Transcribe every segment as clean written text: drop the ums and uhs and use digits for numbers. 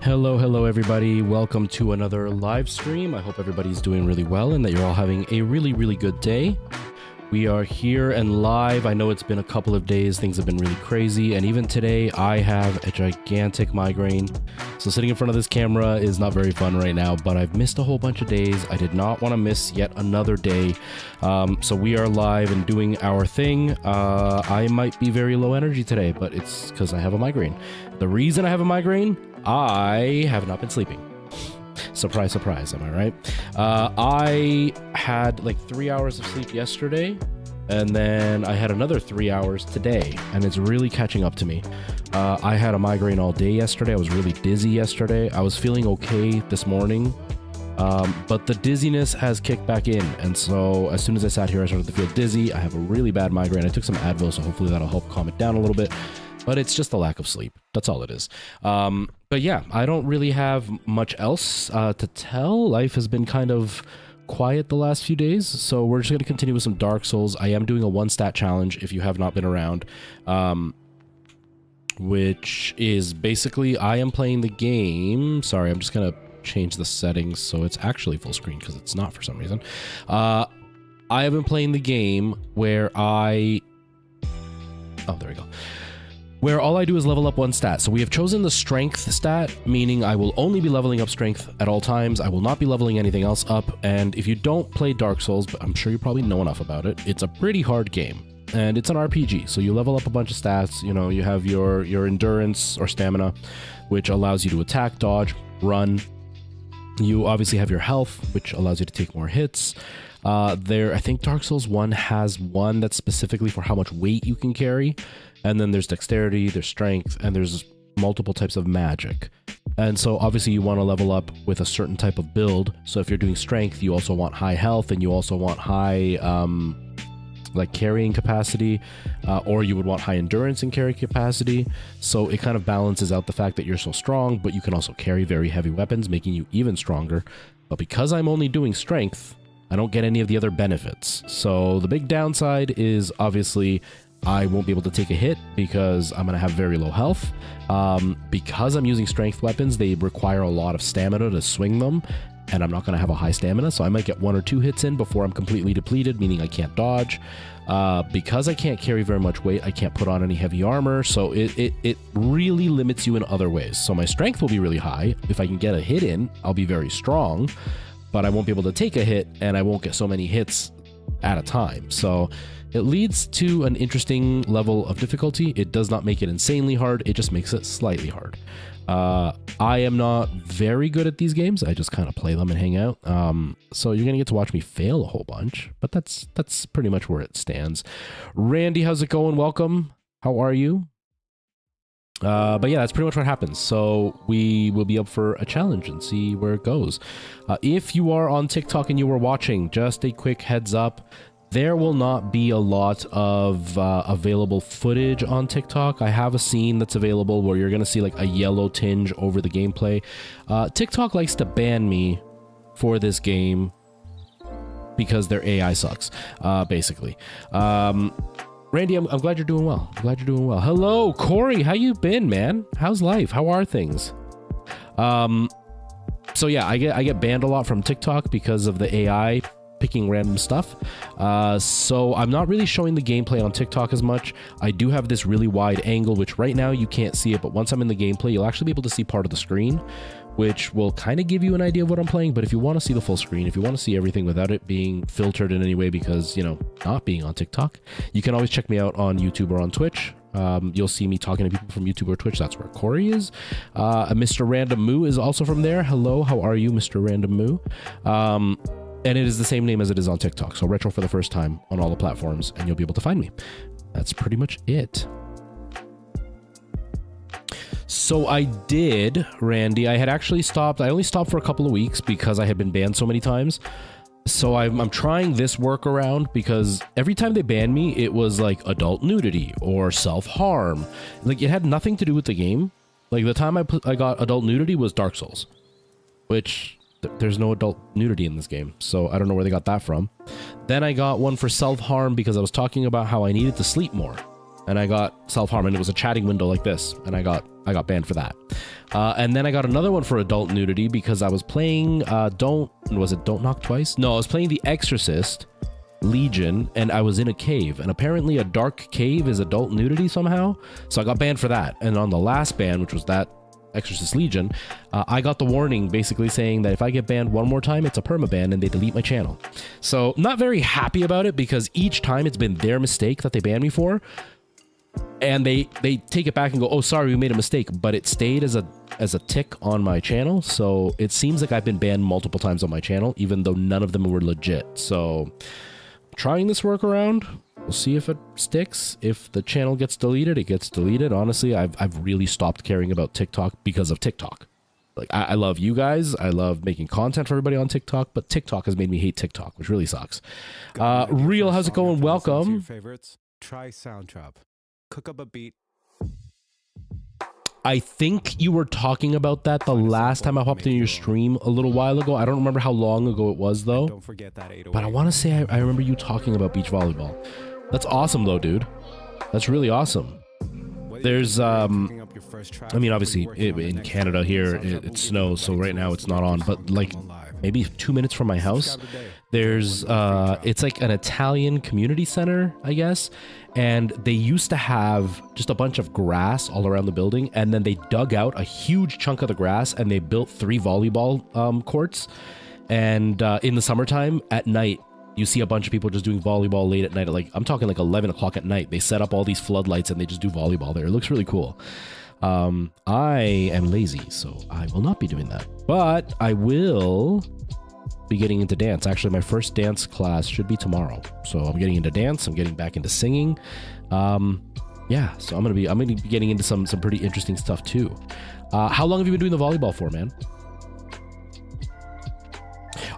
Hello everybody. Welcome to another live stream. I hope everybody's doing really well and that you're all having a really good day. We are here and live. I know it's been a couple of days. Things have been really crazy. And even today, I have a gigantic migraine. So sitting in front of this camera is not very fun right now, but I've missed a whole bunch of days. I did not want to miss yet another day. So we are live and doing our thing. I might be very low energy today, but it's because I have a migraine. The reason I have a migraine, I have not been sleeping. Surprise, surprise, am I right? I had like 3 hours of sleep yesterday, and then I had another 3 hours today, and it's really catching up to me. I had a migraine all day yesterday. I was really dizzy yesterday. I was feeling okay this morning, but the dizziness has kicked back in, and so as soon as I sat here, I started to feel dizzy. I have a really bad migraine. I took some Advil, so hopefully that'll help calm it down a little bit. But it's just the lack of sleep. That's all it is. But yeah, I don't really have much else to tell. Life has been kind of quiet the last few days, so we're just going to continue with some Dark Souls. I am doing a one-stat challenge if you have not been around, which is basically I am playing the game. Sorry, I'm just going to change the settings so it's actually full screen because it's not for some reason. I have been playing the game where oh, there we go. Where all I do is level up one stat. So we have chosen the strength stat, meaning I will only be leveling up strength at all times. I will not be leveling anything else up. And if you don't play Dark Souls, but I'm sure you probably know enough about it, it's a pretty hard game. And it's an RPG, so you level up a bunch of stats. You know, you have your endurance or stamina, which allows you to attack, dodge, run. You obviously have your health, which allows you to take more hits. I think Dark Souls 1 has one that's specifically for how much weight you can carry. And then there's dexterity, there's strength, and there's multiple types of magic. And so obviously you want to level up with a certain type of build. So if you're doing strength, you also want high health, and you also want high like carrying capacity, or you would want high endurance and carry capacity. So it kind of balances out the fact that you're so strong, but you can also carry very heavy weapons, making you even stronger. But because I'm only doing strength, I don't get any of the other benefits. So the big downside is obviously I won't be able to take a hit because I'm going to have very low health. Because I'm using strength weapons, they require a lot of stamina to swing them, and I'm not going to have a high stamina, so I might get 1 or 2 hits in before I'm completely depleted, meaning I can't dodge. Because I can't carry very much weight, I can't put on any heavy armor, so it really limits you in other ways. So my strength will be really high. If I can get a hit in, I'll be very strong, but I won't be able to take a hit, and I won't get so many hits at a time. So it leads to an interesting level of difficulty. It does not make it insanely hard. It just makes it slightly hard. I am not very good at these games. I just kind of play them and hang out. So you're going to get to watch me fail a whole bunch, but that's pretty much where it stands. Randy, how's it going? Welcome. How are you? But yeah, that's pretty much what happens. So we will be up for a challenge and see where it goes. If you are on TikTok and you were watching, just a quick heads up, there will not be a lot of available footage on TikTok. I have a scene that's available where you're going to see like a yellow tinge over the gameplay. TikTok likes to ban me for this game because their AI sucks, basically. Randy, I'm glad you're doing well. I'm glad you're doing well. Hello, Corey. How you been, man? How's life? How are things? So yeah, I get banned a lot from TikTok because of the AI picking random stuff. So I'm not really showing the gameplay on TikTok as much. I do have this really wide angle, which right now you can't see it, but once I'm in the gameplay, you'll actually be able to see part of the screen, which will kind of give you an idea of what I'm playing. But if you want to see the full screen, if you want to see everything without it being filtered in any way because, you know, not being on TikTok, you can always check me out on YouTube or on Twitch. You'll see me talking to people from YouTube or Twitch. That's where Corey is. Mr. Random Moo is also from there. Hello, how are you, Mr. Random Moo? And it is the same name as it is on TikTok. So Retro for the first time on all the platforms, and you'll be able to find me. That's pretty much it. So I did, Randy. I had actually stopped. I only stopped for a couple of weeks because I had been banned so many times. So I'm trying this workaround because every time they banned me, it was like adult nudity or self-harm. Like it had nothing to do with the game. Like the time I got adult nudity was Dark Souls, which there's no adult nudity in this game. So I don't know where they got that from. Then I got one for self-harm because I was talking about how I needed to sleep more. and I got self-harm, and it was a chatting window like this, and I got banned for that. And then I got another one for adult nudity because I was playing Don't Knock Twice? No, I was playing The Exorcist Legion, and I was in a cave, and apparently a dark cave is adult nudity somehow, so I got banned for that. And on the last ban, which was that Exorcist Legion, I got the warning basically saying that if I get banned one more time, it's a permaban and they delete my channel. So not very happy about it because each time it's been their mistake that they banned me for, and they take it back and go, oh, sorry, we made a mistake, but it stayed as a tick on my channel. So it seems like I've been banned multiple times on my channel, even though none of them were legit. So trying this workaround, we'll see if it sticks. If the channel gets deleted, it gets deleted. Honestly, I've really stopped caring about TikTok because of TikTok. Like, I love you guys. I love making content for everybody on TikTok, but TikTok has made me hate TikTok, which really sucks. Real, how's it going? Welcome. Favorites? Try Soundtrap. Cook up a beat. I think you were talking about that the last time I hopped in your stream a little while ago. I don't remember how long ago it was, though. Don't forget that 808. But I want to say I remember you talking about beach volleyball. That's awesome, though, dude. That's really awesome. There's, I mean, obviously, in Canada here, it snows, so right now it's not on. But, like, maybe 2 minutes from my house, there's, it's like an Italian community center, I guess. And they used to have just a bunch of grass all around the building, and then they dug out a huge chunk of the grass and they built 3 volleyball courts. And in the summertime, at night, you see a bunch of people just doing volleyball late at night. Like, I'm talking like 11 o'clock at night. They set up all these floodlights and they just do volleyball there. It looks really cool. I am lazy, so I will not be doing that. But I will be getting into dance. Actually, my first dance class should be tomorrow. So I'm getting into dance. I'm getting back into singing. Yeah, so I'm gonna be getting into some pretty interesting stuff too. How long have you been doing the volleyball for, man?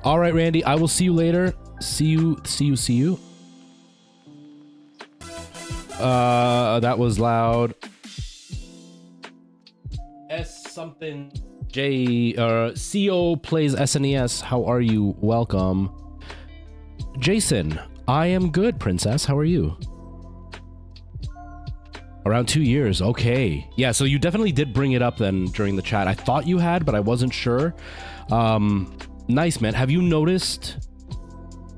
All right, Randy, I will see you later. See you. That was loud. S something J CO plays SNES. How are you? Welcome. Jason, I am good, princess. How are you? Around 2 years. Okay. Yeah, so you definitely did bring it up then during the chat. I thought you had, but I wasn't sure. Nice, man. Have you noticed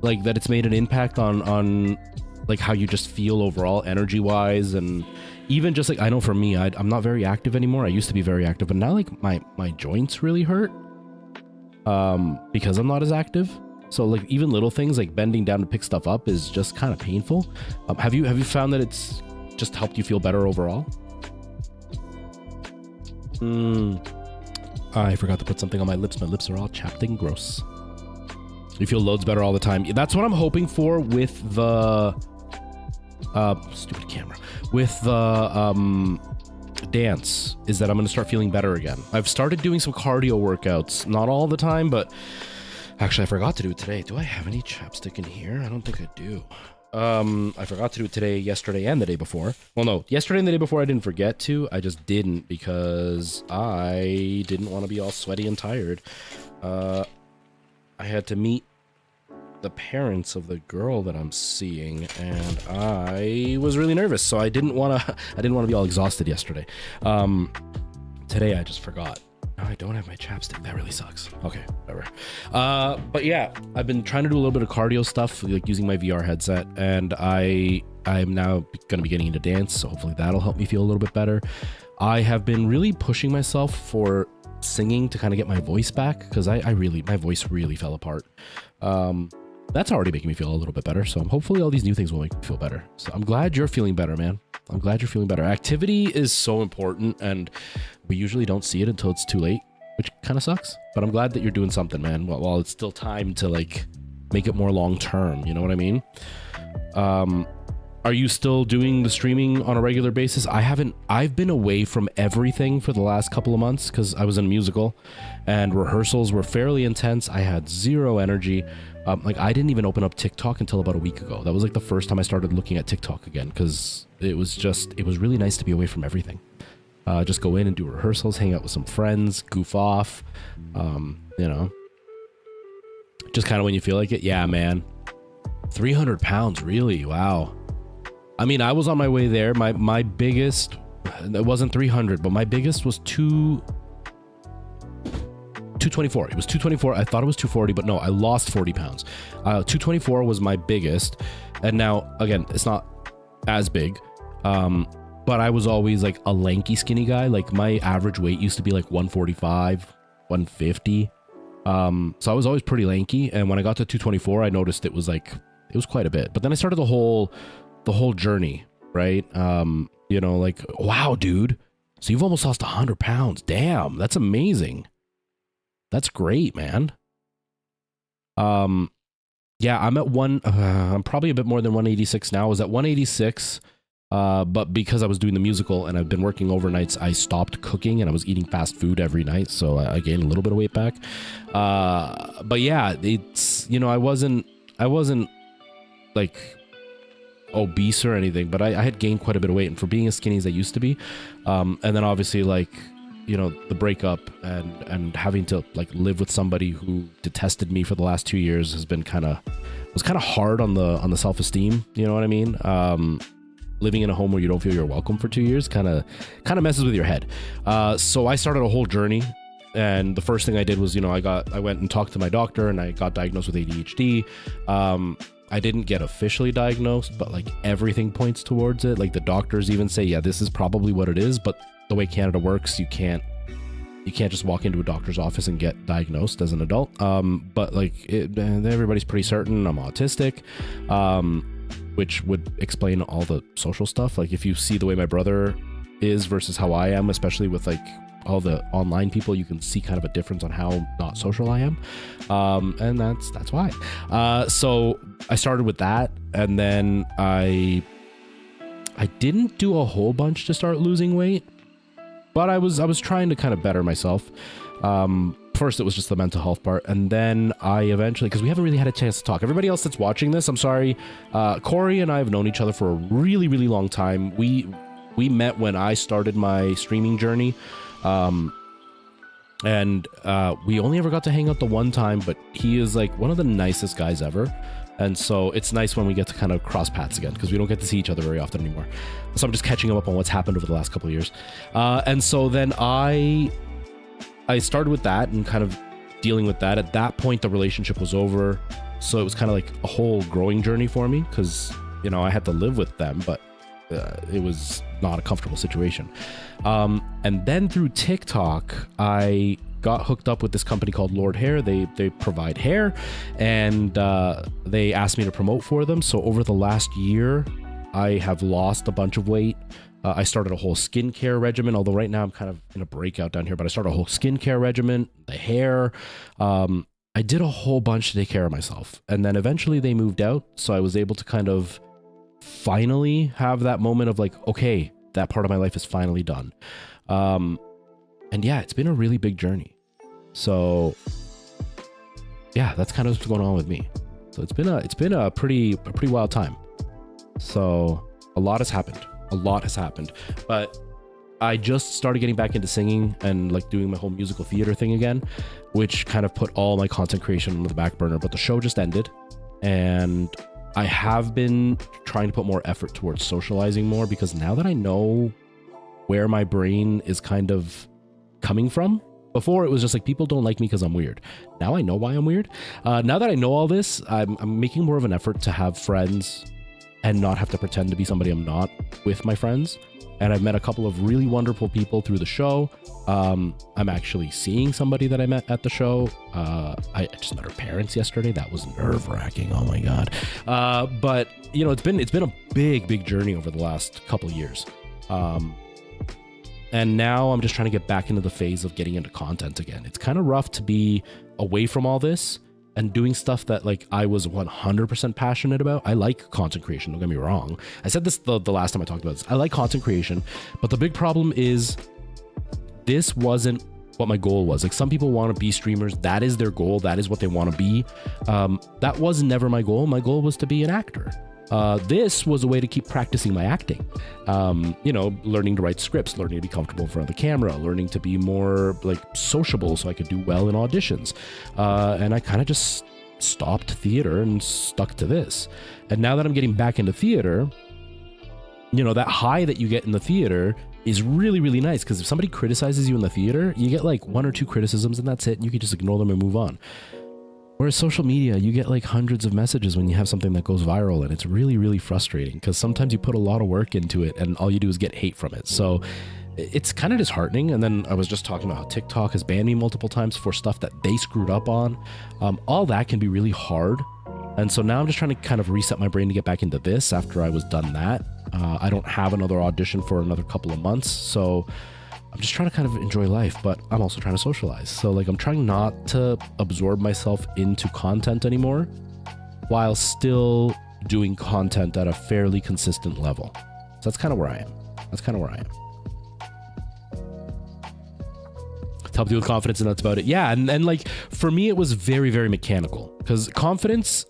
like that it's made an impact on like how you just feel overall energy wise, and even just like, I know for me, I'm not very active anymore. I used to be very active, but now like my joints really hurt because I'm not as active. So like even little things like bending down to pick stuff up is just kind of painful. Have you found that it's just helped you feel better overall? I forgot to put something on my lips. My lips are all chapped and gross. You feel loads better all the time. That's what I'm hoping for with the stupid camera. With the dance, is that I'm gonna start feeling better again. I've started doing some cardio workouts, not all the time, but actually I forgot to do it today. Do I have any chapstick in here? I don't think I do. I forgot to do it today, yesterday, and the day before. Well, no, yesterday and the day before I didn't forget to. I just didn't because I didn't want to be all sweaty and tired. I had to meet the parents of the girl that I'm seeing, and I was really nervous, so I didn't want to be all exhausted yesterday. Today I just forgot. Now I don't have my chapstick. That really sucks. Okay, whatever. But yeah, I've been trying to do a little bit of cardio stuff, like using my VR headset, and I'm now going to be getting into dance, so hopefully that'll help me feel a little bit better. I have been really pushing myself for singing to kind of get my voice back, because my voice really fell apart. That's already making me feel a little bit better, so hopefully all these new things will make me feel better. So I'm glad you're feeling better, man. I'm glad you're feeling better. Activity is so important, and we usually don't see it until it's too late, which kind of sucks. But I'm glad that you're doing something, man, while it's still time to like make it more long term, you know what I mean? Are you still doing the streaming on a regular basis? I've been away from everything for the last couple of months because I was in a musical and rehearsals were fairly intense. I had zero energy. Like I didn't even open up TikTok until about a week ago. That was like the first time I started looking at TikTok again, because it was really nice to be away from everything. Just go in and do rehearsals, hang out with some friends, goof off, you know, just kind of when you feel like it. Yeah, man. 300 pounds, really? Wow. I mean, I was on my way there. My biggest, it wasn't 300, but my biggest was 224. It was 224. I thought it was 240, but no, I lost 40 pounds. 224 was my biggest. And now, again, it's not as big. But I was always like a lanky, skinny guy. Like my average weight used to be like 145, 150. So I was always pretty lanky. And when I got to 224, I noticed it was quite a bit. But then I started the whole journey, right? You know, like, wow, dude. So you've almost lost 100 pounds. Damn, that's amazing. That's great, man. Yeah, I'm probably a bit more than 186 now. I was at 186, but because I was doing the musical and I've been working overnights, I stopped cooking and I was eating fast food every night. So I gained a little bit of weight back. But yeah, it's, you know, I wasn't like obese or anything, but I had gained quite a bit of weight, and for being as skinny as I used to be, and then obviously, like, you know, the breakup and having to like live with somebody who detested me for the last 2 years was kind of hard on the self-esteem, you know what I mean? Living in a home where you don't feel you're welcome for 2 years kind of messes with your head. So I started a whole journey. And the first thing I did was, you know, I went and talked to my doctor and I got diagnosed with ADHD. I didn't get officially diagnosed, but like everything points towards it. Like the doctors even say, yeah, this is probably what it is. But the way Canada works, you can't just walk into a doctor's office and get diagnosed as an adult. But like everybody's pretty certain I'm autistic, which would explain all the social stuff. Like if you see the way my brother is versus how I am, especially with like all the online people, you can see kind of a difference on how not social I am. And that's why. So I started with that, and then I didn't do a whole bunch to start losing weight, but I was trying to kind of better myself. First, it was just the mental health part, and then I eventually, because we haven't really had a chance to talk. Everybody else that's watching this, I'm sorry. Corey and I have known each other for a really, really long time. We met when I started my streaming journey. And we only ever got to hang out the one time, but he is like one of the nicest guys ever. And so it's nice when we get to kind of cross paths again, because we don't get to see each other very often anymore. So I'm just catching up on what's happened over the last couple of years. And so then I started with that and kind of dealing with that. At that point, the relationship was over. So it was kind of like a whole growing journey for me, because, you know, I had to live with them, but it was not a comfortable situation. And then through TikTok, I got hooked up with this company called Lord Hair. They provide hair, and they asked me to promote for them. So over the last year, I have lost a bunch of weight. I started a whole skincare regimen, although right now I'm kind of in a breakout down here, but I started a whole skincare regimen, the hair. I did a whole bunch to take care of myself. And then eventually they moved out. So I was able to kind of finally have that moment of like, okay, that part of my life is finally done. And yeah, it's been a really big journey. So yeah, that's kind of what's going on with me. So it's been a pretty wild time. So a lot has happened, but I just started getting back into singing and like doing my whole musical theater thing again, which kind of put all my content creation on the back burner. But the show just ended, and I have been trying to put more effort towards socializing more, because now that I know where my brain is kind of coming from, before it was just like, people don't like me because I'm weird. Now I know why I'm weird. Now that I know all this, I'm making more of an effort to have friends and not have to pretend to be somebody I'm not with my friends. And I've met a couple of really wonderful people through the show. I'm actually seeing somebody that I met at the show. I just met her parents yesterday. That was nerve-wracking. Oh my God. But you know, it's been a big journey over the last couple of years. And now I'm just trying to get back into the phase of getting into content again. It's kind of rough to be away from all this and doing stuff that like I was 100% passionate about. I like content creation, don't get me wrong. I said this the last time I talked about this. I like content creation, but the big problem is this wasn't what my goal was. Like, some people want to be streamers. That is their goal. That is what they want to be. That was never my goal. My goal was to be an actor. This was a way to keep practicing my acting. You know, learning to write scripts, learning to be comfortable in front of the camera, learning to be more like sociable so I could do well in auditions. And I kind of just stopped theater and stuck to this. And now that I'm getting back into theater, you know, that high that you get in the theater is really, really nice, because if somebody criticizes you in the theater, you get like 1 or 2 criticisms and that's it, and you can just ignore them and move on. Whereas social media, you get like hundreds of messages when you have something that goes viral, and it's really, really frustrating, because sometimes you put a lot of work into it and all you do is get hate from it. So it's kind of disheartening. And then I was just talking about how TikTok has banned me multiple times for stuff that they screwed up on. All that can be really hard. And so now I'm just trying to kind of reset my brain to get back into this after I was done that. I don't have another audition for another couple of months, so I'm just trying to kind of enjoy life, but I'm also trying to socialize. So like, I'm trying not to absorb myself into content anymore while still doing content at a fairly consistent level. So that's kind of where I am. That's kind of where I am. To help you with confidence, and that's about it. Yeah, and like, for me, it was very, very mechanical, because confidence,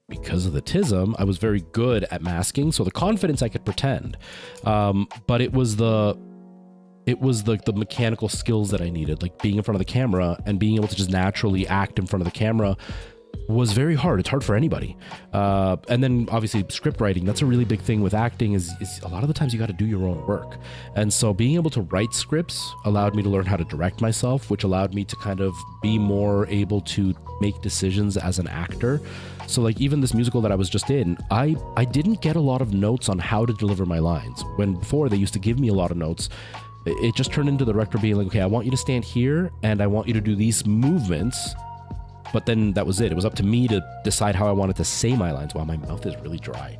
because of the TISM, I was very good at masking. So the confidence I could pretend, but it was the mechanical skills that I needed, like being in front of the camera and being able to just naturally act in front of the camera was very hard. It's hard for anybody. And then obviously script writing, that's a really big thing with acting, is a lot of the times you got to do your own work. And so being able to write scripts allowed me to learn how to direct myself, which allowed me to kind of be more able to make decisions as an actor. So like, even this musical that I was just in, I didn't get a lot of notes on how to deliver my lines. When before they used to give me a lot of notes, it just turned into the director being like, okay, I want you to stand here and I want you to do these movements. But then that was it. It was up to me to decide how I wanted to say my lines while my mouth is really dry.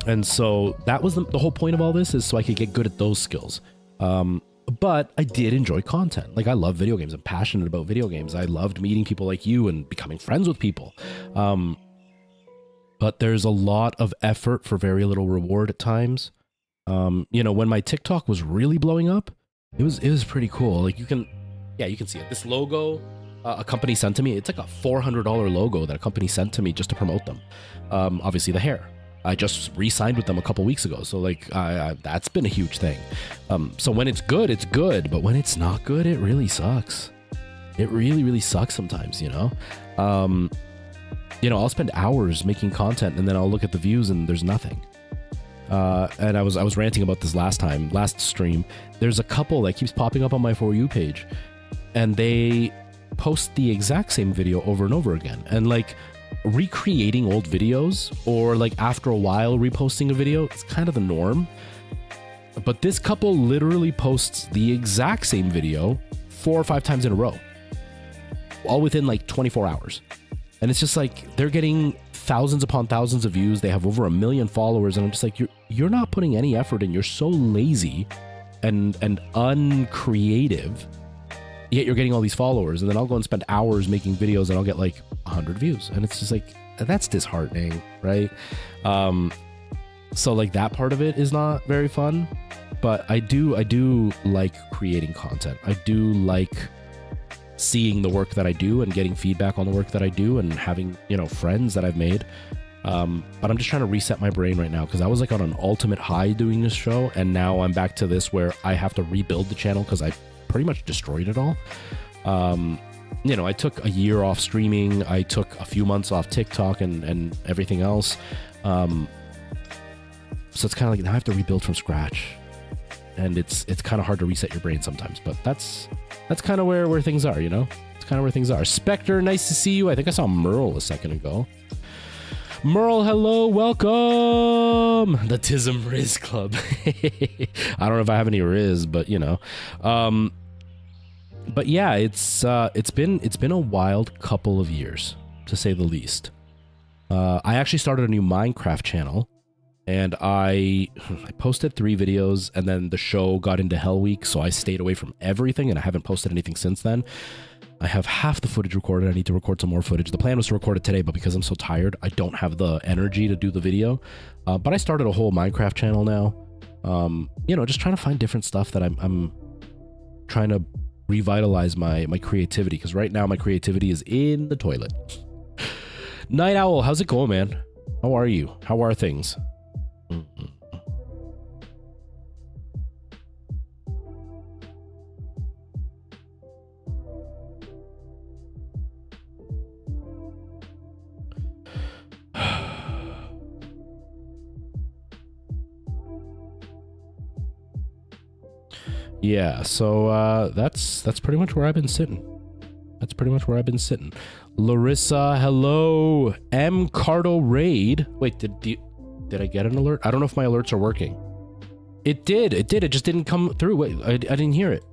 And so that was the whole point of all this, is so I could get good at those skills. But I did enjoy content. Like, I love video games. I'm passionate about video games. I loved meeting people like you and becoming friends with people. But there's a lot of effort for very little reward at times. You know, when my TikTok was really blowing up, it was pretty cool. Like, you can see it. This logo, a company sent to me. It's like a $400 logo that a company sent to me just to promote them. Obviously the hair. I just re-signed with them a couple weeks ago. So like, that's been a huge thing. So when it's good, it's good. But when it's not good, it really sucks. It really, really sucks sometimes, you know? I'll spend hours making content and then I'll look at the views and there's nothing. And I was ranting about this last stream. There's a couple that keeps popping up on my For You page, and they post the exact same video over and over again. And like, recreating old videos, or like after a while reposting a video, it's kind of the norm. But this couple literally posts the exact same video 4 or 5 times in a row, all within like 24 hours. And it's just like, they're getting thousands upon thousands of views. They have over 1 million followers. And I'm just like, you're not putting any effort in. You're so lazy and uncreative, yet you're getting all these followers. And then I'll go and spend hours making videos and I'll get like 100 views. And it's just like, that's disheartening, right? So like, that part of it is not very fun, but I do like creating content. I do like seeing the work that I do and getting feedback on the work that I do and having, friends that I've made. But I'm just trying to reset my brain right now, because I was like on an ultimate high doing this show, and now I'm back to this where I have to rebuild the channel because I pretty much destroyed it all. I took a year off streaming. I took a few months off TikTok and everything else. So it's kind of like, now I have to rebuild from scratch, and it's kind of hard to reset your brain sometimes, but that's kind of where things are, It's kind of where things are. Spectre, nice to see you. I think I saw Merle a second ago. Merle, hello, welcome. The TISM Riz Club. I don't know if I have any Riz, but but yeah, it's been a wild couple of years, to say the least. I actually started a new Minecraft channel, and I posted 3 videos, and then the show got into Hell Week, so I stayed away from everything, and I haven't posted anything since then. I have half the footage recorded. I need to record some more footage. The plan was to record it today, but because I'm so tired, I don't have the energy to do the video. But I started a whole Minecraft channel now. Just trying to find different stuff that I'm trying to revitalize my creativity, because right now my creativity is in the toilet. Night Owl, how's it going, man? How are you? How are things? Yeah, so that's pretty much where I've been sitting. That's pretty much where I've been sitting. Larissa, hello. M. Cardo Raid. Wait, did I get an alert? I don't know if my alerts are working. It did. It just didn't come through. Wait, I didn't hear it.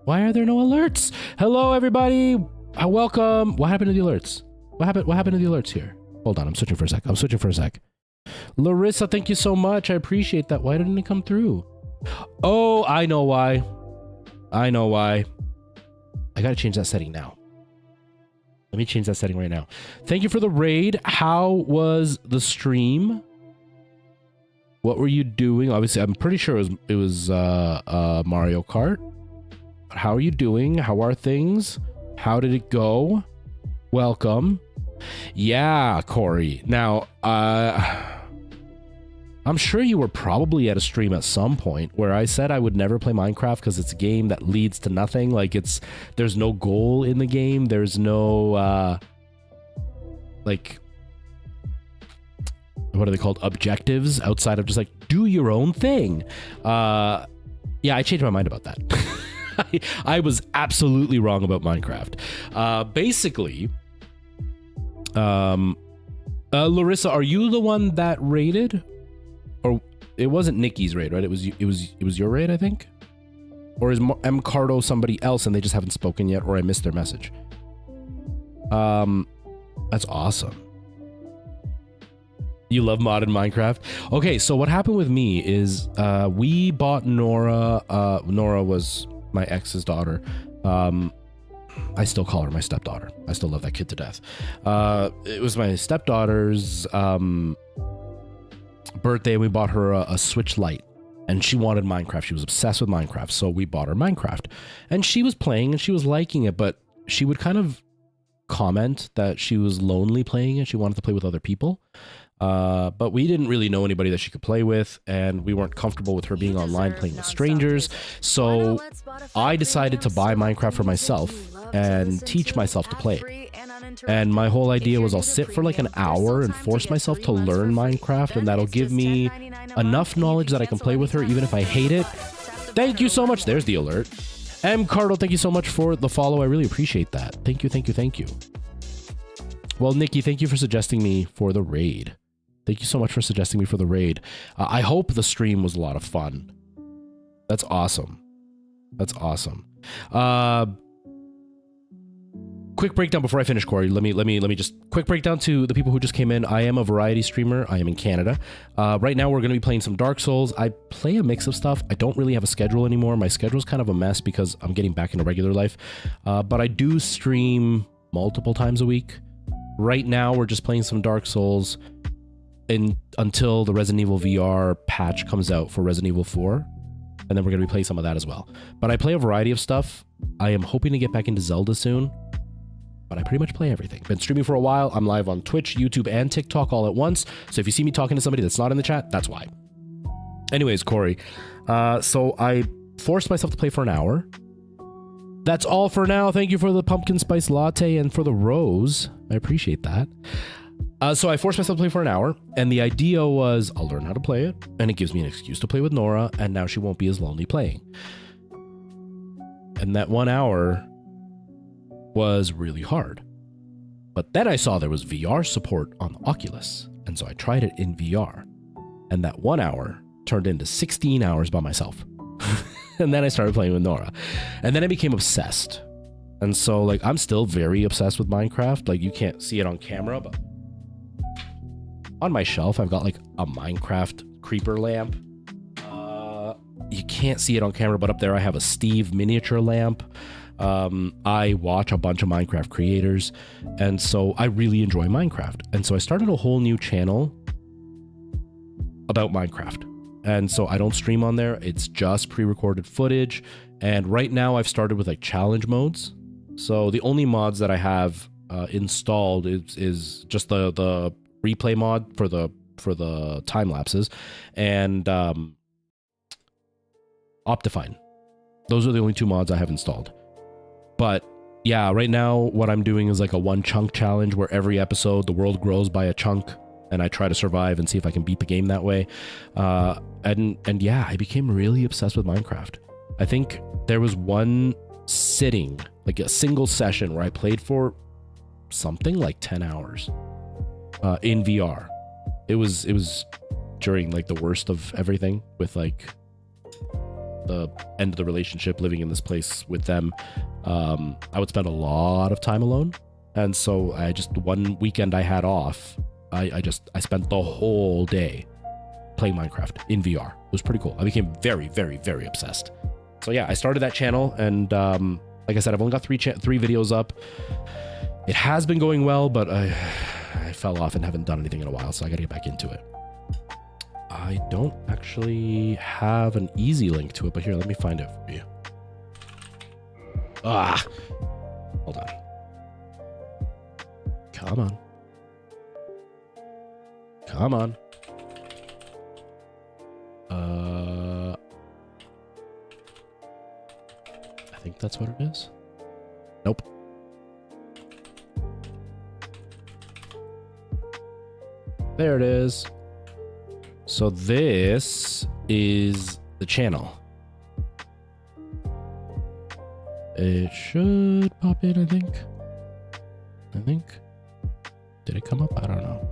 Why are there no alerts? Hello, everybody. Welcome. What happened to the alerts? What happened to the alerts here? Hold on, I'm switching for a sec. Larissa, thank you so much. I appreciate that. Why didn't it come through? Oh, I know why. I gotta change that setting now. Let me change that setting right now. Thank you for the raid. How was the stream? What were you doing? Obviously, I'm pretty sure it was Mario Kart. How are you doing? How are things? How did it go? Welcome. Yeah, Corey. Now, I'm sure you were probably at a stream at some point where I said I would never play Minecraft because it's a game that leads to nothing. Like there's no goal in the game. There's no, like, what are they called? Objectives outside of just like, do your own thing. Yeah, I changed my mind about that. I was absolutely wrong about Minecraft. Basically, Larissa, are you the one that raided? Or it wasn't Nikki's raid, right? It was your raid, I think. Or is M. Cardo somebody else and they just haven't spoken yet, or I missed their message? That's awesome. You love modded Minecraft? Okay, so what happened with me is we bought Nora. Nora was my ex's daughter. I still call her my stepdaughter. I still love that kid to death. It was my stepdaughter's birthday, and we bought her a Switch Lite, and she wanted Minecraft. She was obsessed with Minecraft, so we bought her Minecraft, and she was playing and she was liking it, but she would kind of comment that she was lonely playing it. She wanted to play with other people, but we didn't really know anybody that she could play with, and we weren't comfortable with her being online playing with strangers. So I decided to buy Minecraft for myself and teach myself to play it. And my whole idea was I'll sit for like an hour and force myself to learn Minecraft, and that'll give me enough knowledge that I can play with her even if I hate it. Thank you so much. There's the alert. M. Cardo, thank you so much for the follow. I really appreciate that. Thank you. Well, Nikki, thank you for suggesting me for the raid. Thank you so much for suggesting me for the raid. I hope the stream was a lot of fun. That's awesome. Quick breakdown before I finish, Corey. Let me just quick breakdown to the people who just came in. I am a variety streamer. I am in Canada. Right now we're going to be playing some Dark Souls. I play a mix of stuff. I don't really have a schedule anymore. My schedule's kind of a mess because I'm getting back into regular life. But I do stream multiple times a week. Right now we're just playing some Dark Souls until the Resident Evil VR patch comes out for Resident Evil 4. And then we're going to be playing some of that as well. But I play a variety of stuff. I am hoping to get back into Zelda soon. But I pretty much play everything. Been streaming for a while. I'm live on Twitch, YouTube, and TikTok all at once. So if you see me talking to somebody that's not in the chat, that's why. Anyways, Corey. So I forced myself to play for an hour. That's all for now. Thank you for the pumpkin spice latte and for the rose. I appreciate that. So I forced myself to play for an hour, and the idea was I'll learn how to play it, and it gives me an excuse to play with Nora, and now she won't be as lonely playing. And that 1 hour was really hard. But then I saw there was VR support on the Oculus, and so I tried it in VR, and that 1 hour turned into 16 hours by myself. And then I started playing with Nora, and then I became obsessed. And so, like, I'm still very obsessed with Minecraft. Like, you can't see it on camera, but on my shelf, I've got like a Minecraft creeper lamp. You can't see it on camera, but up there I have a Steve miniature lamp. I watch a bunch of Minecraft creators, and so I really enjoy Minecraft. And so I started a whole new channel about Minecraft. And so I don't stream on there. It's just pre-recorded footage. And right now I've started with like challenge modes. So the only mods that I have installed is just the replay mod for the time lapses and Optifine. Those are the only two mods I have installed. But yeah, right now what I'm doing is like a one chunk challenge where every episode the world grows by a chunk, and I try to survive and see if I can beat the game that way. And yeah, I became really obsessed with Minecraft. I think there was one sitting, like a single session, where I played for something like 10 hours in VR. It was during like the worst of everything, with like the end of the relationship, living in this place with them. I would spend a lot of time alone, and so I just, one weekend I had off, I spent the whole day playing Minecraft in VR. It was pretty cool. I became very, very, very obsessed. So yeah, I started that channel, and like I said, I've only got three videos up. It has been going well, but I fell off and haven't done anything in a while, so I gotta get back into it. I don't actually have an easy link to it, but here, let me find it for you. Hold on. Come on. Come on. I think that's what it is. Nope. There it is. So this is the channel. It should pop in, I think. Did it come up? I don't know.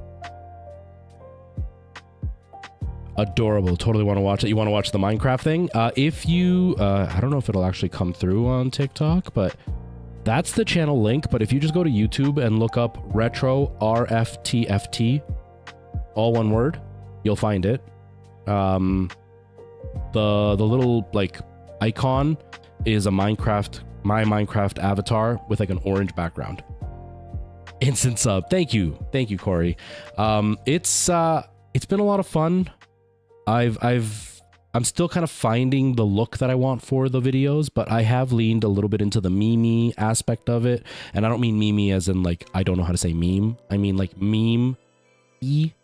Adorable. Totally want to watch it. You want to watch the Minecraft thing? If you, I don't know if it'll actually come through on TikTok, but that's the channel link. But if you just go to YouTube and look up Retro RFTFT, all one word, you'll find it. The little like icon is a my Minecraft avatar with like an orange background. Instant sub. Thank you, Corey. It's been a lot of fun. I'm still kind of finding the look that I want for the videos, but I have leaned a little bit into the meme aspect of it. And I don't mean meme as in like, I don't know how to say meme. I mean like meme-y,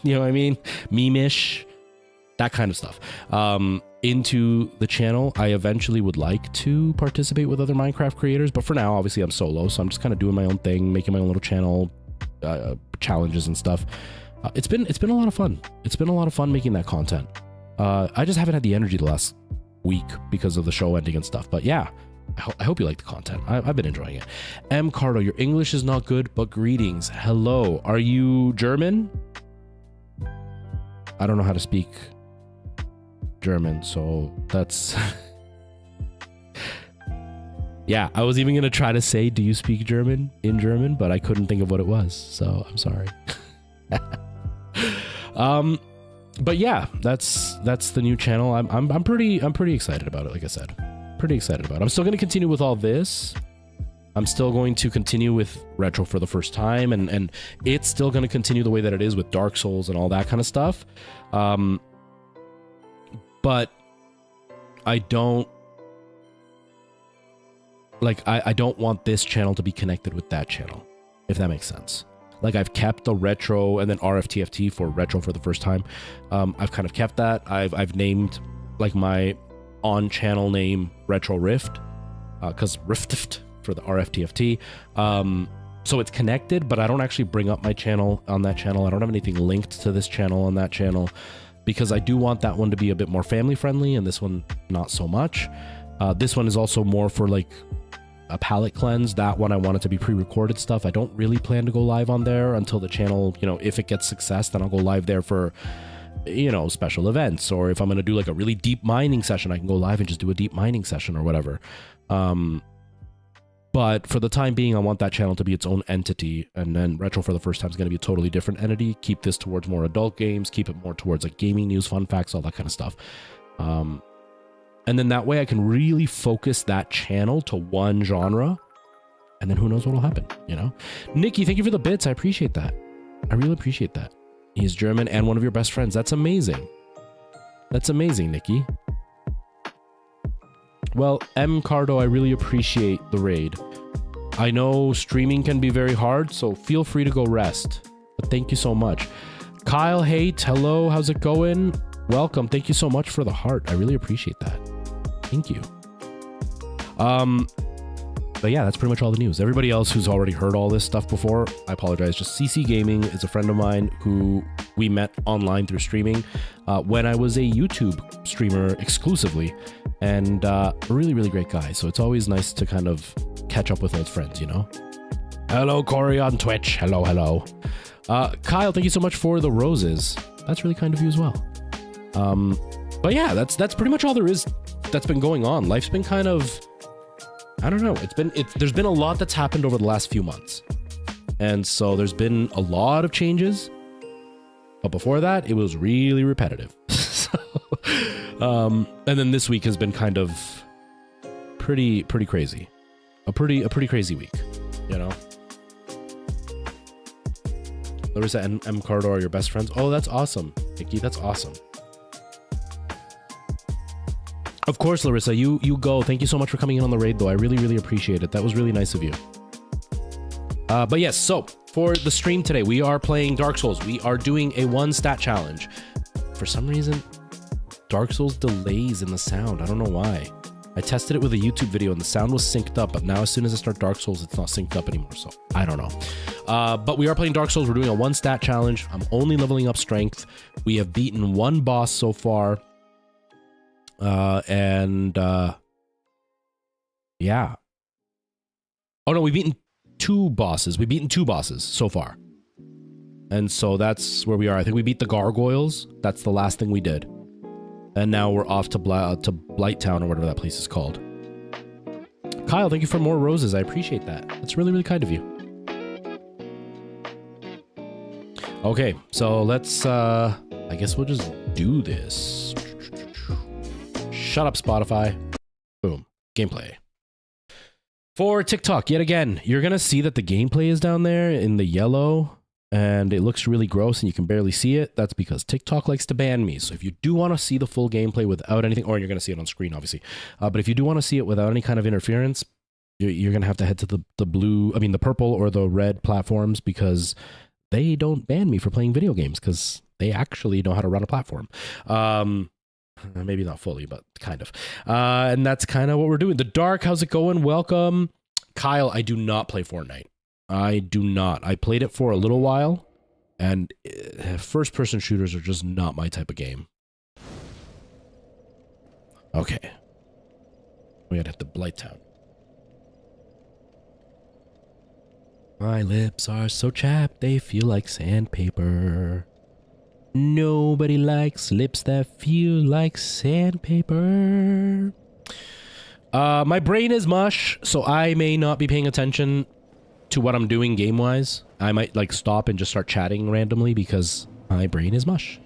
you know what I mean? Meme-ish, that kind of stuff. Into the channel. I eventually would like to participate with other Minecraft creators, but for now, obviously I'm solo, so I'm just kind of doing my own thing, making my own little channel, challenges and stuff. It's been a lot of fun. It's been a lot of fun making that content. I just haven't had the energy the last week because of the show ending and stuff. But yeah, I hope you like the content. I've been enjoying it. M. Cardo, your English is not good, but greetings. Hello. Are you German? I don't know how to speak German, so that's... Yeah, I was even going to try to say, do you speak German in German? But I couldn't think of what it was, so I'm sorry. But yeah, that's the new channel. I'm pretty excited about it. Like I said, pretty excited about it. I'm still going to continue with all this. I'm still going to continue with Retro for the first time, and it's still going to continue the way that it is with Dark Souls and all that kind of stuff. But I don't like, I don't want this channel to be connected with that channel, if that makes sense. Like, I've kept the Retro and then RFTFT for Retro for the first time. I've kind of kept that. I've named like my on-channel name Retro Rift, because Rift for the RFTFT. So it's connected, but I don't actually bring up my channel on that channel. I don't have anything linked to this channel on that channel, because I do want that one to be a bit more family friendly, and this one not so much. This one is also more for like a palette cleanse. That one I want it to be pre-recorded stuff. I don't really plan to go live on there until the channel, you know, if it gets success, then I'll go live there for, you know, special events, or if I'm going to do like a really deep mining session, I can go live and just do a deep mining session or whatever. But for the time being, I want that channel to be its own entity, and then Retro for the first time is going to be a totally different entity. Keep this towards more adult games, keep it more towards like gaming news, fun facts, all that kind of stuff. And then that way I can really focus that channel to one genre, and then who knows what will happen, you know? Nikki, thank you for the bits. I appreciate that. I really appreciate that. He's German and one of your best friends. That's amazing. That's amazing, Nikki. Well, M. Cardo, I really appreciate the raid. I know streaming can be very hard, so feel free to go rest. But thank you so much. Kyle Haight, hello, how's it going? Welcome. Thank you so much for the heart. I really appreciate that. Thank you. But yeah, that's pretty much all the news. Everybody else who's already heard all this stuff before, I apologize. Just CC Gaming is a friend of mine who we met online through streaming when I was a YouTube streamer exclusively, and a really, really great guy. So it's always nice to kind of catch up with old friends, you know? Hello, Corey on Twitch. Hello, hello. Kyle, thank you so much for the roses. That's really kind of you as well. But yeah, that's pretty much all there is that's been going on. Life's been kind of, I don't know. There's been a lot that's happened over the last few months. And so there's been a lot of changes. But before that, it was really repetitive. And then this week has been kind of pretty crazy. A pretty crazy week, you know? Larissa and M. Cardor are your best friends. Oh, that's awesome. Nikki, that's awesome. Of course, Larissa, you go. Thank you so much for coming in on the raid, though. I really, really appreciate it. That was really nice of you. But yes, so for the stream today, we are playing Dark Souls. We are doing a 1-stat challenge. For some reason, Dark Souls delays in the sound. I don't know why. I tested it with a YouTube video and the sound was synced up, but now as soon as I start Dark Souls, it's not synced up anymore, so I don't know. But we are playing Dark Souls. We're doing a 1-stat challenge. I'm only leveling up strength. We have beaten 1 boss so far. Yeah. Oh no, we've beaten 2 bosses. We've beaten 2 bosses so far. And so that's where we are. I think we beat the gargoyles. That's the last thing we did. And now we're off to Blighttown or whatever that place is called. Kyle, thank you for more roses. I appreciate that. That's really, really kind of you. Okay, so let's, I guess we'll just do this. Shut up, Spotify. Boom. Gameplay. For TikTok, yet again, you're going to see that the gameplay is down there in the yellow. And it looks really gross and you can barely see it. That's because TikTok likes to ban me. So if you do want to see the full gameplay without anything, or you're going to see it on screen, obviously. But if you do want to see it without any kind of interference, you're going to have to head to the purple or the red platforms, because they don't ban me for playing video games because they actually know how to run a platform. Maybe not fully, but kind of. And that's kind of what we're doing. The Dark, how's it going? Welcome. Kyle, I do not play Fortnite. I do not. I played it for a little while, and first-person shooters are just not my type of game. Okay. We gotta hit the Blighttown. My lips are so chapped, they feel like sandpaper. Nobody likes lips that feel like sandpaper. My brain is mush, so I may not be paying attention to what I'm doing game-wise. I might like stop and just start chatting randomly because my brain is mush.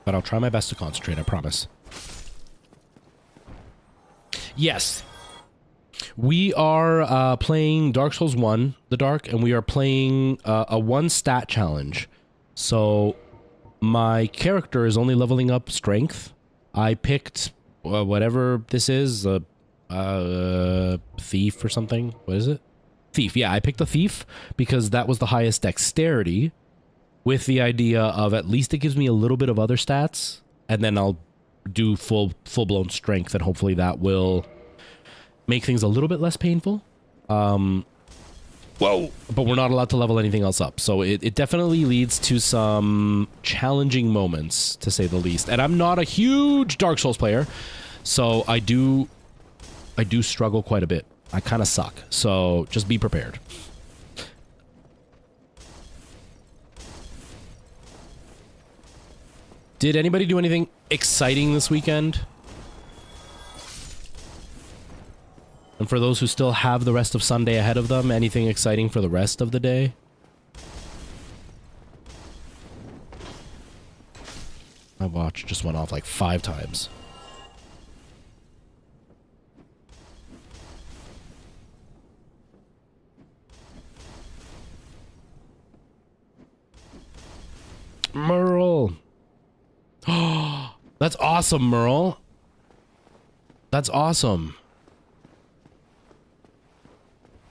But I'll try my best to concentrate, I promise. Yes. We are playing Dark Souls 1, The Dark, and we are playing a 1-stat challenge. So my character is only leveling up strength. I picked whatever this is, thief or something. What is it? Thief. Yeah, I picked a thief because that was the highest dexterity, with the idea of at least it gives me a little bit of other stats, and then I'll do full-blown strength, and hopefully that will make things a little bit less painful. Whoa! But we're not allowed to level anything else up, so it definitely leads to some challenging moments, to say the least. And I'm not a huge Dark Souls player, so I do struggle quite a bit. I kind of suck, so just be prepared. Did anybody do anything exciting this weekend? And for those who still have the rest of Sunday ahead of them, anything exciting for the rest of the day? My watch just went off like 5 times. Merle! Oh, that's awesome, Merle. That's awesome.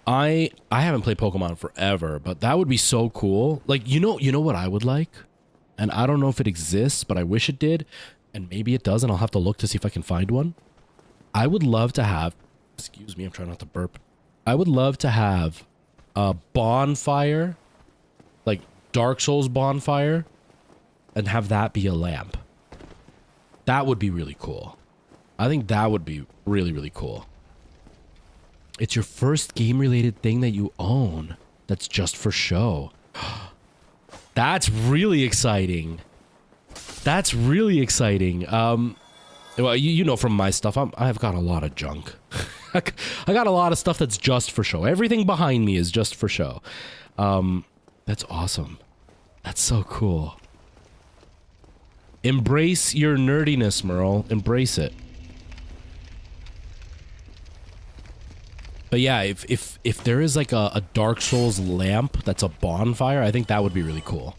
I haven't played Pokemon forever, but that would be so cool. Like, you know what I would like? and I don't know if it exists, but I wish it did, and maybe it does, and I'll have to look to see if I can find one. I would love to have, excuse me, I'm trying not to burp. I would love to have a bonfire, like Dark Souls bonfire, and have that be a lamp. That would be really cool. I think that would be really, really cool. It's your first game-related thing that you own that's just for show. That's really exciting. That's really exciting. Well, you know from my stuff, I've got a lot of junk. I got a lot of stuff that's just for show. Everything behind me is just for show. That's awesome. That's so cool. Embrace your nerdiness, Merle. Embrace it. But yeah, if there is like a Dark Souls lamp that's a bonfire, I think that would be really cool.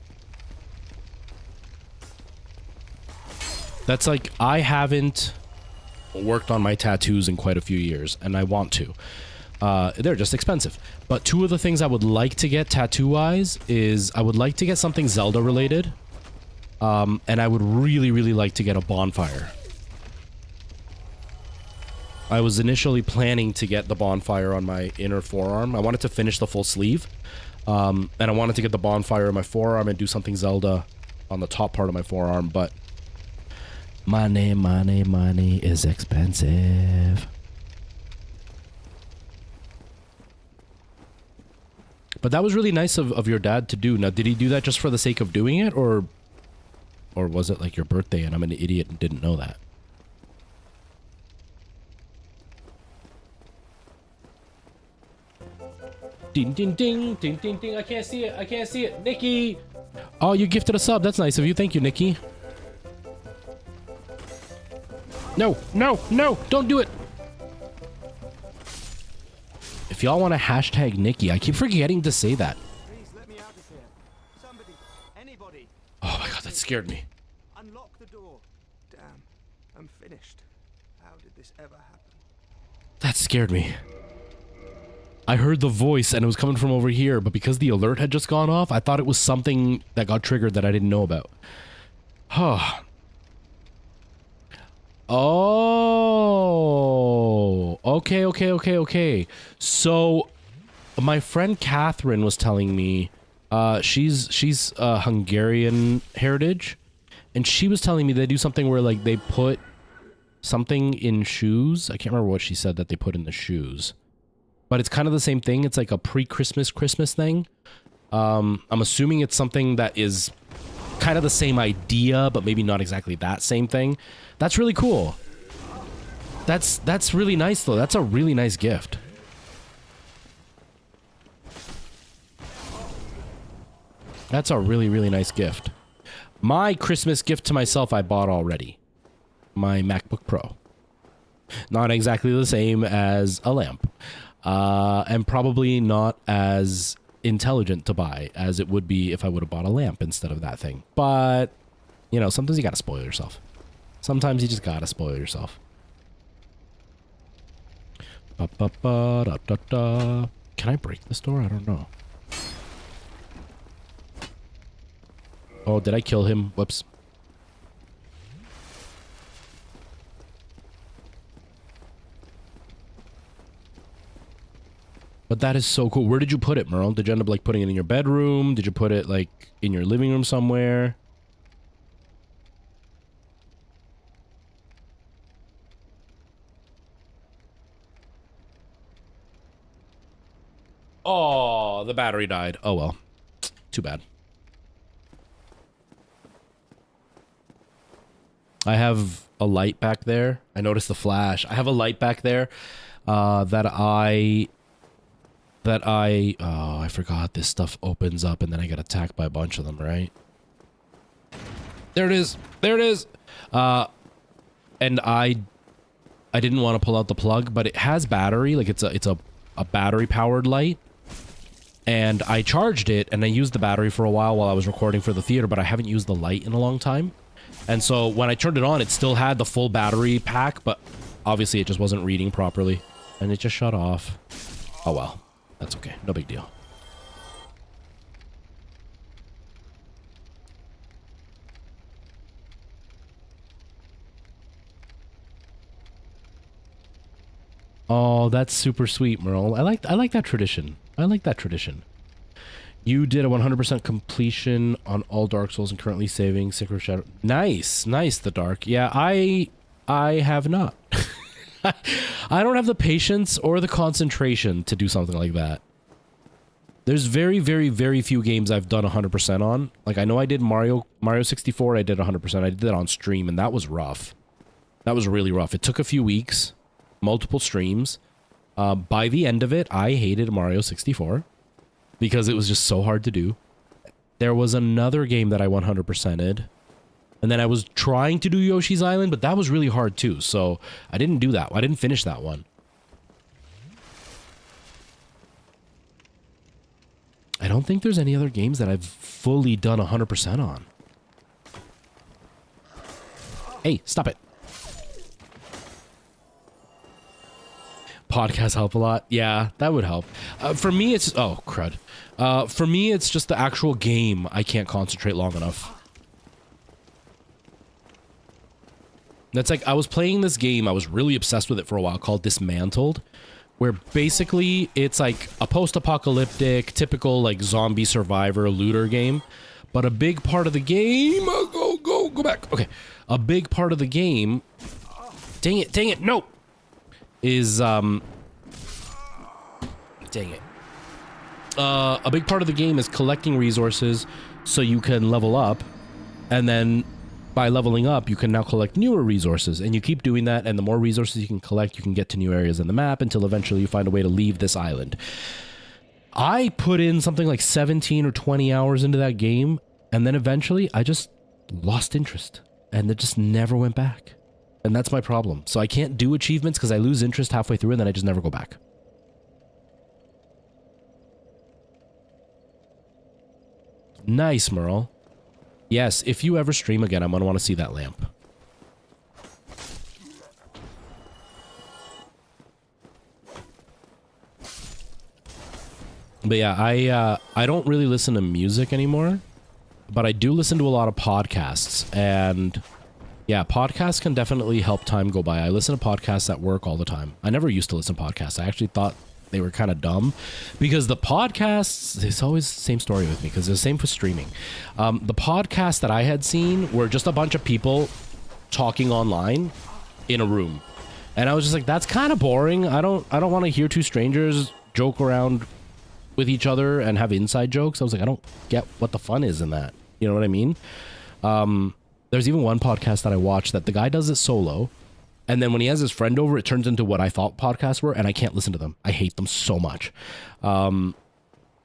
That's like, I haven't worked on my tattoos in quite a few years, and I want to. They're just expensive. But two of the things I would like to get tattoo-wise is I would like to get something Zelda-related, and I would really, really like to get a bonfire. I was initially planning to get the bonfire on my inner forearm. I wanted to finish the full sleeve, and I wanted to get the bonfire on my forearm and do something Zelda on the top part of my forearm, but money, money, money is expensive. But that was really nice of your dad to do. Now, did he do that just for the sake of doing it, or was it like your birthday and I'm an idiot and didn't know that? Ding, ding, ding, ding, ding, ding. I can't see it. I can't see it. Nikki! Oh, you gifted a sub. That's nice of you. Thank you, Nikki. No, no, no. Don't do it. If y'all want to hashtag Nikki, I keep forgetting to say that. Please let me out of here. Somebody, anybody. Oh my god, that scared me. Unlock the door. Damn, I'm finished. How did this ever happen? That scared me. I heard the voice and it was coming from over here, but because the alert had just gone off, I thought it was something that got triggered that I didn't know about. Huh. Oh. Okay. So, my friend Catherine was telling me, she's Hungarian heritage, and she was telling me they do something where like they put something in shoes. I can't remember what she said that they put in the shoes. But it's kind of the same thing. It's like a pre-Christmas thing. I'm assuming it's something that is kind of the same idea, but maybe not exactly that same thing. That's really cool. That's really nice, though. That's a really nice gift. That's a really, really nice gift. My Christmas gift to myself I bought already. My MacBook Pro. Not exactly the same as a lamp. And probably not as intelligent to buy as it would be if I would have bought a lamp instead of that thing. But, you know, sometimes you gotta spoil yourself. Sometimes you just gotta spoil yourself. Ba-ba-ba-da-da-da. Can I break this door? I don't know. Oh, did I kill him? Whoops. But that is so cool. Where did you put it, Merle? Did you end up like putting it in your bedroom? Did you put it like in your living room somewhere? Oh, the battery died. Oh well. Too bad. I have a light back there. I noticed the flash. I have a light back there that I oh, I forgot this stuff opens up and then I get attacked by a bunch of them, right? There it is. There it is. And I didn't want to pull out the plug, but it has battery. Like it's a battery powered light. And I charged it and I used the battery for a while I was recording for the theater, but I haven't used the light in a long time. And so when I turned it on, it still had the full battery pack, but obviously it just wasn't reading properly and it just shut off. Oh well. That's okay. No big deal. Oh, that's super sweet, Merle. I like that tradition. I like that tradition. You did a 100% completion on all Dark Souls and currently saving Secret Shadow. Nice, nice, the Dark. Yeah, I have not. I don't have the patience or the concentration to do something like that. There's very, very, very few games I've done 100% on. Like, I know I did Mario 64, I did 100%. I did that on stream, and that was rough. That was really rough. It took a few weeks, multiple streams. By the end of it, I hated Mario 64 because it was just so hard to do. There was another game that I 100%ed, and then I was trying to do Yoshi's Island, but that was really hard too, so I didn't do that. I didn't finish that one. I don't think there's any other games that I've fully done 100% on. Hey, stop it. Podcasts help a lot. Yeah, that would help. For me, it's... Oh, crud. For me, it's just the actual game. I can't concentrate long enough. That's like, I was playing this game. I was really obsessed with it for a while, called Dismantled, where basically it's like a post-apocalyptic, typical like zombie survivor looter game. But a big part of the game... Go back. Okay. A big part of the game... Dang it, no! Is, dang it. A big part of the game is collecting resources so you can level up, and then by leveling up, you can now collect newer resources, and you keep doing that, and the more resources you can collect, you can get to new areas in the map until eventually you find a way to leave this island. I put in something like 17 or 20 hours into that game, and then eventually I just lost interest, and it just never went back. And that's my problem. So I can't do achievements because I lose interest halfway through and then I just never go back. Nice, Merle. Yes, if you ever stream again, I'm going to want to see that lamp. But yeah, I don't really listen to music anymore, but I do listen to a lot of podcasts, and yeah, podcasts can definitely help time go by. I listen to podcasts at work all the time. I never used to listen to podcasts. I actually thought they were kind of dumb because the podcasts, it's always the same story with me because it's the same for streaming. The podcasts that I had seen were just a bunch of people talking online in a room. And I was just like, that's kind of boring. I don't want to hear two strangers joke around with each other and have inside jokes. I was like, I don't get what the fun is in that. You know what I mean? There's even one podcast that I watched that the guy does it solo, and then when he has his friend over, it turns into what I thought podcasts were, and I can't listen to them. I hate them so much. But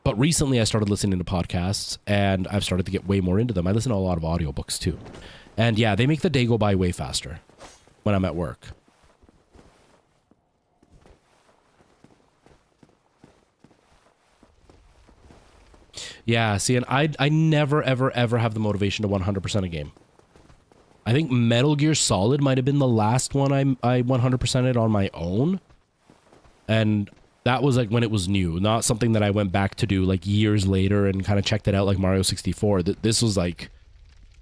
recently I started listening to podcasts, and I've started to get way more into them. I listen to a lot of audiobooks too. And yeah, they make the day go by way faster when I'm at work. Yeah, see, and I never, ever, ever have the motivation to 100% a game. I think Metal Gear Solid might have been the last one I 100%ed on my own. And that was like when it was new, not something that I went back to do like years later and kind of checked it out like Mario 64. This was like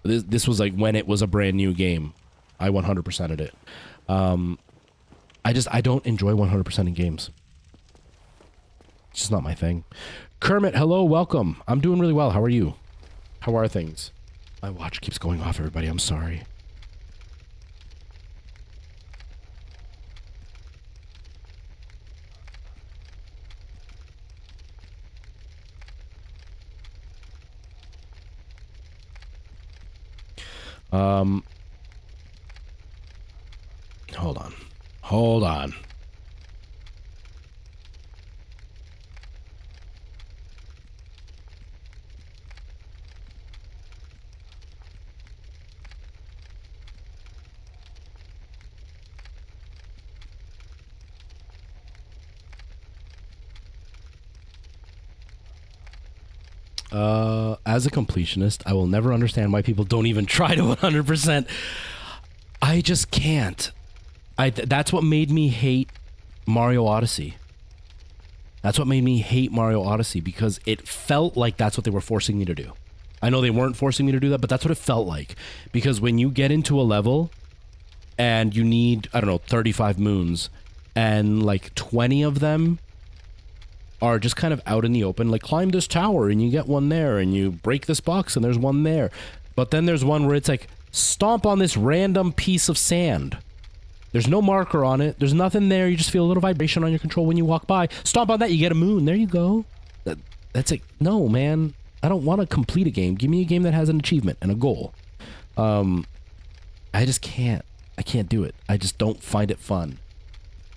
when it was a brand new game. I 100%ed it. I don't enjoy 100% in games. It's just not my thing. Kermit, hello, welcome. I'm doing really well. How are you? How are things? My watch keeps going off, everybody. I'm sorry. Hold on. As a completionist, I will never understand why people don't even try to 100%. I just can't. That's what made me hate Mario Odyssey. That's what made me hate Mario Odyssey, because it felt like that's what they were forcing me to do. I know they weren't forcing me to do that, but that's what it felt like. Because when you get into a level and you need, I don't know, 35 moons, and like 20 of them are just kind of out in the open, like climb this tower and you get one there, and you break this box and there's one there. But then there's one where it's like, stomp on this random piece of sand. There's no marker on it. There's nothing there. You just feel a little vibration on your control when you walk by. Stomp on that, you get a moon. There you go. That's it. No, man. I don't want to complete a game. Give me a game that has an achievement and a goal. I just can't. I can't do it. I just don't find it fun.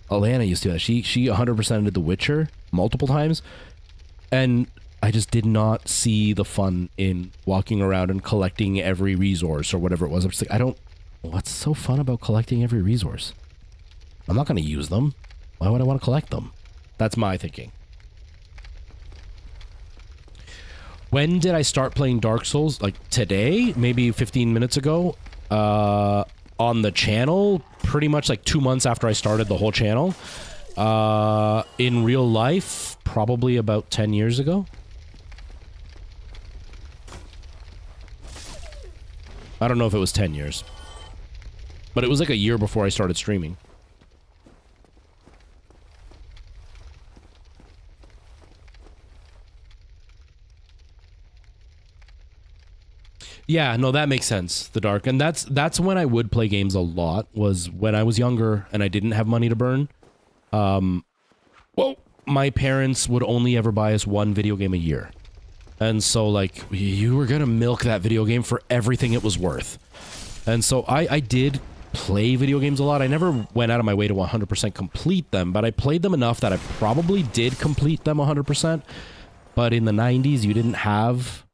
Alana used to do that. She 100%ed The Witcher multiple times, and I just did not see the fun in walking around and collecting every resource or whatever it was. I'm just like, what's so fun about collecting every resource? I'm not going to use them. Why would I want to collect them? That's my thinking. When did I start playing Dark Souls? Like today? Maybe 15 minutes ago? On the channel? Pretty much like 2 months after I started the whole channel. In real life? Probably about 10 years ago. I don't know if it was 10 years. But it was like a year before I started streaming. Yeah, no, that makes sense. The Dark. And that's when I would play games a lot, was when I was younger and I didn't have money to burn. Well, my parents would only ever buy us one video game a year. And so, like, you were gonna milk that video game for everything it was worth. And so I did play video games a lot. I never went out of my way to 100% complete them, but I played them enough that I probably did complete them 100%. But in the 90s, you didn't have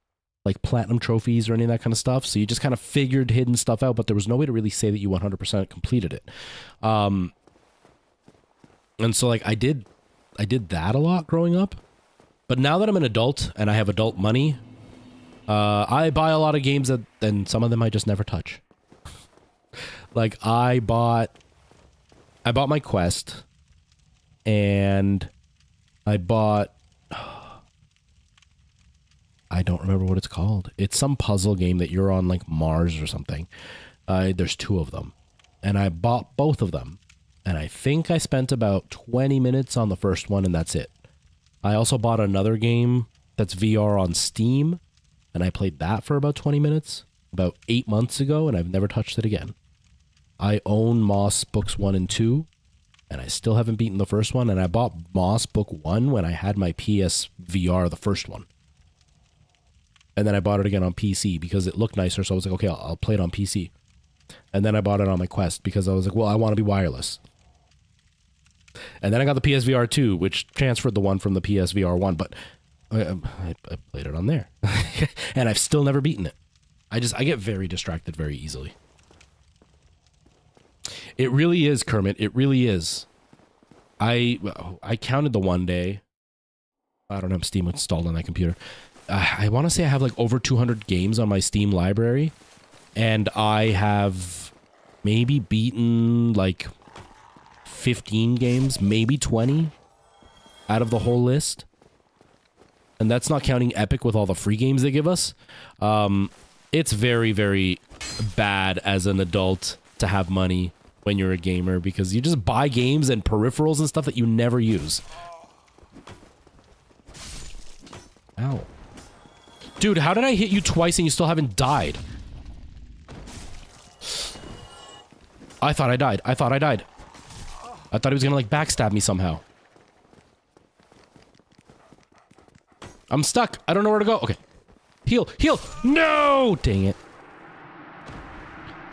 like platinum trophies or any of that kind of stuff, so you just kind of figured hidden stuff out, but there was no way to really say that you 100% completed it. And so like I did that a lot growing up. But now that I'm an adult and I have adult money, I buy a lot of games that, and some of them I just never touch. Like I bought my Quest, and I bought, I don't remember what it's called. It's some puzzle game that you're on like Mars or something. There's 2 of them, and I bought both of them. And I think I spent about 20 minutes on the first one, and that's it. I also bought another game that's VR on Steam, and I played that for about 20 minutes about 8 months ago, and I've never touched it again. I own Moss Books 1 and 2, and I still haven't beaten the first one, and I bought Moss Book 1 when I had my PS VR, the first one. And then I bought it again on PC because it looked nicer, so I was like, okay, I'll play it on PC. And then I bought it on my Quest because I was like, well, I want to be wireless. And then I got the PSVR 2, which transferred the one from the PSVR 1, but I played it on there. And I've still never beaten it. I get very distracted very easily. It really is, Kermit. It really is. I counted the one day. I don't have Steam installed on that computer. I want to say I have like over 200 games on my Steam library, and I have maybe beaten like 15 games, maybe 20 out of the whole list. And that's not counting Epic with all the free games they give us. It's very, very bad as an adult to have money when you're a gamer, because you just buy games and peripherals and stuff that you never use. Ow. Dude, how did I hit you twice and you still haven't died? I thought I died. I thought he was gonna like backstab me somehow. I'm stuck. I don't know where to go. Okay. Heal. Heal. No! Dang it.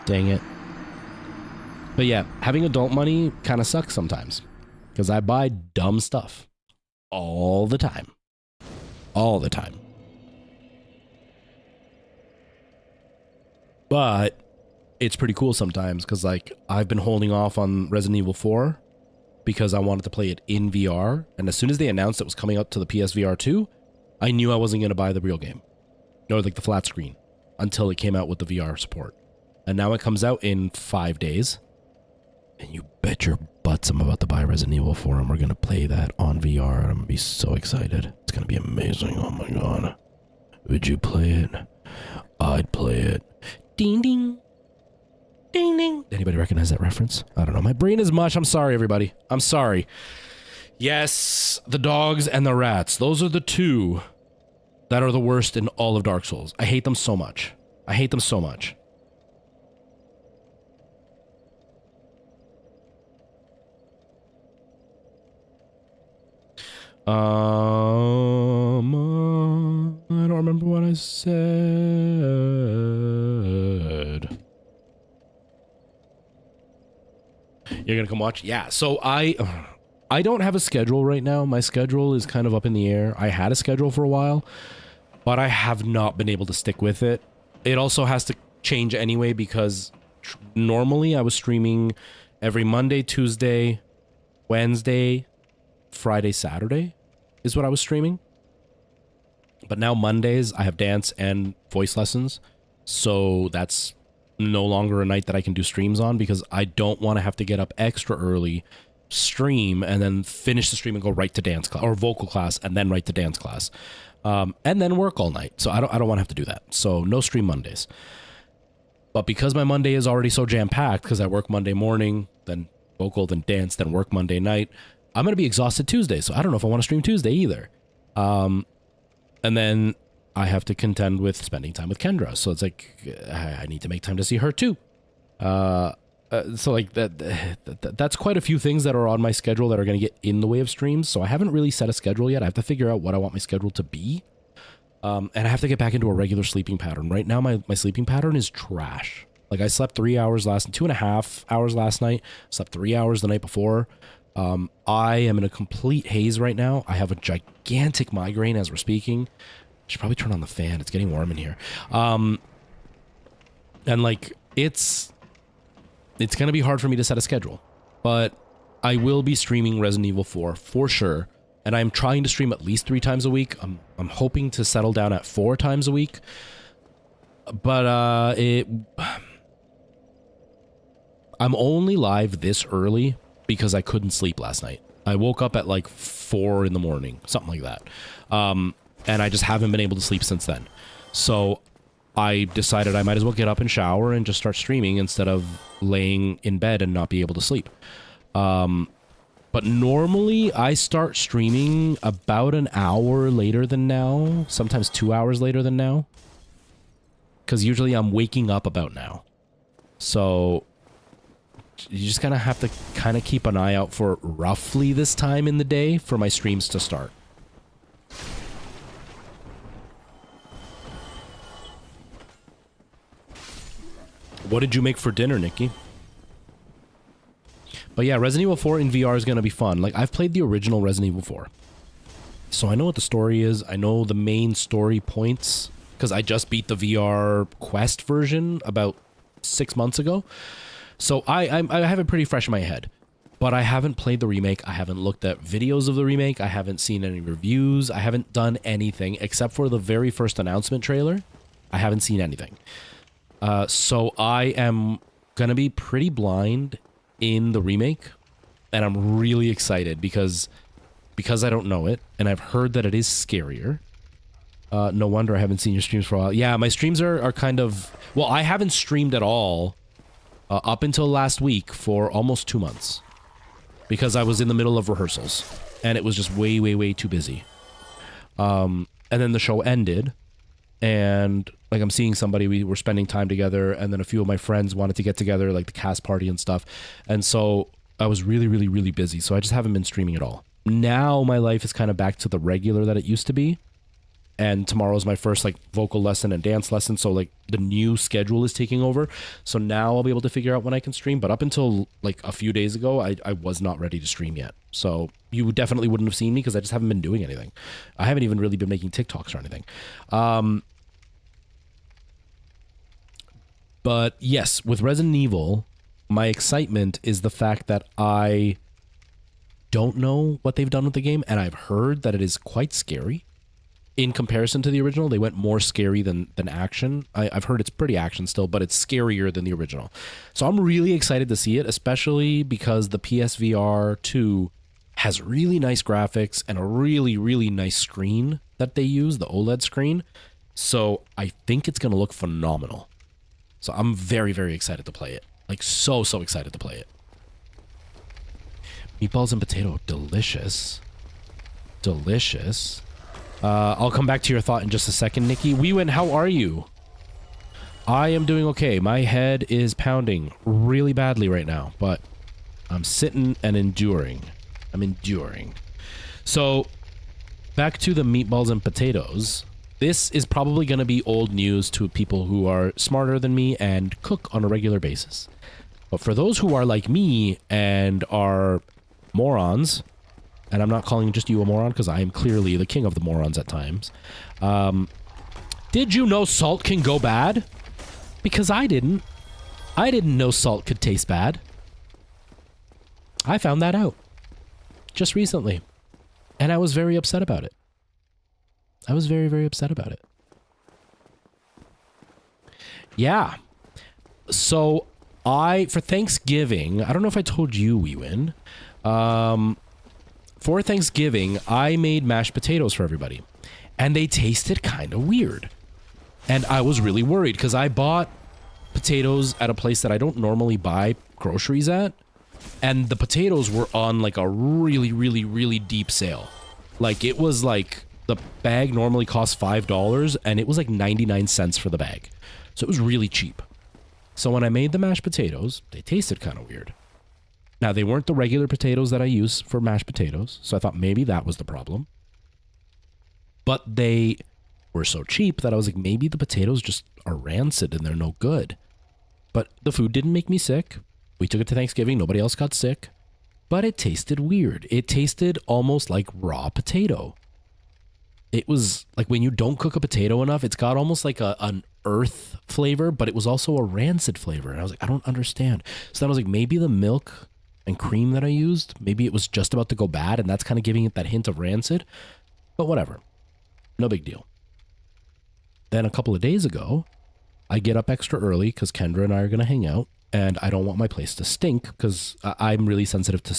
Dang it. But yeah, having adult money kind of sucks sometimes, because I buy dumb stuff all the time. All the time. But it's pretty cool sometimes, because like I've been holding off on Resident Evil 4 because I wanted to play it in VR, and as soon as they announced it was coming up to the PSVR 2, I knew I wasn't going to buy the real game, or like the flat screen, until it came out with the VR support. And now it comes out in 5 days, and you bet your butts I'm about to buy Resident Evil 4, and we're going to play that on VR, and I'm going to be so excited. It's going to be amazing. Oh my god. Would you play it? I'd play it. Ding ding. Ding ding. Anybody recognize that reference? I don't know. My brain is mush. I'm sorry, everybody. I'm sorry. Yes, the dogs and the rats. Those are the two that are the worst in all of Dark Souls. I hate them so much. I hate them so much. I don't remember what I said. You're gonna come watch? Yeah, so I don't have a schedule right now. My schedule is kind of up in the air. I had a schedule for a while, but I have not been able to stick with it. It also has to change anyway because normally I was streaming every Monday, Tuesday, Wednesday, Friday, Saturday is what I was streaming. But now Mondays I have dance and voice lessons. So that's no longer a night that I can do streams on because I don't want to have to get up extra early, stream, and then finish the stream and go right to dance class or vocal class and then right to dance class. And then work all night. So I don't want to have to do that. So no stream Mondays. But because my Monday is already so jam-packed because I work Monday morning, then vocal, then dance, then work Monday night, I'm going to be exhausted Tuesday. So I don't know if I want to stream Tuesday either. And then I have to contend with spending time with Kendra. So it's like, I need to make time to see her too. So like that's quite a few things that are on my schedule that are going to get in the way of streams. So I haven't really set a schedule yet. I have to figure out what I want my schedule to be. And I have to get back into a regular sleeping pattern. Right now, my sleeping pattern is trash. Like I slept 3 hours 2.5 hours last night, slept 3 hours the night before. I am in a complete haze right now. I have a gigantic migraine as we're speaking. I should probably turn on the fan. It's getting warm in here. And like, it's going to be hard for me to set a schedule, but I will be streaming Resident Evil 4 for sure. And I'm trying to stream at least 3 times a week. I'm hoping to settle down at 4 times a week. But I'm only live this early because I couldn't sleep last night. I woke up at like 4 in the morning, something like that. And I just haven't been able to sleep since then. So I decided I might as well get up and shower and just start streaming instead of laying in bed and not be able to sleep. But normally I start streaming about an hour later than now, sometimes 2 hours later than now. Because usually I'm waking up about now. So you just kind of have to kind of keep an eye out for roughly this time in the day for my streams to start. What did you make for dinner, Nikki? But yeah, Resident Evil 4 in VR is going to be fun. Like, I've played the original Resident Evil 4. So I know what the story is. I know the main story points. Because I just beat the VR Quest version about 6 months ago. So I have it pretty fresh in my head. But I haven't played the remake. I haven't looked at videos of the remake. I haven't seen any reviews. I haven't done anything except for the very first announcement trailer. I haven't seen anything. So I am going to be pretty blind in the remake. And I'm really excited because I don't know it. And I've heard that it is scarier. No wonder I haven't seen your streams for a while. Yeah, my streams are kind of... Well, I haven't streamed at all up until last week for almost 2 months. Because I was in the middle of rehearsals. And it was just way, way, way too busy. And then the show ended. And, like, I'm seeing somebody, we were spending time together. And then a few of my friends wanted to get together, like the cast party and stuff. And so I was really, really, really busy. So I just haven't been streaming at all. Now my life is kind of back to the regular that it used to be. And tomorrow's my first like vocal lesson and dance lesson. So like the new schedule is taking over. So now I'll be able to figure out when I can stream. But up until like a few days ago, I was not ready to stream yet. So you definitely wouldn't have seen me because I just haven't been doing anything. I haven't even really been making TikToks or anything. But yes, with Resident Evil, my excitement is the fact that I don't know what they've done with the game. And I've heard that it is quite scary. In comparison to the original, they went more scary than action. I've heard it's pretty action still, but it's scarier than the original. So I'm really excited to see it, especially because the PSVR 2 has really nice graphics and a really, really nice screen that they use, the OLED screen. So I think it's going to look phenomenal. So I'm very, very excited to play it. Like so excited to play it. Meatballs and potato, delicious. Delicious. I'll come back to your thought in just a second, Nikki. Weewin, how are you? I am doing okay. My head is pounding really badly right now, but I'm sitting and enduring. I'm enduring. So, back to the meatballs and potatoes. This is probably going to be old news to people who are smarter than me and cook on a regular basis. But for those who are like me and are morons, and I'm not calling just you a moron because I am clearly the king of the morons at times. Did you know salt can go bad? Because I didn't. I didn't know salt could taste bad. I found that out just recently. And I was very upset about it. I was very upset about it. Yeah. So for Thanksgiving, I don't know if I told you, Weewin. For Thanksgiving, I made mashed potatoes for everybody. And they tasted kind of weird. And I was really worried because I bought potatoes at a place that I don't normally buy groceries at. And the potatoes were on like a really deep sale. Like it was like the bag normally costs $5 and it was like 99 cents for the bag. So it was really cheap. So when I made the mashed potatoes, they tasted kind of weird. Now they weren't the regular potatoes that I use for mashed potatoes. So I thought maybe that was the problem. But they were so cheap that I was like, maybe the potatoes just are rancid and they're no good. But the food didn't make me sick. We took it to Thanksgiving. Nobody else got sick. But it tasted weird. It tasted almost like raw potato. It was like when you don't cook a potato enough, it's got almost like an earth flavor, but it was also a rancid flavor. And I was like, I don't understand. So then I was like, maybe the milk and cream that I used, maybe it was just about to go bad and that's kind of giving it that hint of rancid. But whatever. No big deal. Then a couple of days ago, I get up extra early because Kendra and I are going to hang out. And I don't want my place to stink because I'm really sensitive to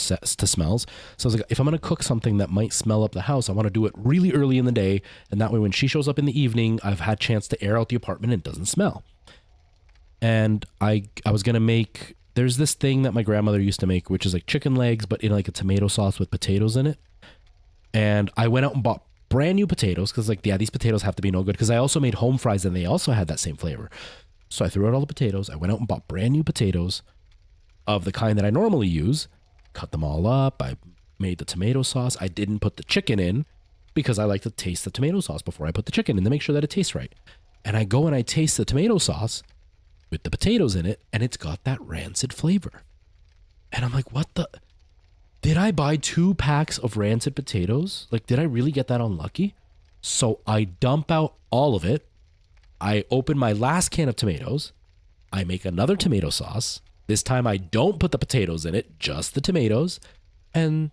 smells. So I was like, if I'm going to cook something that might smell up the house, I want to do it really early in the day. And that way when she shows up in the evening, I've had a chance to air out the apartment and it doesn't smell. And I was going to make, there's this thing that my grandmother used to make, which is like chicken legs, but in like a tomato sauce with potatoes in it. And I went out and bought brand new potatoes because like, yeah, these potatoes have to be no good because I also made home fries and they also had that same flavor. So I threw out all the potatoes. I went out and bought brand new potatoes of the kind that I normally use, cut them all up. I made the tomato sauce. I didn't put the chicken in because I like to taste the tomato sauce before I put the chicken in to make sure that it tastes right. And I go and I taste the tomato sauce with the potatoes in it and it's got that rancid flavor. And I'm like, what the? Did I buy 2 packs of rancid potatoes? Like, did I really get that unlucky? So I dump out all of it. I open my last can of tomatoes. I make another tomato sauce. This time I don't put the potatoes in it, just the tomatoes. And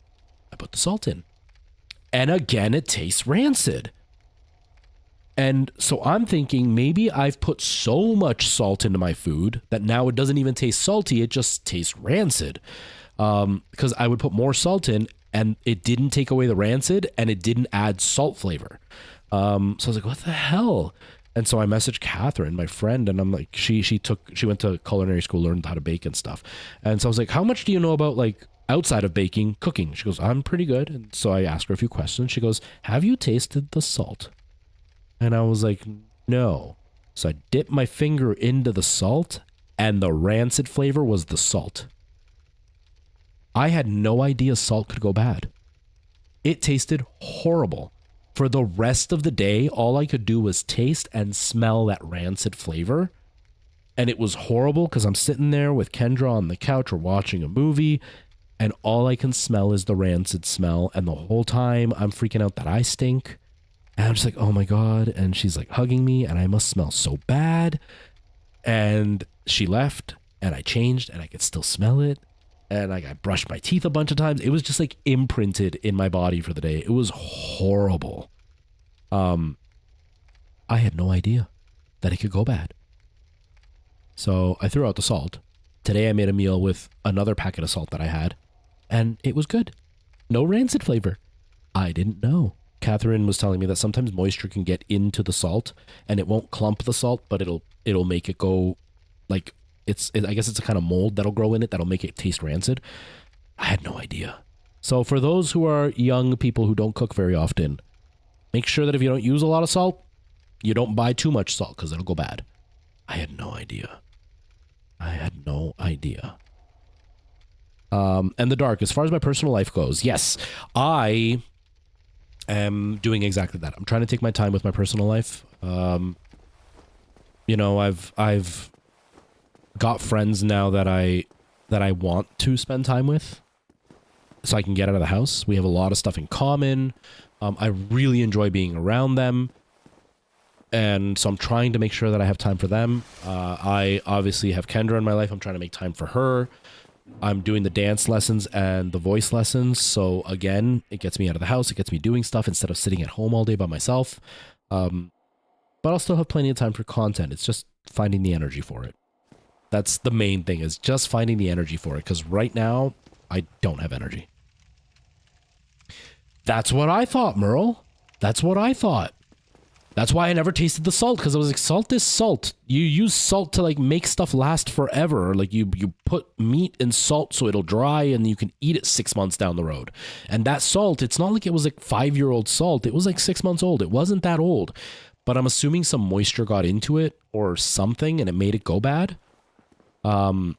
I put the salt in. And again, it tastes rancid. And so I'm thinking maybe I've put so much salt into my food that now it doesn't even taste salty. It just tastes rancid. Because I would put more salt in and it didn't take away the rancid and it didn't add salt flavor. So I was like, what the hell? And so I messaged Catherine, my friend, and I'm like, she went to culinary school, learned how to bake and stuff. And so I was like, how much do you know about like outside of baking, cooking? She goes, I'm pretty good. And so I asked her a few questions. She goes, have you tasted the salt? And I was like, no. So I dipped my finger into the salt and the rancid flavor was the salt. I had no idea salt could go bad. It tasted horrible. For the rest of the day, all I could do was taste and smell that rancid flavor. And it was horrible because I'm sitting there with Kendra on the couch or watching a movie and all I can smell is the rancid smell. And the whole time I'm freaking out that I stink. And I'm just like, oh my God. And she's like hugging me and I must smell so bad. And she left and I changed and I could still smell it. And like I brushed my teeth a bunch of times. It was just like imprinted in my body for the day. It was horrible. I had no idea that it could go bad. So I threw out the salt. Today I made a meal with another packet of salt that I had. And it was good. No rancid flavor. I didn't know. Catherine was telling me that sometimes moisture can get into the salt. And it won't clump the salt, but it'll make it go like I guess it's a kind of mold that'll grow in it that'll make it taste rancid. I had no idea. So for those who are young people who don't cook very often, make sure that if you don't use a lot of salt, you don't buy too much salt because it'll go bad. I had no idea. I had no idea. And the dark, as far as my personal life goes, yes, I am doing exactly that. I'm trying to take my time with my personal life. You know, I've got friends now that I want to spend time with, so I can get out of the house. We have a lot of stuff in common. I really enjoy being around them. And so I'm trying to make sure that I have time for them. I obviously have Kendra in my life. I'm trying to make time for her. I'm doing the dance lessons and the voice lessons. So again, it gets me out of the house. It gets me doing stuff instead of sitting at home all day by myself. But I'll still have plenty of time for content. It's just finding the energy for it. That's the main thing, is just finding the energy for it. Because right now, I don't have energy. That's what I thought, Merle. That's what I thought. That's why I never tasted the salt, because I was like, salt is salt. You use salt to like make stuff last forever. Like you put meat in salt so it'll dry and you can eat it 6 months down the road. And that salt, it's not like it was like 5-year-old salt. It was like 6 months old. It wasn't that old. But I'm assuming some moisture got into it or something and it made it go bad. But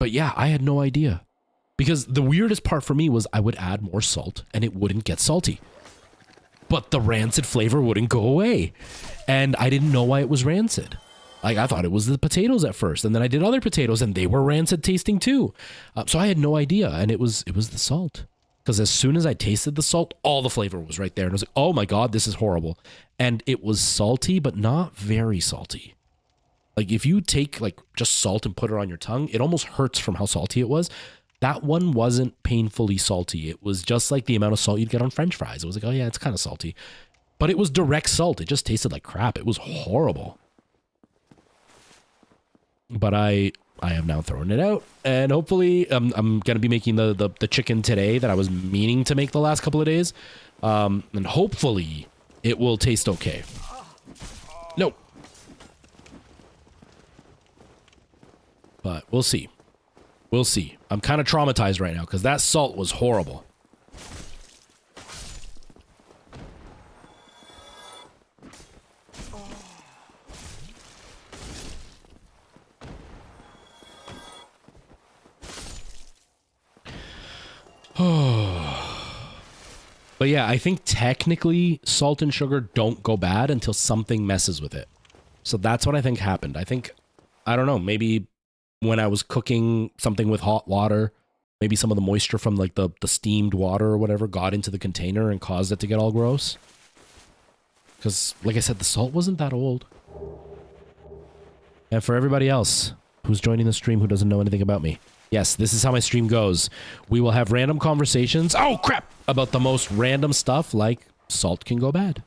yeah, I had no idea. Because the weirdest part for me was I would add more salt and it wouldn't get salty. But the rancid flavor wouldn't go away. And I didn't know why it was rancid. Like, I thought it was the potatoes at first. And then I did other potatoes and they were rancid tasting too. So I had no idea. And it was the salt. Because as soon as I tasted the salt, all the flavor was right there. And I was like, oh my God, this is horrible. And it was salty, but not very salty. Like, if you take like just salt and put it on your tongue, it almost hurts from how salty it was. That one wasn't painfully salty. It was just like the amount of salt you'd get on French fries. It was like, oh yeah, it's kind of salty. But it was direct salt. It just tasted like crap. It was horrible. But I have now thrown it out. And hopefully I'm going to be making the chicken today that I was meaning to make the last couple of days. And hopefully it will taste okay. No. But we'll see. We'll see. I'm kind of traumatized right now because that salt was horrible. But yeah, I think technically salt and sugar don't go bad until something messes with it. So that's what I think happened. I don't know, maybe when I was cooking something with hot water, maybe some of the moisture from like the steamed water or whatever got into the container and caused it to get all gross. Because like I said, the salt wasn't that old. And for everybody else who's joining the stream who doesn't know anything about me, yes, this is how my stream goes. We will have random conversations, oh crap, about the most random stuff like salt can go bad.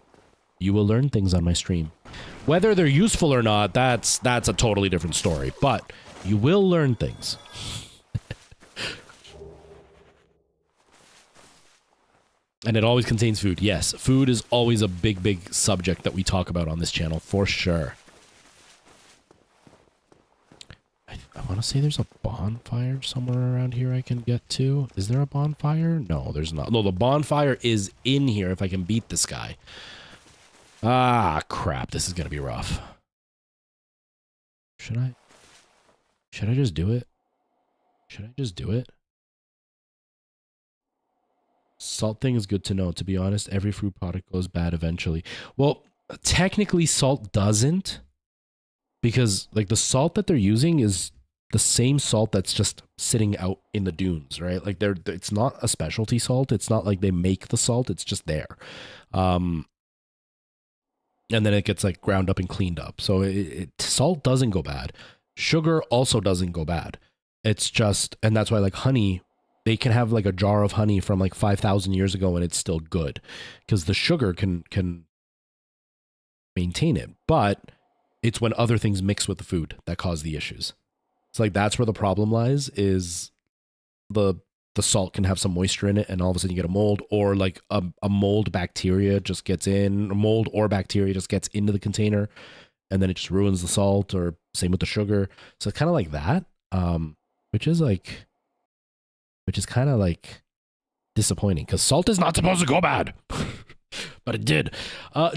You will learn things on my stream. Whether they're useful or not, that's a totally different story. But you will learn things. And it always contains food. Yes, food is always a big, big subject that we talk about on this channel, for sure. I want to say there's a bonfire somewhere around here I can get to. Is there a bonfire? No, there's not. No, the bonfire is in here if I can beat this guy. Ah, crap. This is going to be rough. Should I just do it? Should I just do it? Salt thing is good to know. To be honest, every fruit product goes bad eventually. Well, technically salt doesn't. Because like the salt that they're using is the same salt that's just sitting out in the dunes, right? Like it's not a specialty salt. It's not like they make the salt. It's just there. And then it gets like ground up and cleaned up. So salt doesn't go bad. Sugar also doesn't go bad. It's just, and that's why like honey, they can have like a jar of honey from like 5,000 years ago and it's still good because the sugar can maintain it. But it's when other things mix with the food that cause the issues. It's like that's where the problem lies, is the salt can have some moisture in it and all of a sudden you get a mold, or like a mold bacteria just gets in, a mold or bacteria just gets into the container and then it just ruins the salt, or same with the sugar. So kind of like that, which is kind of like disappointing because salt is not supposed to go bad. But it did.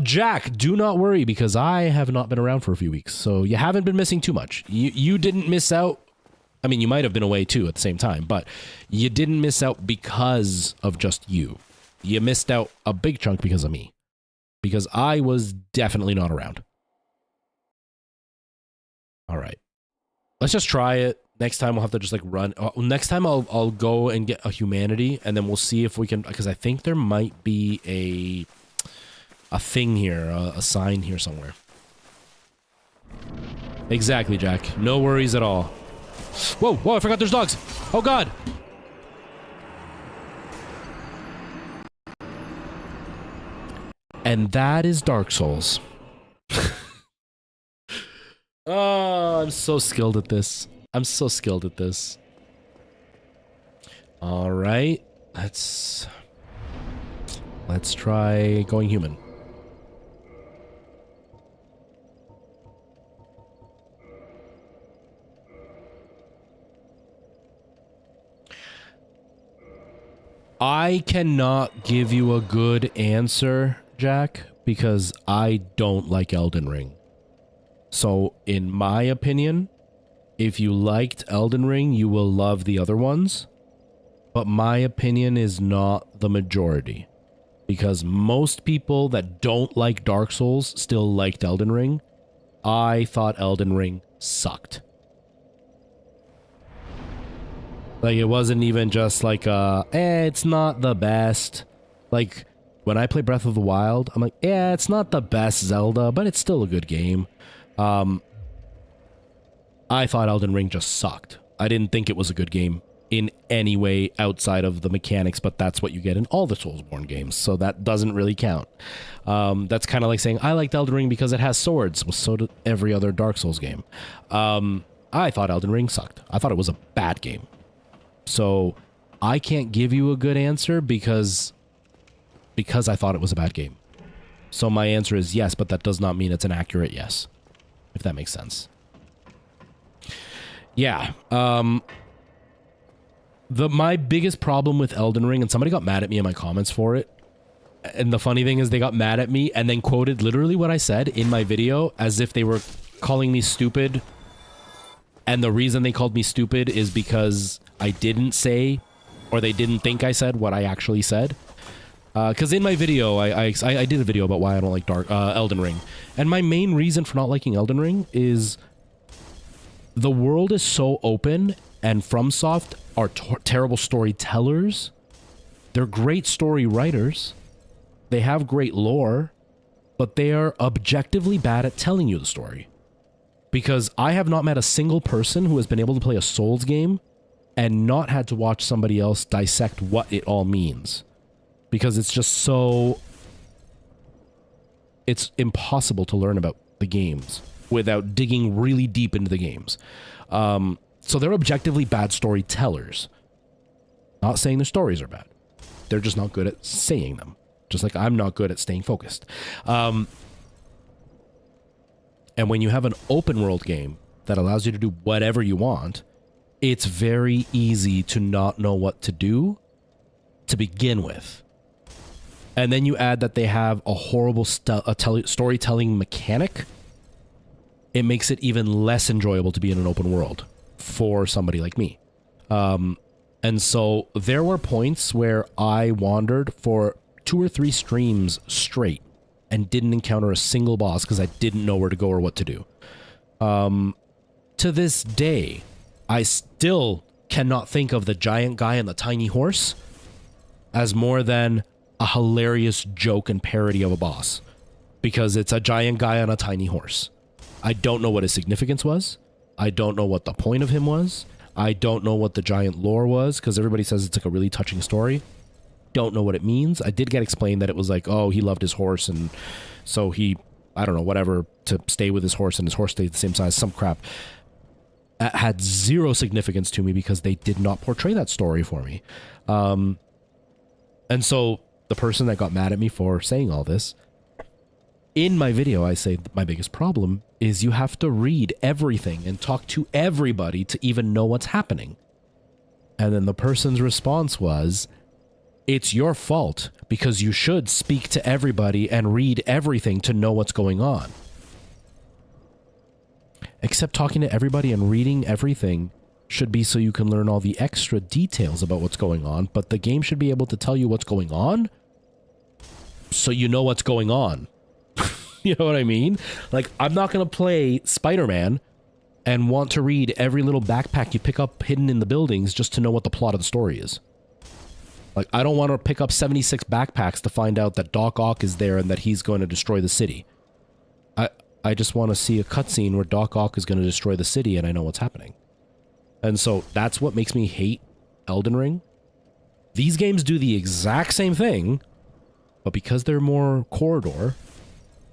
Jack, do not worry because I have not been around for a few weeks, so you haven't been missing too much. You didn't miss out. I mean, you might have been away too at the same time, but you didn't miss out because of just you. You missed out a big chunk because of me, because I was definitely not around. All right, let's just try it. Next time we'll have to just like run. Next time I'll go and get a humanity, and then we'll see if we can, because I think there might be a thing here, a sign here somewhere. Exactly, Jack. No worries at all. Whoa, whoa, I forgot there's dogs. Oh, God. And that is Dark Souls. Oh, I'm so skilled at this. I'm so skilled at this. All right. Let's try going human. I cannot give you a good answer, Jack, because I don't like Elden Ring. So, in my opinion, if you liked Elden Ring, you will love the other ones. But my opinion is not the majority. Because most people that don't like Dark Souls still liked Elden Ring. I thought Elden Ring sucked. Like, it wasn't even just like, it's not the best. Like, when I play Breath of the Wild, I'm like, yeah, it's not the best Zelda, but it's still a good game. I thought Elden Ring just sucked. I didn't think it was a good game in any way outside of the mechanics, but that's what you get in all the Soulsborne games, so that doesn't really count. That's kind of like saying, I liked Elden Ring because it has swords. Well, so did every other Dark Souls game. I thought Elden Ring sucked. I thought it was a bad game. So I can't give you a good answer because I thought it was a bad game. So my answer is yes, but that does not mean it's an accurate yes, if that makes sense. Yeah. My biggest problem with Elden Ring, and somebody got mad at me in my comments for it, and the funny thing is they got mad at me and then quoted literally what I said in my video as if they were calling me stupid. And the reason they called me stupid is because I didn't say, or they didn't think I said what I actually said. Because in my video, I did a video about why I don't like Elden Ring. And my main reason for not liking Elden Ring is the world is so open, and FromSoft are terrible storytellers. They're great story writers. They have great lore, but they are objectively bad at telling you the story. Because I have not met a single person who has been able to play a Souls game and not had to watch somebody else dissect what it all means. Because it's just so... It's impossible to learn about the games without digging really deep into the games. So they're objectively bad storytellers. Not saying their stories are bad. They're just not good at saying them. Just like I'm not good at staying focused. And when you have an open world game that allows you to do whatever you want, it's very easy to not know what to do to begin with. And then you add that they have a horrible storytelling mechanic. It makes it even less enjoyable to be in an open world for somebody like me. And so there were points where I wandered for 2 or 3 streams straight and didn't encounter a single boss because I didn't know where to go or what to do. To this day, I still cannot think of the giant guy and the tiny horse as more than a hilarious joke and parody of a boss. Because it's a giant guy on a tiny horse. I don't know what his significance was. I don't know what the point of him was. I don't know what the giant lore was, because everybody says it's like a really touching story. Don't know what it means. I did get explained that it was like, oh, he loved his horse, and so he, I don't know, whatever, to stay with his horse, and his horse stayed the same size, some crap. That had zero significance to me because they did not portray that story for me. And so the person that got mad at me for saying all this, in my video, I say my biggest problem is you have to read everything and talk to everybody to even know what's happening. And then the person's response was, it's your fault because you should speak to everybody and read everything to know what's going on. Except talking to everybody and reading everything should be so you can learn all the extra details about what's going on, but the game should be able to tell you what's going on so you know what's going on. You know what I mean? Like, I'm not going to play Spider-Man and want to read every little backpack you pick up hidden in the buildings just to know what the plot of the story is. Like, I don't want to pick up 76 backpacks to find out that Doc Ock is there and that he's going to destroy the city. I just want to see a cutscene where Doc Ock is going to destroy the city and I know what's happening. And so that's what makes me hate Elden Ring. These games do the exact same thing, but because they're more corridor,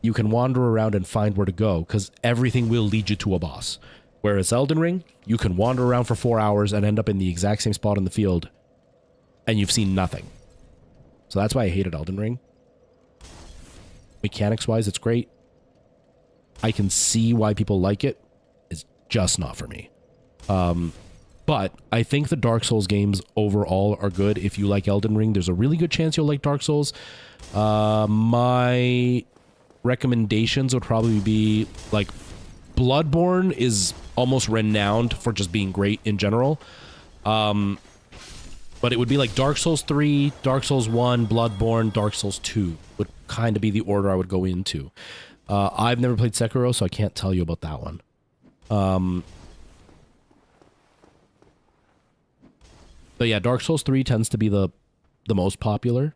you can wander around and find where to go because everything will lead you to a boss. Whereas Elden Ring, you can wander around for 4 hours and end up in the exact same spot in the field and you've seen nothing. So that's why I hated Elden Ring. Mechanics-wise, it's great. I can see why people like it. It's just not for me. But I think the Dark Souls games overall are good. If you like Elden Ring, there's a really good chance you'll like Dark Souls. My recommendations would probably be, like, Bloodborne is almost renowned for just being great in general. But it would be like Dark Souls 3, Dark Souls 1, Bloodborne, Dark Souls 2 would kind of be the order I would go into. I've never played Sekiro, so I can't tell you about that one. But yeah, Dark Souls 3 tends to be the most popular.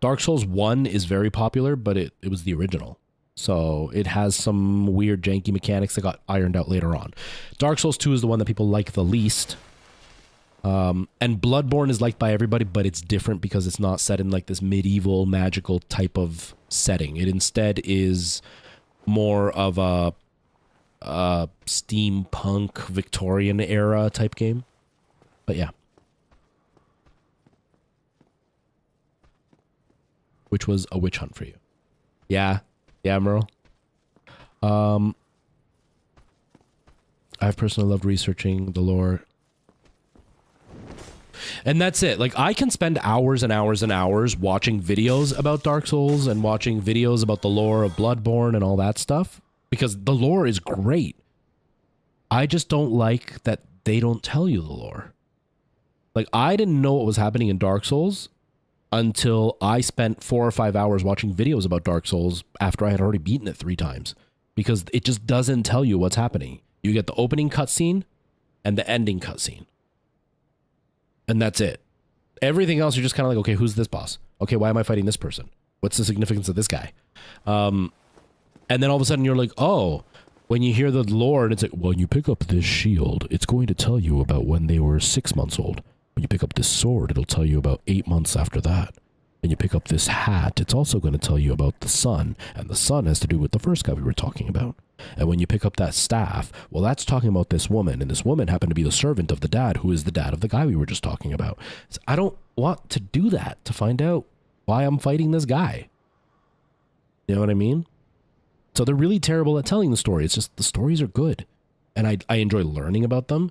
Dark Souls 1 is very popular, but it was the original. So it has some weird janky mechanics that got ironed out later on. Dark Souls 2 is the one that people like the least. And Bloodborne is liked by everybody, but it's different because it's not set in like this medieval magical type of setting. It instead is more of a steampunk Victorian era type game. But yeah. Which was a witch hunt for you. Yeah. Yeah, Merle. I've personally loved researching the lore. And that's it. Like, I can spend hours and hours and hours watching videos about Dark Souls and watching videos about the lore of Bloodborne and all that stuff because the lore is great. I just don't like that they don't tell you the lore. Like, I didn't know what was happening in Dark Souls until I spent 4 or 5 hours watching videos about Dark Souls after I had already beaten it 3 times because it just doesn't tell you what's happening. You get the opening cutscene and the ending cutscene. And that's it. Everything else, you're just kind of like, okay, who's this boss? Okay, why am I fighting this person? What's the significance of this guy? And then all of a sudden you're like, oh, when you hear the lore, and it's like, well, you pick up this shield, it's going to tell you about when they were 6 months old. When you pick up this sword, it'll tell you about 8 months after that. And you pick up this hat, it's also going to tell you about the sun. And the sun has to do with the first guy we were talking about. And when you pick up that staff, well, that's talking about this woman. And this woman happened to be the servant of the dad, who is the dad of the guy we were just talking about. So I don't want to do that to find out why I'm fighting this guy. You know what I mean? So they're really terrible at telling the story. It's just the stories are good. And I enjoy learning about them.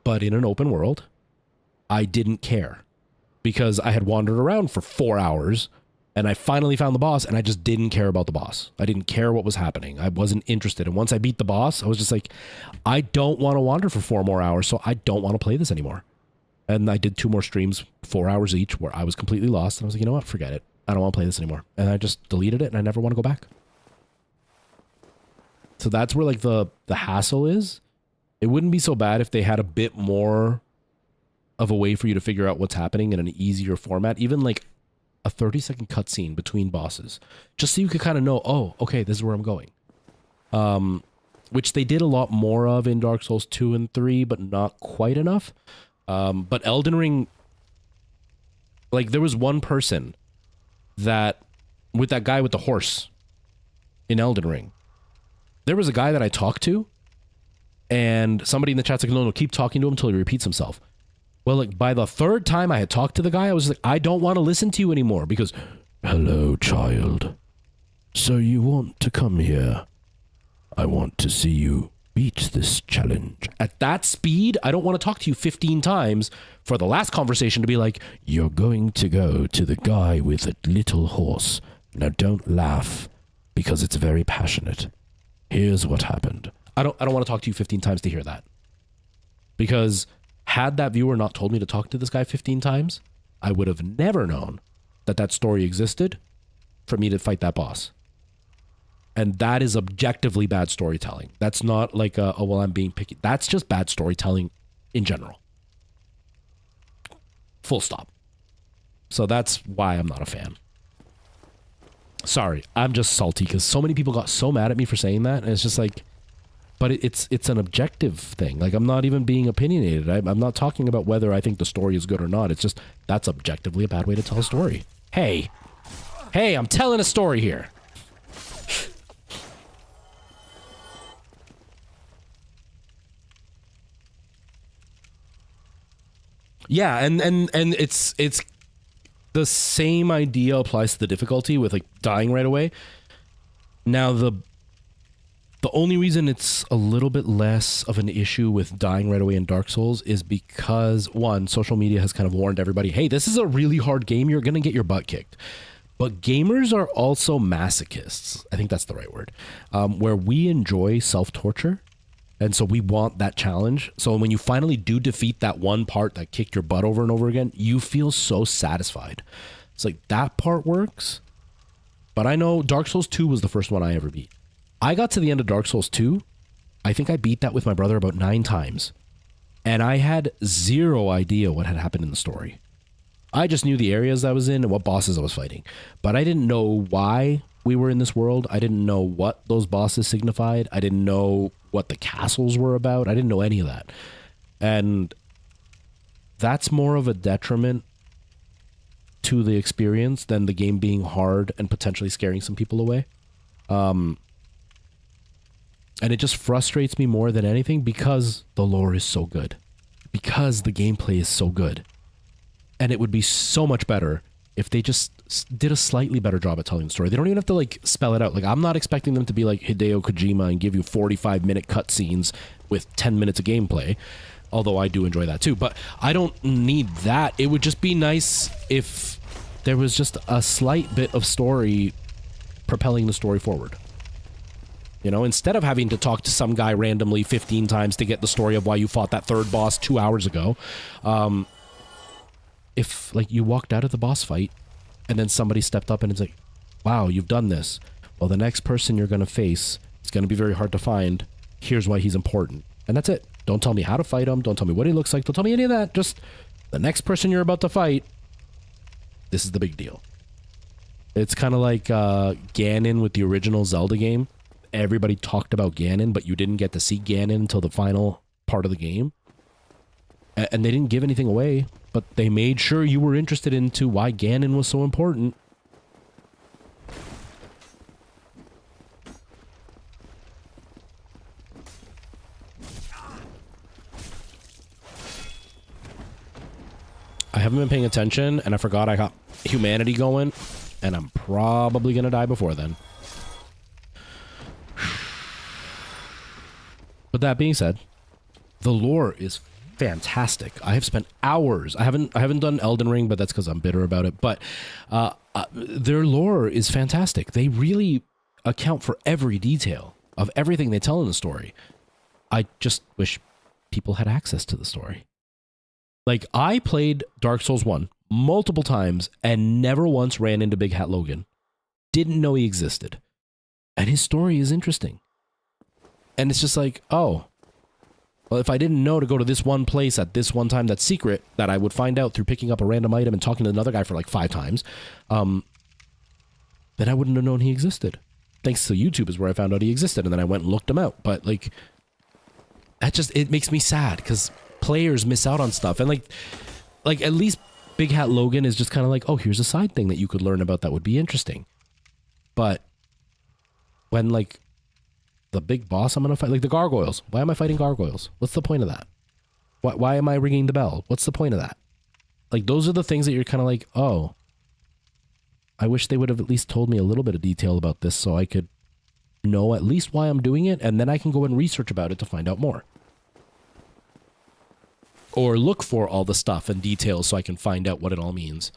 But in an open world, I didn't care. Because I had wandered around for 4 hours and I finally found the boss and I just didn't care about the boss. I didn't care what was happening. I wasn't interested. And once I beat the boss, I was just like, I don't want to wander for 4 more hours, so I don't want to play this anymore. And I did 2 more streams, 4 hours each, where I was completely lost. And I was like, you know what? Forget it. I don't want to play this anymore. And I just deleted it and I never want to go back. So that's where like the hassle is. It wouldn't be so bad if they had a bit more of a way for you to figure out what's happening in an easier format, even like a 30-second cutscene between bosses, just so you could kind of know, oh, okay, this is where I'm going. Which they did a lot more of in Dark Souls 2 and 3, but not quite enough. But Elden Ring, like there was one person that, with that guy with the horse in Elden Ring, there was a guy that I talked to, and somebody in the chat's like, no, keep talking to him until he repeats himself. Well, like by the 3rd time I had talked to the guy, I was like, I don't want to listen to you anymore because, hello, child. So you want to come here? I want to see you beat this challenge. At that speed, I don't want to talk to you 15 times for the last conversation to be like, you're going to go to the guy with a little horse. Now don't laugh because it's very passionate. Here's what happened. I don't want to talk to you 15 times to hear that. Because had that viewer not told me to talk to this guy 15 times, I would have never known that that story existed for me to fight that boss. And that is objectively bad storytelling. That's not like, oh, well, I'm being picky. That's just bad storytelling in general. Full stop. So that's why I'm not a fan. Sorry, I'm just salty because so many people got so mad at me for saying that. And it's just like, but it's an objective thing. Like, I'm not even being opinionated. I'm not talking about whether I think the story is good or not. It's just, that's objectively a bad way to tell a story. Hey, I'm telling a story here. Yeah, and it's the same idea applies to the difficulty with like dying right away. Now the only reason it's a little bit less of an issue with dying right away in Dark Souls is because, one, social media has kind of warned everybody, hey, this is a really hard game, you're gonna get your butt kicked. But gamers are also masochists, I think that's the right word, where we enjoy self-torture. And so we want that challenge. So when you finally do defeat that one part that kicked your butt over and over again, you feel so satisfied. It's like that part works. But I know Dark Souls 2 was the first one I ever beat. I got to the end of Dark Souls 2. I think I beat that with my brother about 9 times. And I had zero idea what had happened in the story. I just knew the areas I was in and what bosses I was fighting. But I didn't know why we were in this world. I didn't know what those bosses signified. I didn't know what the castles were about. I didn't know any of that. And that's more of a detriment to the experience than the game being hard and potentially scaring some people away. And it just frustrates me more than anything because the lore is so good. Because the gameplay is so good. And it would be so much better if they just did a slightly better job at telling the story. They don't even have to like spell it out. Like, I'm not expecting them to be like Hideo Kojima and give you 45-minute cutscenes with 10 minutes of gameplay, although I do enjoy that too. But I don't need that. It would just be nice if there was just a slight bit of story propelling the story forward. You know, instead of having to talk to some guy randomly 15 times to get the story of why you fought that third boss 2 hours ago, if like you walked out of the boss fight and then somebody stepped up and it's like, wow, you've done this. Well, the next person you're going to face, it's going to be very hard to find. Here's why he's important. And that's it. Don't tell me how to fight him. Don't tell me what he looks like. Don't tell me any of that. Just the next person you're about to fight, this is the big deal. It's kind of like Ganon with the original Zelda game. Everybody talked about Ganon, but you didn't get to see Ganon until the final part of the game. And they didn't give anything away, but they made sure you were interested into why Ganon was so important. I haven't been paying attention, and I forgot I got humanity going, and I'm probably going to die before then. But that being said, the lore is fantastic. I have spent hours. I haven't done Elden Ring, but that's because I'm bitter about it. But their lore is fantastic. They really account for every detail of everything they tell in the story. I just wish people had access to the story. Like, I played Dark Souls 1 multiple times and never once ran into Big Hat Logan. Didn't know he existed. And his story is interesting. And it's just like, oh, well, if I didn't know to go to this one place at this one time that's secret, that I would find out through picking up a random item and talking to another guy for like 5 times, then I wouldn't have known he existed. Thanks to YouTube is where I found out he existed, and then I went and looked him out. But like, that just, it makes me sad because players miss out on stuff. And like at least Big Hat Logan is just kind of like, oh, here's a side thing that you could learn about that would be interesting. But when like the big boss I'm gonna fight, like the gargoyles, why am I fighting gargoyles? What's the point of that? Why am I ringing the bell? What's the point of that? Like, those are the things that you're kind of like, oh, I wish they would have at least told me a little bit of detail about this so I could know at least why I'm doing it, and then I can go and research about it to find out more. Or look for all the stuff and details so I can find out what it all means.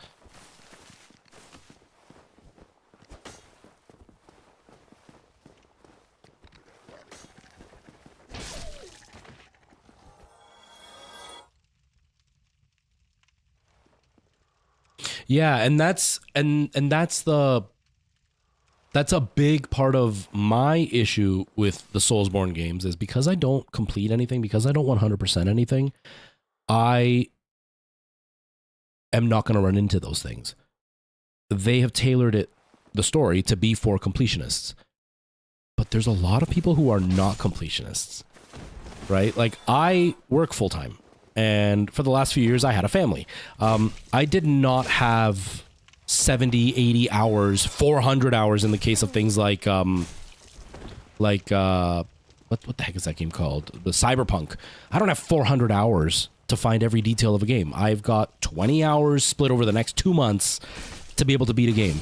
Yeah, and that's that's a big part of my issue with the Soulsborne games, is because I don't complete anything, because I don't 100% anything, I am not going to run into those things. They have tailored the story to be for completionists. But there's a lot of people who are not completionists, right? Like, I work full-time, and for the last few years, I had a family. I did not have 70, 80 hours, 400 hours in the case of things like what the heck is that game called? The Cyberpunk. I don't have 400 hours to find every detail of a game. I've got 20 hours split over the next 2 months to be able to beat a game.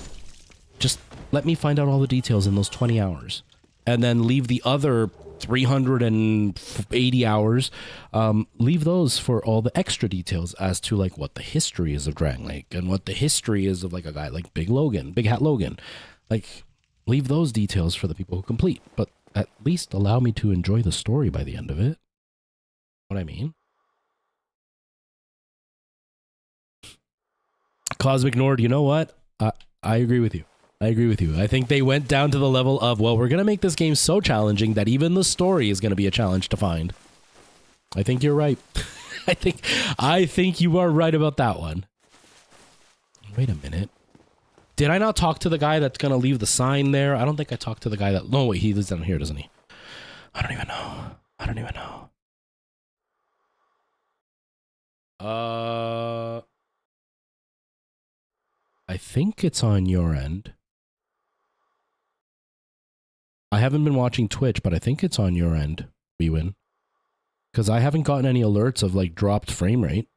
Just let me find out all the details in those 20 hours. And then leave the other 380 hours, leave those for all the extra details as to like what the history is of Dragon Lake and what the history is of like a guy like Big Hat Logan. Like, leave those details for the people who complete, but at least allow me to enjoy the story by the end of it. What I mean? Cosmic Nord, you know what? I agree with you. I agree with you. I think they went down to the level of, well, we're going to make this game so challenging that even the story is going to be a challenge to find. I think you're right. I think you are right about that one. Wait a minute. Did I not talk to the guy that's going to leave the sign there? I don't think I talked to the guy that... No, wait, he lives down here, doesn't he? I don't even know. I don't even know. I think it's on your end. I haven't been watching Twitch, but I think it's on your end, WeWin. Because I haven't gotten any alerts of like dropped frame rate.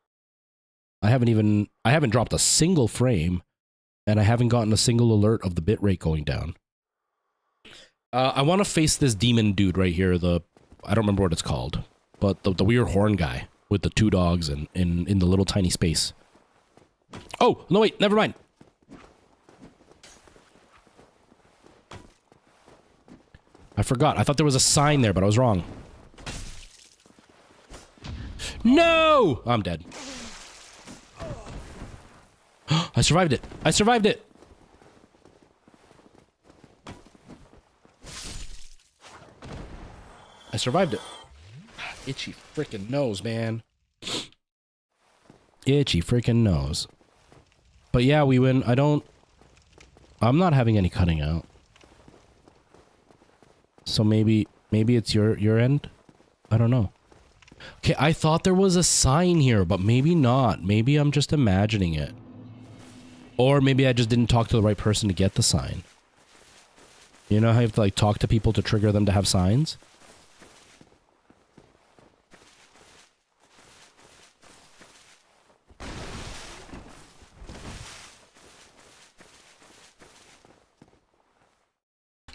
I haven't dropped a single frame, and I haven't gotten a single alert of the bitrate going down. I want to face this demon dude right here. I don't remember what it's called, but the weird horn guy with the 2 dogs and in the little tiny space. Oh, no, wait, never mind. I forgot. I thought there was a sign there, but I was wrong. No! I'm dead. I survived it. I survived it. I survived it. Itchy freaking nose, man. Itchy freaking nose. But yeah, we win. I'm not having any cutting out. So maybe it's your end? I don't know. Okay, I thought there was a sign here, but maybe not. Maybe I'm just imagining it. Or maybe I just didn't talk to the right person to get the sign. You know how you have to like talk to people to trigger them to have signs?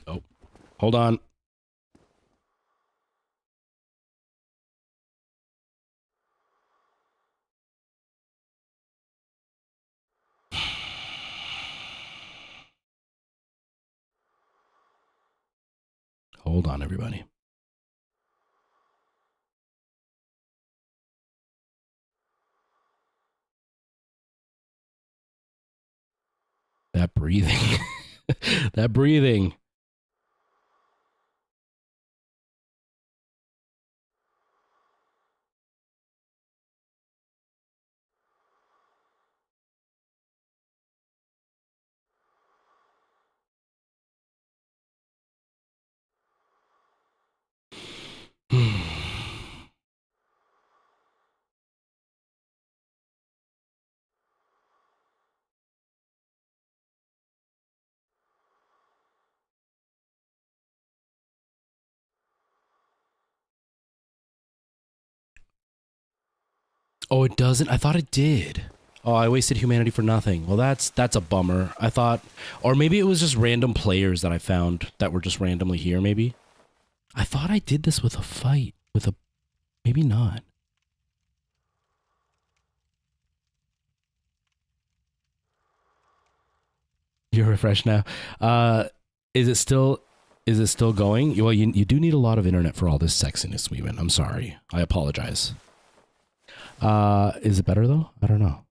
Oh, hold on. Hold on, everybody. That breathing. That breathing. Oh, it doesn't? I thought it did. Oh, I wasted humanity for nothing. Well, that's a bummer. I thought, or maybe it was just random players that I found that were just randomly here, maybe. I thought I did this with a fight, maybe not. You're refreshed now. Is it still going? Well, you do need a lot of internet for all this sexiness, Weeman. I'm sorry. I apologize. Is it better though? I don't know.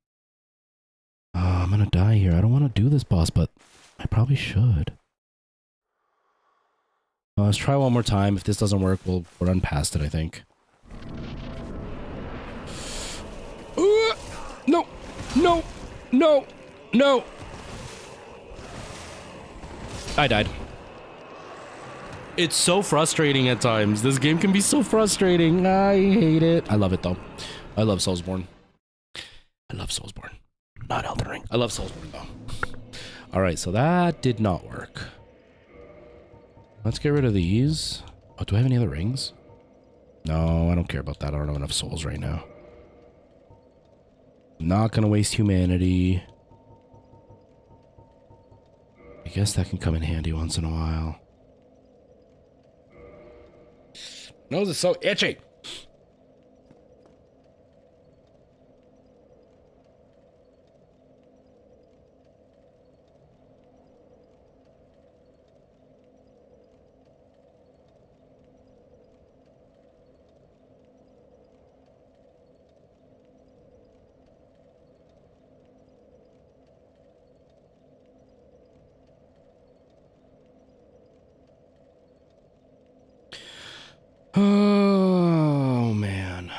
I'm gonna die here. I don't want to do this, boss, but I probably should. Let's try one more time. If this doesn't work, we'll run past it, I think. No! No! No! No! I died. It's so frustrating at times. This game can be so frustrating. I hate it. I love it, though. I love Soulsborne. I love Soulsborne. Not Elden Ring. I love Soulsborne, though. Alright, so that did not work. Let's get rid of these. Oh, do I have any other rings? No, I don't care about that. I don't have enough souls right now. Not gonna waste humanity. I guess that can come in handy once in a while. Nose is so itchy. Oh, man.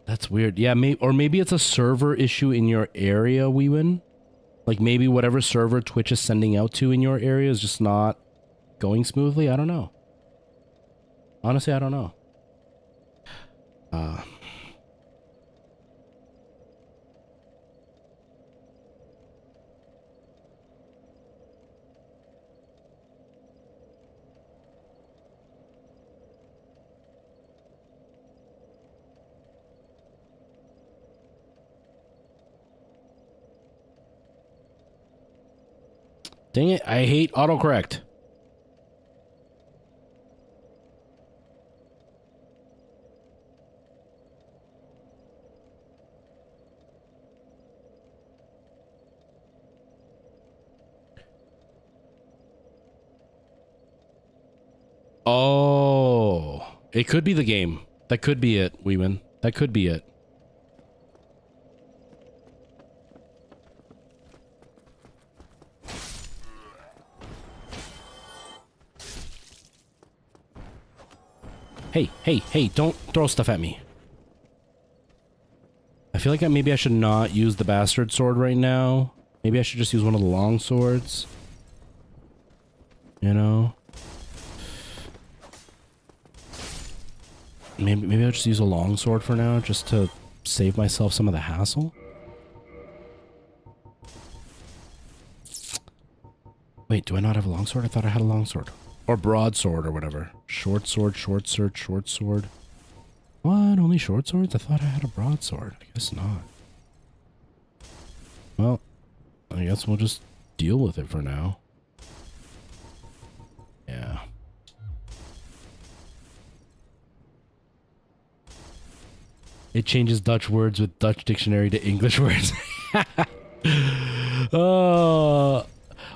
That's weird. Yeah, maybe it's a server issue in your area, Weewin. Like maybe whatever server Twitch is sending out to in your area is just not going smoothly. I don't know. Honestly, I don't know. Dang it, I hate autocorrect. Oh, it could be the game. That could be it, Weeman. That could be it. Hey, don't throw stuff at me. I feel like maybe I should not use the bastard sword right now. Maybe I should just use one of the long swords. You know? Maybe I'll just use a long sword for now, just to save myself some of the hassle. Wait, do I not have a long sword? I thought I had a long sword. Or broadsword or whatever. Short sword, short sword, short sword. What? Only short swords? I thought I had a broadsword. I guess not. Well, I guess we'll just deal with it for now. Yeah. It changes Dutch words with Dutch dictionary to English words.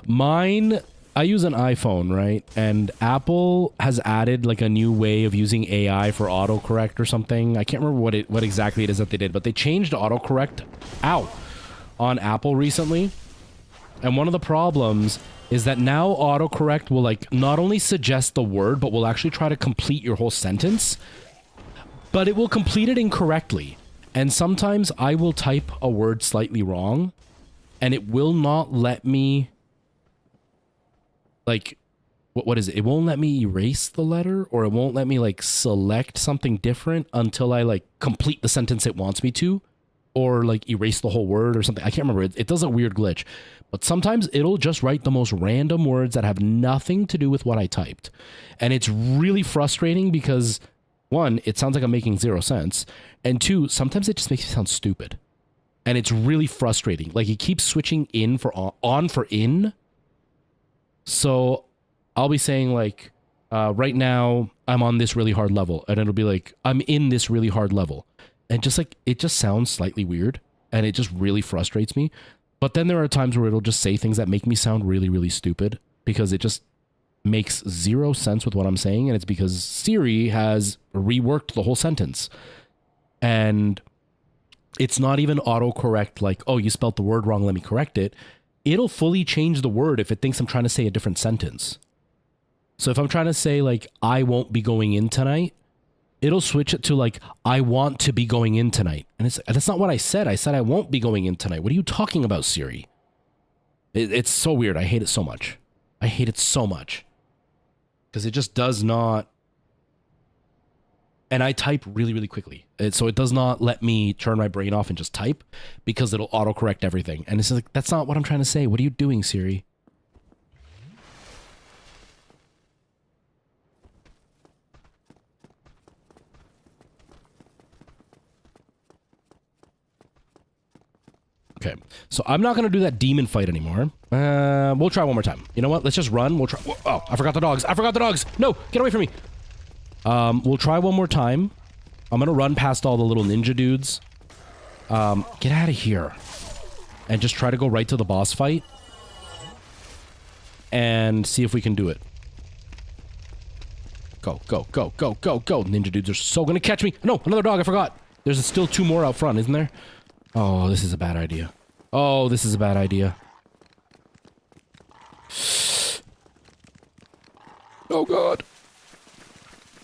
Mine, I use an iPhone, right? And Apple has added like a new way of using AI for autocorrect or something. I can't remember what exactly it is that they did, but they changed autocorrect out on Apple recently. And one of the problems is that now autocorrect will like not only suggest the word, but will actually try to complete your whole sentence. But it will complete it incorrectly. And sometimes I will type a word slightly wrong and it will not let me, like, what is it? It won't let me erase the letter, or it won't let me like select something different until I like complete the sentence it wants me to, or like erase the whole word or something. I can't remember. It does a weird glitch. But sometimes it'll just write the most random words that have nothing to do with what I typed. And it's really frustrating because one, it sounds like I'm making zero sense. And two, sometimes it just makes me sound stupid. And it's really frustrating. Like, it keeps switching in for on for in. So I'll be saying like, right now I'm on this really hard level. And it'll be like, I'm in this really hard level. And just like, it just sounds slightly weird. And it just really frustrates me. But then there are times where it'll just say things that make me sound really, really stupid. Because it just makes zero sense with what I'm saying. And it's because Siri has reworked the whole sentence. And it's not even autocorrect like, oh, you spelled the word wrong, let me correct it. It'll fully change the word if it thinks I'm trying to say a different sentence. So if I'm trying to say like, I won't be going in tonight, it'll switch it to like, I want to be going in tonight. And that's not what I said. I said I won't be going in tonight. What are you talking about, Siri? It's so weird. I hate it so much. I hate it so much. Because it just does not... And I type really, really quickly. So it does not let me turn my brain off and just type because it'll autocorrect everything. And it's like, that's not what I'm trying to say. What are you doing, Siri? Okay, so I'm not going to do that demon fight anymore. We'll try one more time. You know what? Let's just run. We'll try. Oh, I forgot the dogs. I forgot the dogs. No, get away from me. We'll try one more time. I'm going to run past all the little ninja dudes. Get out of here. And just try to go right to the boss fight. And see if we can do it. Go, go, go, go, go, go. Ninja dudes are so going to catch me. No, another dog. I forgot. There's still two more out front, isn't there? Oh, this is a bad idea. Oh, this is a bad idea. Oh, God.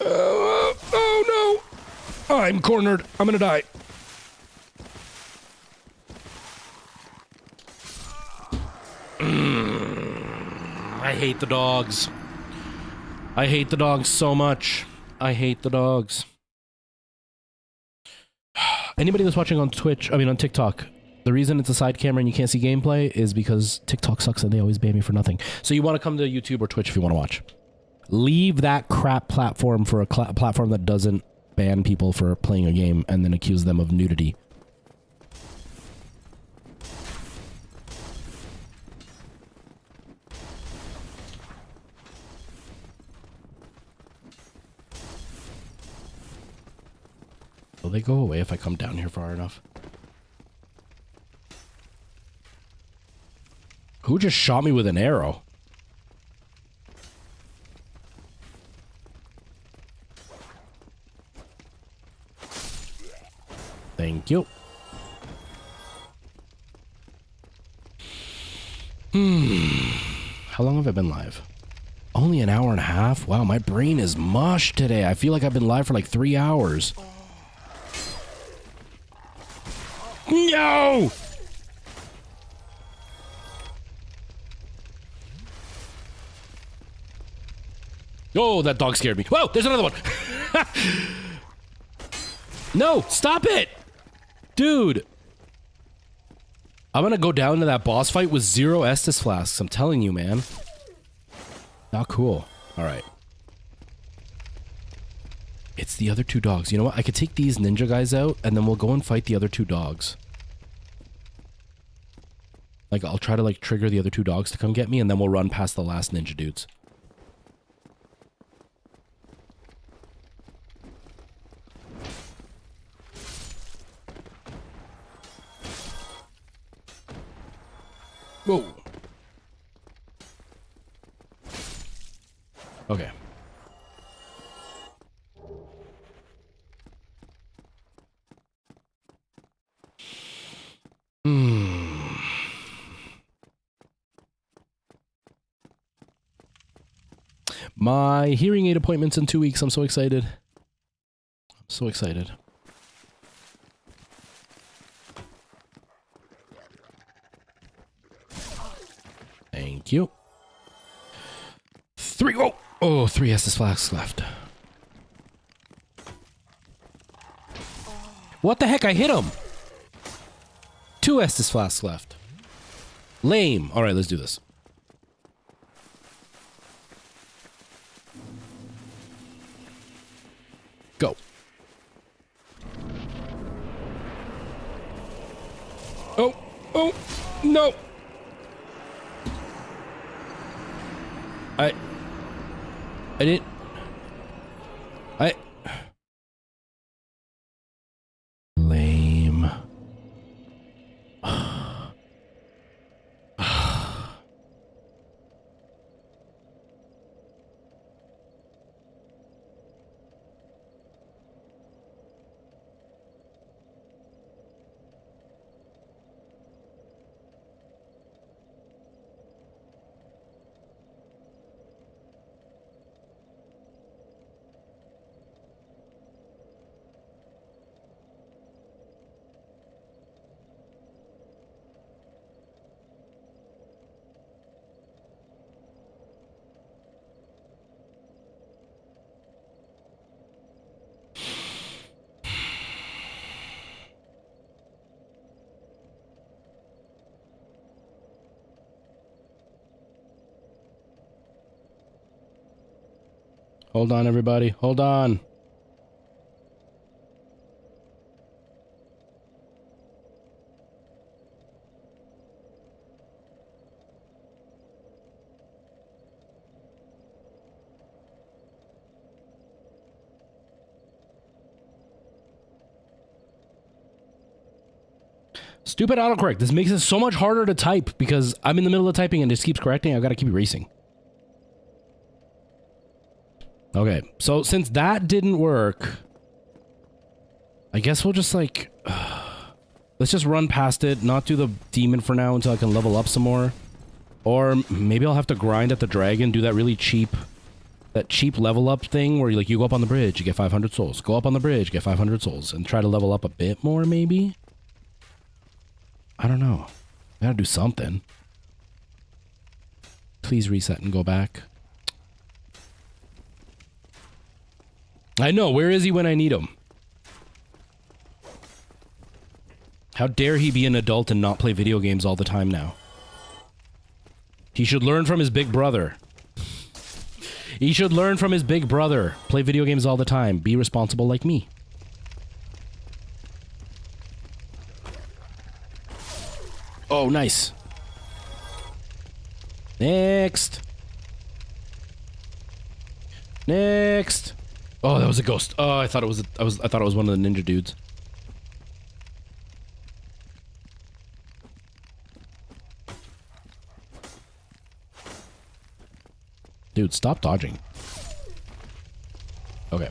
Oh, no. I'm cornered. I'm gonna die. I hate the dogs. I hate the dogs so much. I hate the dogs. Anybody that's watching on Twitch, I mean on TikTok, the reason it's a side camera and you can't see gameplay is because TikTok sucks and they always ban me for nothing. So you want to come to YouTube or Twitch if you want to watch. Leave that crap platform for a platform that doesn't ban people for playing a game and then accuse them of nudity. Will they go away if I come down here far enough? Who just shot me with an arrow? Thank you. How long have I been live? Only an hour and a half? Wow, my brain is mush today. I feel like I've been live for like 3 hours. No! Oh, that dog scared me. Whoa, there's another one. No, stop it. Dude. I'm gonna go down to that boss fight with 0 Estus flasks. I'm telling you, man. Not cool. All right. It's the other 2 dogs. You know what? I could take these ninja guys out, and then we'll go and fight the other 2 dogs. Like, I'll try to, like, trigger the other 2 dogs to come get me, and then we'll run past the last ninja dudes. Whoa. Okay. My hearing aid appointment's in 2 weeks. I'm so excited. I'm so excited. Thank you. 3. Oh, 3 Estus flasks left. What the heck? I hit him. 2 Estus flasks left. Lame. All right, let's do this. Go. I didn't... Lame. Hold on, everybody. Hold on. Stupid autocorrect. This makes it so much harder to type because I'm in the middle of typing and it just keeps correcting. I've got to keep erasing. Okay, so since that didn't work, I guess we'll just like... let's just run past it, not do the demon for now until I can level up some more. Or maybe I'll have to grind at the dragon, do that really cheap... that cheap level up thing where you go up on the bridge, you get 500 souls. Go up on the bridge, get 500 souls. And try to level up a bit more, maybe? I don't know. I gotta do something. Please reset and go back. I know, where is he when I need him? How dare he be an adult and not play video games all the time now? He should learn from his big brother. He should learn from his big brother. Play video games all the time. Be responsible like me. Oh, nice. Next. Next. Oh, that was a ghost. Oh, I thought it was I thought it was one of the ninja dudes. Dude, stop dodging. Okay.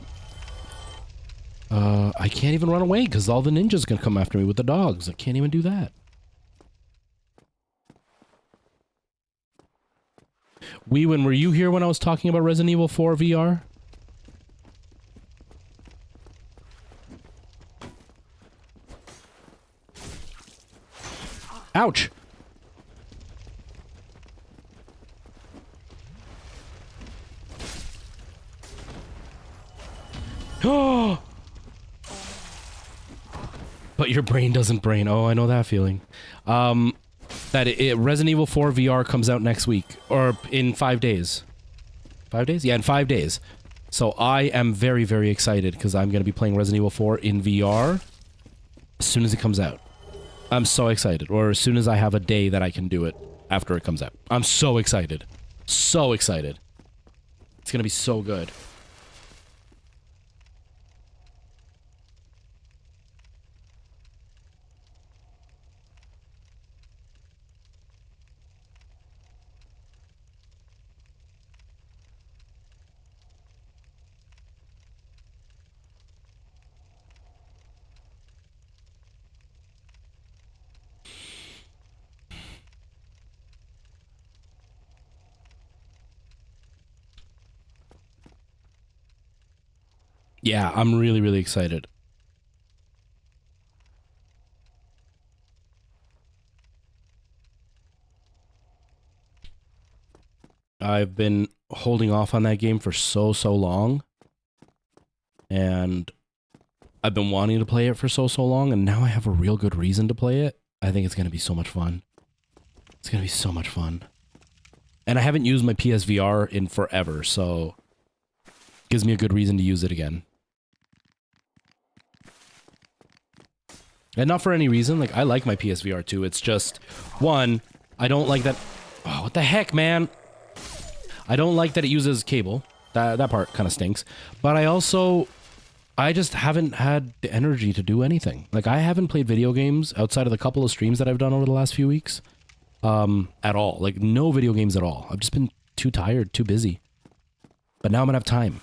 I can't even run away because all the ninjas gonna come after me with the dogs. I can't even do that. Weewin, were you here when I was talking about Resident Evil 4 VR? Ouch! Oh! But your brain doesn't brain. Oh, I know that feeling. Resident Evil 4 VR comes out next week. Or in 5 days. 5 days? Yeah, in 5 days. So I am very, very excited because I'm going to be playing Resident Evil 4 in VR as soon as it comes out. I'm so excited. Or as soon as I have a day that I can do it after it comes out. I'm so excited. So excited. It's going to be so good. Yeah, I'm really, really excited. I've been holding off on that game for so long. And I've been wanting to play it for so long, and now I have a real good reason to play it. I think it's going to be so much fun. It's going to be so much fun. And I haven't used my PSVR in forever, so it gives me a good reason to use it again. And not for any reason, like, I like my PSVR 2. It's just, one, I don't like that... Oh, what the heck, man? I don't like that it uses cable. That part kind of stinks. But I just haven't had the energy to do anything. Like, I haven't played video games outside of the couple of streams that I've done over the last few weeks. At all. Like, no video games at all. I've just been too tired, too busy. But now I'm gonna have time.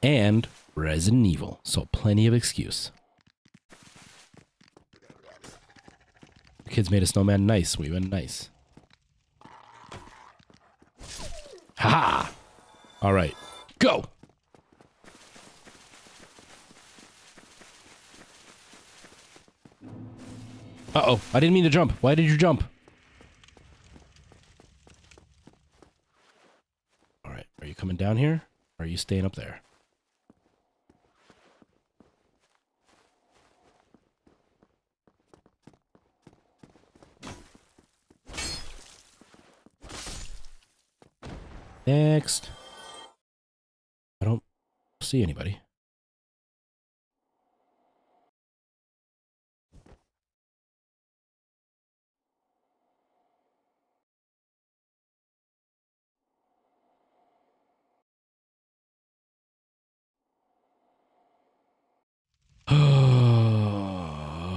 And Resident Evil. So plenty of excuse. Kids made a snowman. Nice. We went nice. Ha! All right. Go! Uh-oh. I didn't mean to jump. Why did you jump? All right. Are you coming down here? Or are you staying up there? Next. I don't see anybody.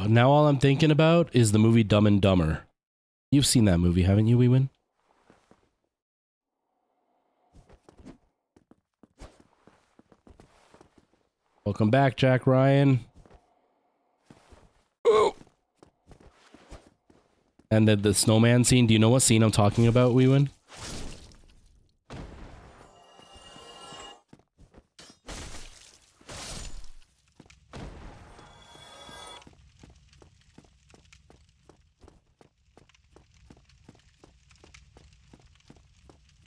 Now all I'm thinking about is the movie Dumb and Dumber. You've seen that movie, haven't you, Weewin? Welcome back, Jack Ryan. Oh. And the snowman scene, do you know what scene I'm talking about, Weewin?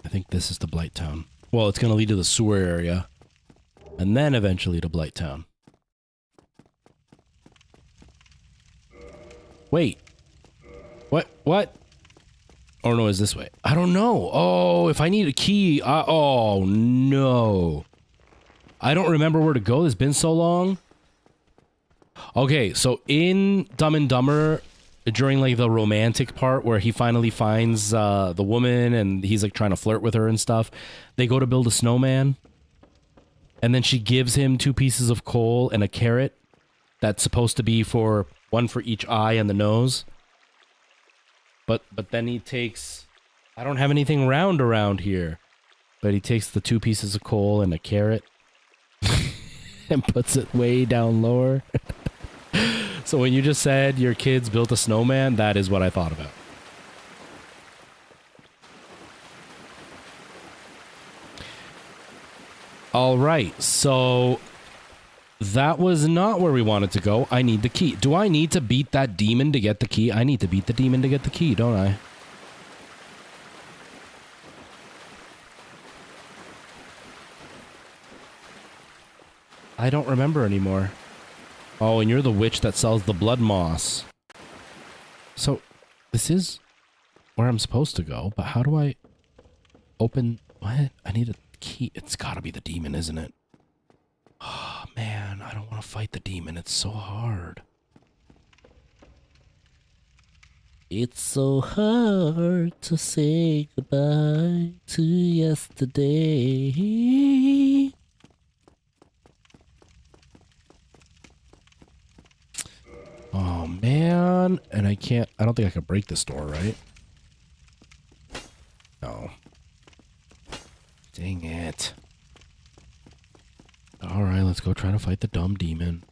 I think this is the Blight Town. Well, it's going to lead to the sewer area. And then eventually to Blight Town. Wait. What? Oh no, is this way? I don't know. Oh, if I need a key. Oh no. I don't remember where to go. It's been so long. Okay, so in Dumb and Dumber, during like the romantic part where he finally finds the woman and he's like trying to flirt with her and stuff, they go to build a snowman. And then she gives him 2 pieces of coal and a carrot that's supposed to be for one for each eye and the nose. But then he takes... I don't have anything round around here. But he takes the 2 pieces of coal and a carrot and puts it way down lower. So when you just said your kids built a snowman, that is what I thought about. All right, so that was not where we wanted to go. I need the key. Do I need to beat that demon to get the key? I need to beat the demon to get the key, don't I? I don't remember anymore. Oh, and you're the witch that sells the blood moss. So, this is where I'm supposed to go, but how do I open... What? I need a key. It's gotta be the demon, isn't it? Oh, man, I don't want to fight the demon. It's so hard. It's so hard to say goodbye to yesterday. Oh, man. And I can't... I don't think I can break this door, right? No. Dang it. Alright, let's go try to fight the dumb demon.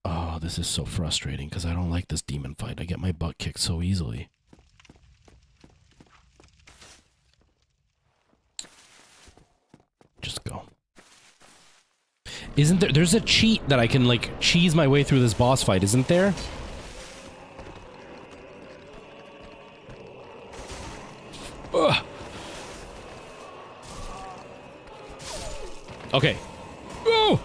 Oh, this is so frustrating because I don't like this demon fight. I get my butt kicked so easily. Just go. Isn't there... There's a cheat that I can, like, cheese my way through this boss fight, isn't there? Ugh. Okay. Oh!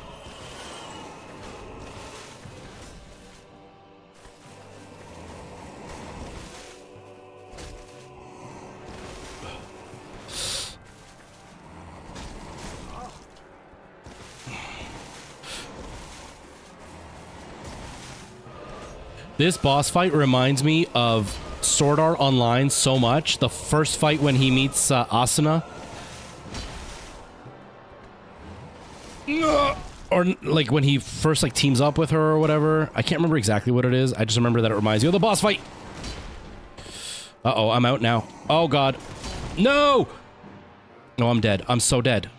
This boss fight reminds me of Sword Art Online so much. The first fight when he meets Asuna. Or like when he first like teams up with her or whatever. I can't remember exactly what it is. I just remember that it reminds you of the boss fight. Uh-oh, I'm out now. Oh god. No! No, I'm dead. I'm so dead.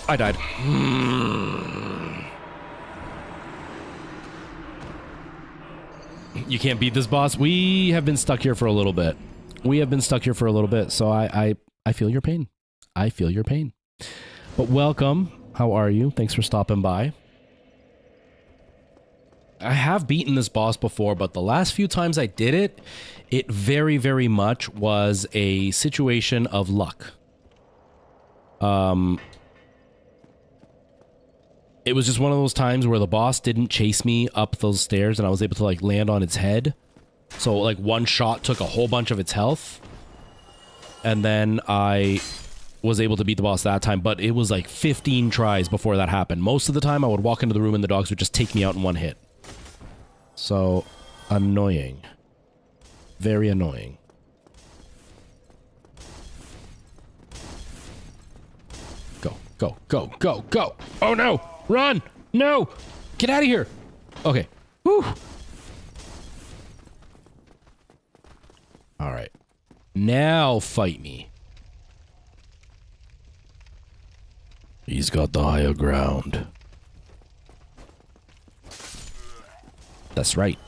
I died. You can't beat this boss. We have been stuck here for a little bit. So I feel your pain. I feel your pain. But welcome. How are you? Thanks for stopping by. I have beaten this boss before, but the last few times I did it, it very, very much was a situation of luck. It was just one of those times where the boss didn't chase me up those stairs and I was able to like land on its head. So like one shot took a whole bunch of its health. And then I was able to beat the boss that time, but it was like 15 tries before that happened. Most of the time I would walk into the room and the dogs would just take me out in one hit. So annoying. Very annoying. Go, go, go, go, go. Oh no! Run! No! Get out of here! Okay. Whew. Alright. Now fight me. He's got the higher ground. That's right.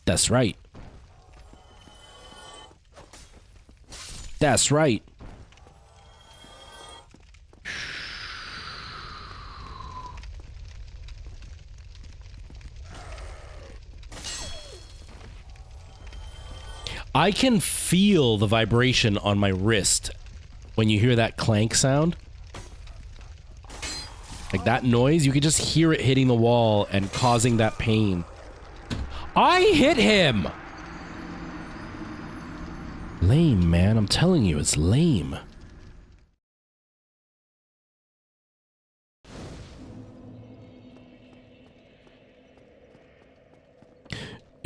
That's right. That's right. I can feel the vibration on my wrist when you hear that clank sound. Like that noise, you can just hear it hitting the wall and causing that pain. I hit him! Lame, man. I'm telling you, it's lame.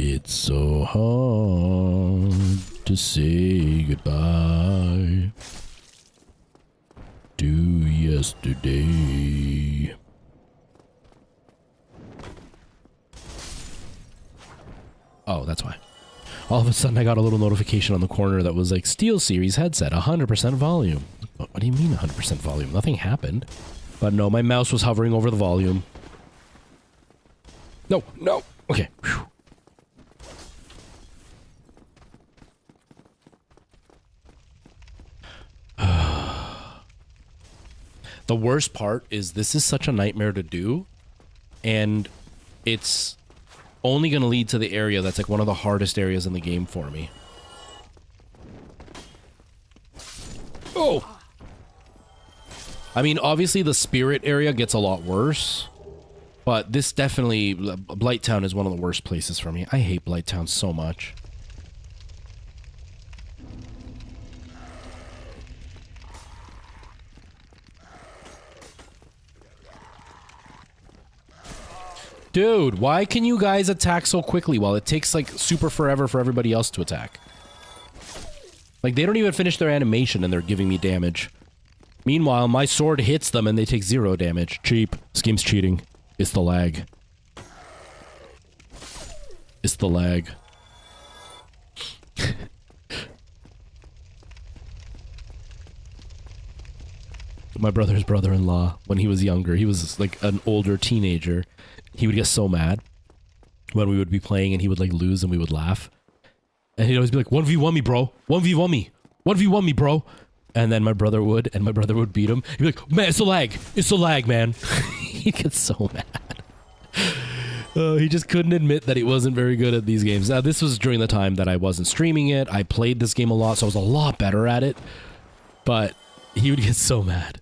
It's so hard to say goodbye to yesterday. Oh, that's why. All of a sudden I got a little notification on the corner that was like, SteelSeries headset, 100% volume. What do you mean 100% volume? Nothing happened. But no, my mouse was hovering over the volume. No, no. Okay. Whew. The worst part is this is such a nightmare to do, and it's only going to lead to the area that's like one of the hardest areas in the game for me. Oh! I mean, obviously the spirit area gets a lot worse, but this definitely, Blighttown is one of the worst places for me. I hate Blighttown so much. Dude, why can you guys attack so quickly while it takes like super forever for everybody else to attack? Like they don't even finish their animation and they're giving me damage. Meanwhile, my sword hits them and they take 0 damage. Cheap. This game's cheating. It's the lag. It's the lag. My brother's brother-in-law, when he was younger, he was like an older teenager. He would get so mad when we would be playing and he would like lose and we would laugh. And he'd always be like, 1v1 me, bro. 1v1 me. 1v1 me, bro. And then my brother would, and my brother would beat him. He'd be like, man, it's a lag. It's a lag, man. He'd get so mad. He just couldn't admit that he wasn't very good at these games. Now, this was during the time that I wasn't streaming it. I played this game a lot, so I was a lot better at it. But he would get so mad.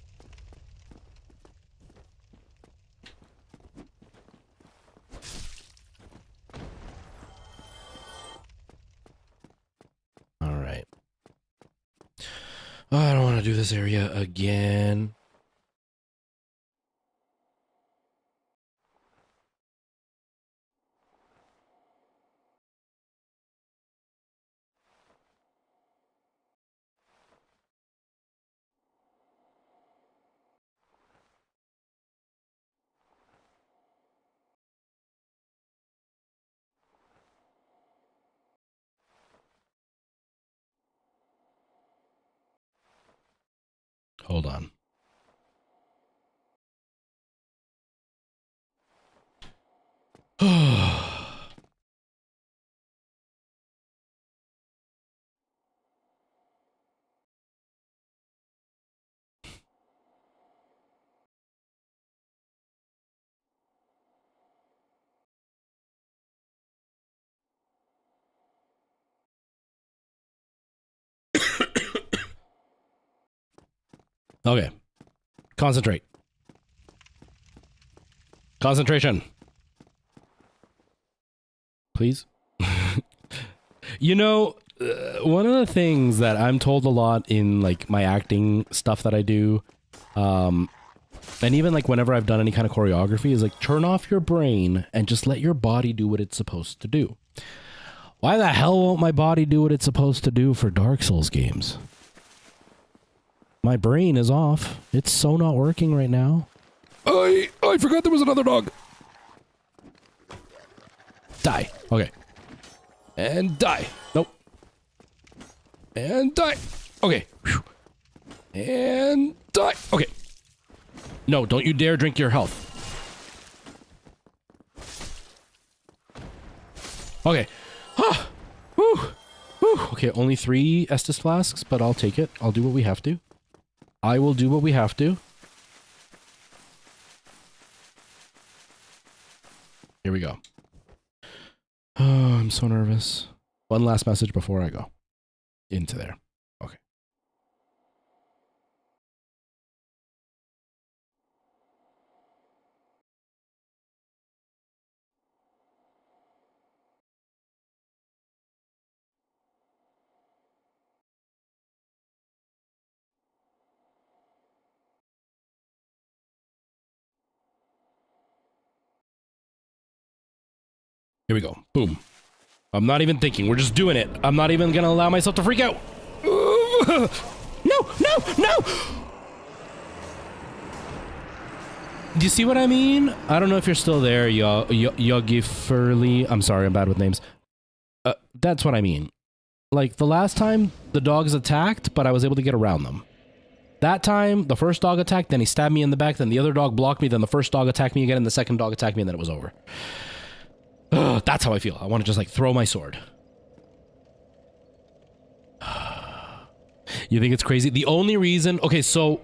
All Oh, I don't want to do this area again. Hold on. Okay. Concentrate. Concentration. Please. You know, one of the things that I'm told a lot in like my acting stuff that I do, and even like whenever I've done any kind of choreography, is like turn off your brain and just let your body do what it's supposed to do. Why the hell won't my body do what it's supposed to do for Dark Souls games? My brain is off. It's so not working right now. I forgot there was another dog. Die. Okay. And die. Nope. And die. Okay. Whew. And die. Okay. No, don't you dare drink your health. Okay. Ah. Whew. Whew. Okay, only 3 Estus flasks, but I'll take it. I'll do what we have to. I will do what we have to. Here we go. Oh, I'm so nervous. One last message before I go into there. Okay. Here we go. Boom. I'm not even thinking. We're just doing it. I'm not even gonna allow myself to freak out. No! No! No! Do you see what I mean? I don't know if you're still there, Yogi Furley. I'm sorry, I'm bad with names. That's what I mean. Like, the last time, the dogs attacked, but I was able to get around them. That time, the first dog attacked, then he stabbed me in the back, then the other dog blocked me, then the first dog attacked me again, and the second dog attacked me, and then it was over. Ugh, that's how I feel. I want to just, like, throw my sword. You think it's crazy? The only reason... Okay, so...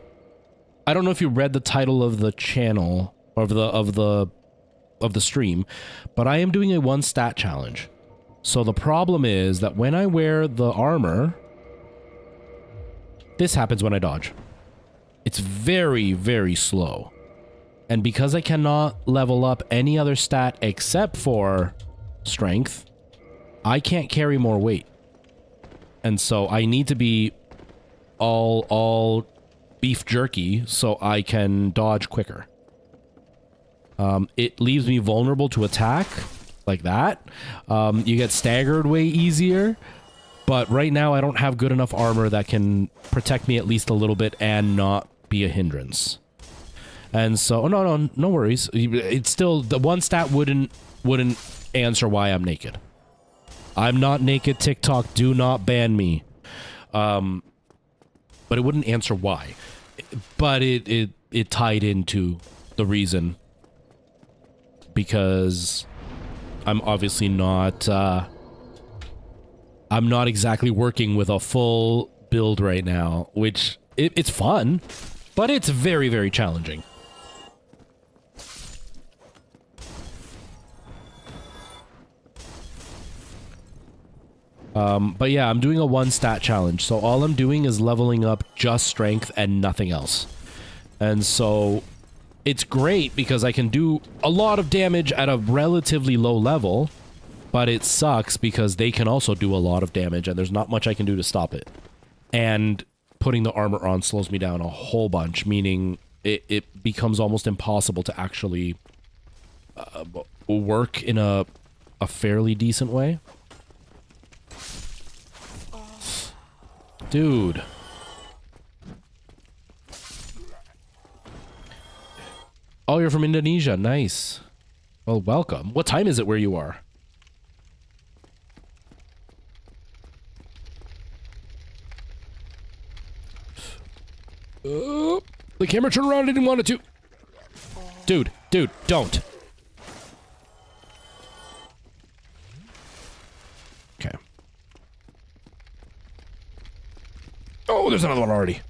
I don't know if you read the title of the channel, or of the stream, but I am doing a 1 stat challenge. So the problem is that when I wear the armor... This happens when I dodge. It's very, very slow. And because I cannot level up any other stat except for strength, I can't carry more weight. And so I need to be all beef jerky so I can dodge quicker. It leaves me vulnerable to attack like that. You get staggered way easier. But right now I don't have good enough armor that can protect me at least a little bit and not be a hindrance. And so, oh, no worries. It's still, the 1 stat wouldn't answer why I'm naked. I'm not naked, TikTok, do not ban me. But it wouldn't answer why. But it tied into the reason. Because I'm obviously not, I'm not exactly working with a full build right now, which, it's fun, but it's very, very challenging. But yeah, I'm doing a 1 stat challenge, so all I'm doing is leveling up just strength and nothing else. And so it's great because I can do a lot of damage at a relatively low level, but it sucks because they can also do a lot of damage and there's not much I can do to stop it. And putting the armor on slows me down a whole bunch, meaning it becomes almost impossible to actually work in a fairly decent way. Dude. Oh, you're from Indonesia. Nice. Well, welcome. What time is it where you are? The camera turned around. I didn't want it to. Dude, don't. Okay. Oh, there's another one already.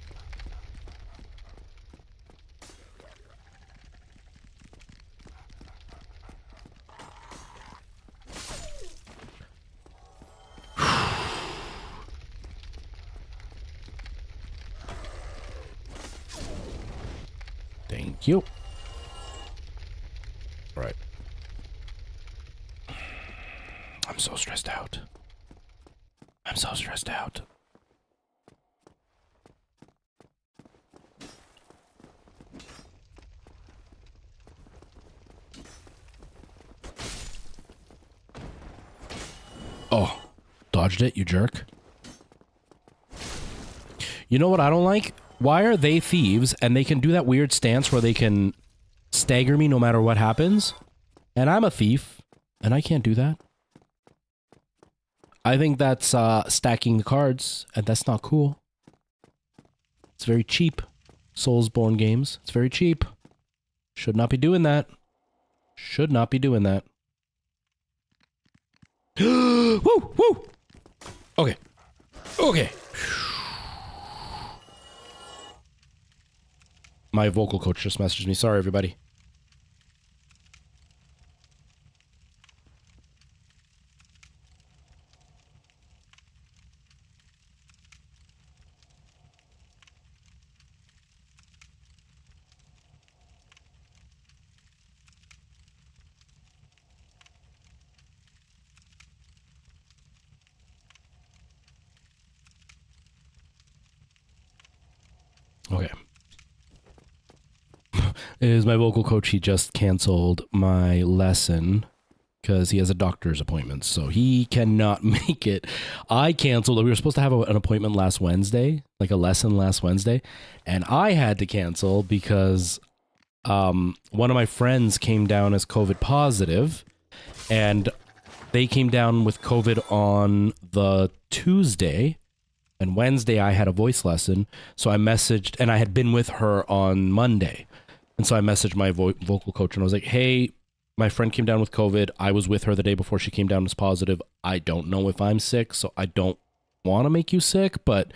Thank you. All right. I'm so stressed out. I'm so stressed out. Oh, dodged it, you jerk. You know what I don't like? Why are they thieves and they can do that weird stance where they can stagger me no matter what happens? And I'm a thief and I can't do that. I think that's stacking the cards and that's not cool. It's very cheap. Soulsborne games. It's very cheap. Should not be doing that. Should not be doing that. Woo! Woo! Okay. Okay. My vocal coach just messaged me. Sorry, everybody. Okay. It is my vocal coach. He just canceled my lesson because he has a doctor's appointment, so he cannot make it. I canceled it. We were supposed to have an appointment last Wednesday, like a lesson last Wednesday, and I had to cancel because one of my friends came down as COVID positive, and they came down with COVID on the Tuesday, and Wednesday I had a voice lesson, so I messaged, and I had been with her on Monday. And so I messaged my vocal coach and I was like, hey, my friend came down with COVID. I was with her the day before she came down as positive. I don't know if I'm sick, so I don't want to make you sick. But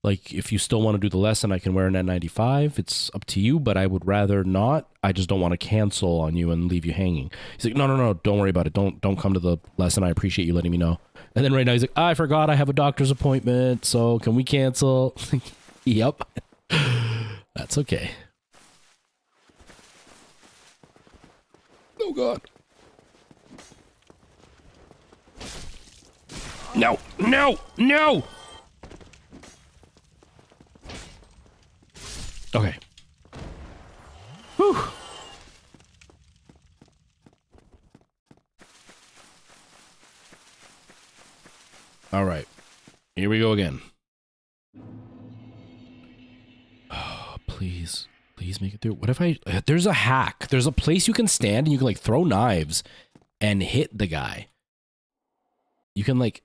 like, if you still want to do the lesson, I can wear an N95. It's up to you, but I would rather not. I just don't want to cancel on you and leave you hanging. He's like, no, don't worry about it. Don't come to the lesson. I appreciate you letting me know. And then right now he's like, I forgot I have a doctor's appointment, so can we cancel? Yep. That's okay. Oh God. No, no, no. Okay. Whew. All right. Here we go again. Oh, please. Please make it through. What if there's a hack. There's a place you can stand and you can like throw knives and hit the guy. You can like,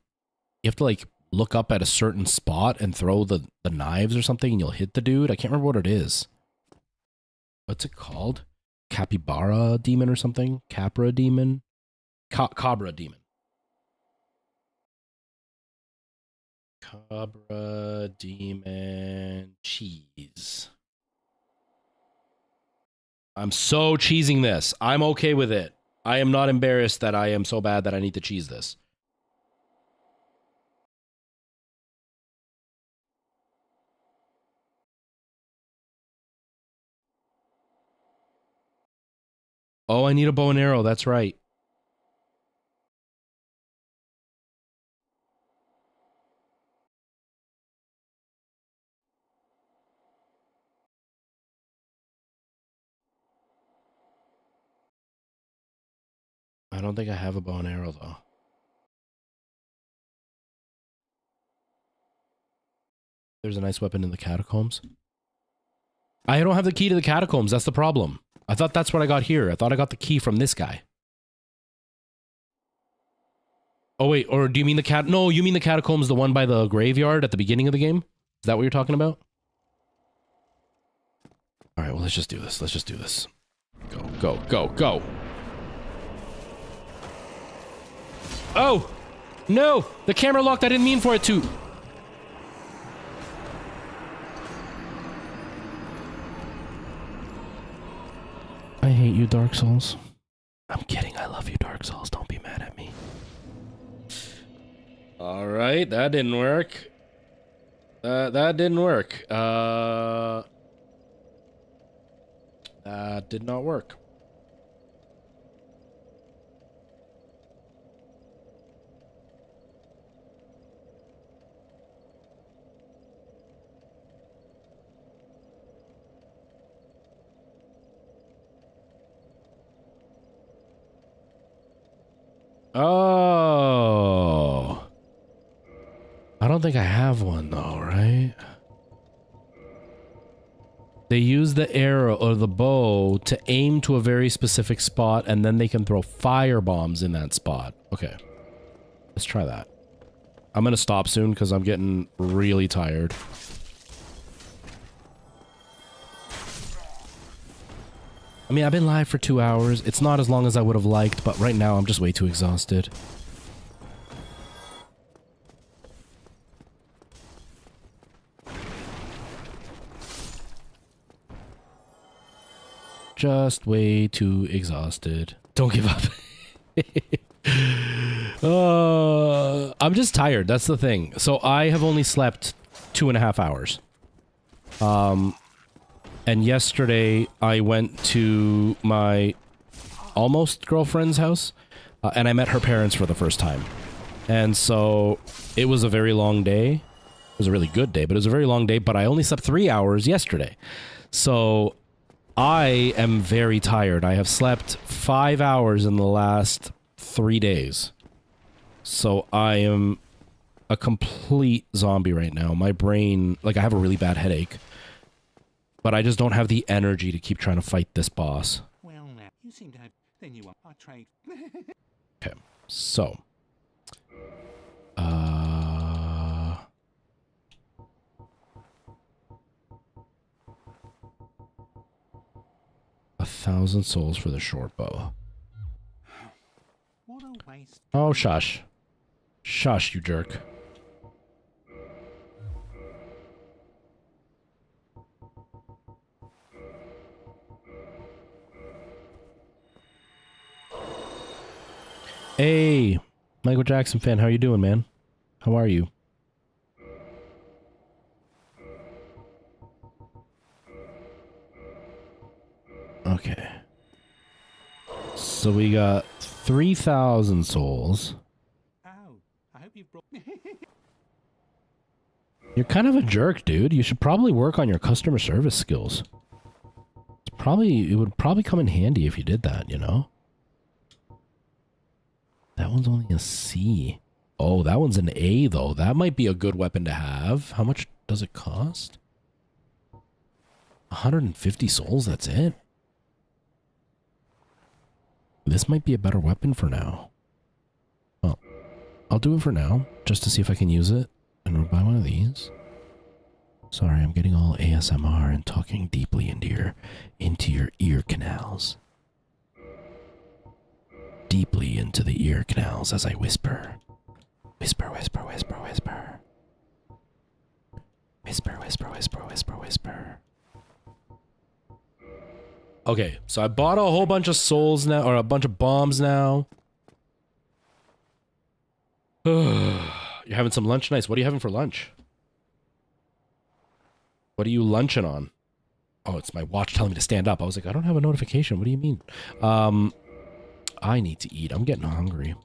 you have to like look up at a certain spot and throw the knives or something and you'll hit the dude. I can't remember what it is. What's it called? Capybara demon or something? Capra demon? Cabra demon. Cabra demon cheese. I'm so cheesing this. I'm okay with it. I am not embarrassed that I am so bad that I need to cheese this. Oh, I need a bow and arrow. That's right. I don't think I have a bow and arrow, though. There's a nice weapon in the catacombs. I don't have the key to the catacombs. That's the problem. I thought that's what I got here. I thought I got the key from this guy. Oh, wait. Or do you mean the cat? No, you mean the catacombs, the one by the graveyard at the beginning of the game? Is that what you're talking about? All right, well, let's just do this. Let's just do this. Go, go, go, go. Oh! No! The camera locked. I didn't mean for it to. I hate you, Dark Souls. I'm kidding. I love you, Dark Souls. Don't be mad at me. All right, that didn't work. That didn't work. That did not work. Oh. I don't think I have one though, right? They use the arrow or the bow to aim to a very specific spot, and then they can throw fire bombs in that spot. Okay. Let's try that. I'm gonna stop soon because I'm getting really tired. I mean, I've been live for 2 hours. It's not as long as I would have liked, but right now I'm just way too exhausted. Just way too exhausted. Don't give up. I'm just tired. That's the thing. So I have only slept 2.5 hours. And yesterday I went to my almost girlfriend's house, and I met her parents for the first time. And so it was a very long day. It was a really good day, but it was a very long day, but I only slept 3 hours yesterday. So I am very tired. I have slept 5 hours in the last 3 days. So I am a complete zombie right now. My brain, like, I have a really bad headache. But I just don't have the energy to keep trying to fight this boss. Well, now, you seem to have... Then you are. I trade. Okay, so. 1,000 souls for the short bow. What a waste. Oh, shush. Shush, you jerk. Hey, Michael Jackson fan, how you doing, man? How are you? Okay. So we got 3,000 souls. Oh, I hope you've brought... You're kind of a jerk, dude. You should probably work on your customer service skills. It would probably come in handy if you did that, you know? That one's only a C. Oh, that one's an A, though. That might be a good weapon to have. How much does it cost? 150 souls, that's it? This might be a better weapon for now. Well, I'll do it for now, just to see if I can use it. And we'll buy one of these. Sorry, I'm getting all ASMR and talking deeply into your ear canals. Deeply into the ear canals as I whisper. Whisper, whisper, whisper, whisper. Whisper, whisper, whisper, whisper, whisper. Okay, so I bought a whole bunch of souls now, or a bunch of bombs now. You're having some lunch? Nice. What are you having for lunch? What are you lunching on? Oh, it's my watch telling me to stand up. I was like, I don't have a notification. What do you mean? I need to eat. I'm getting hungry.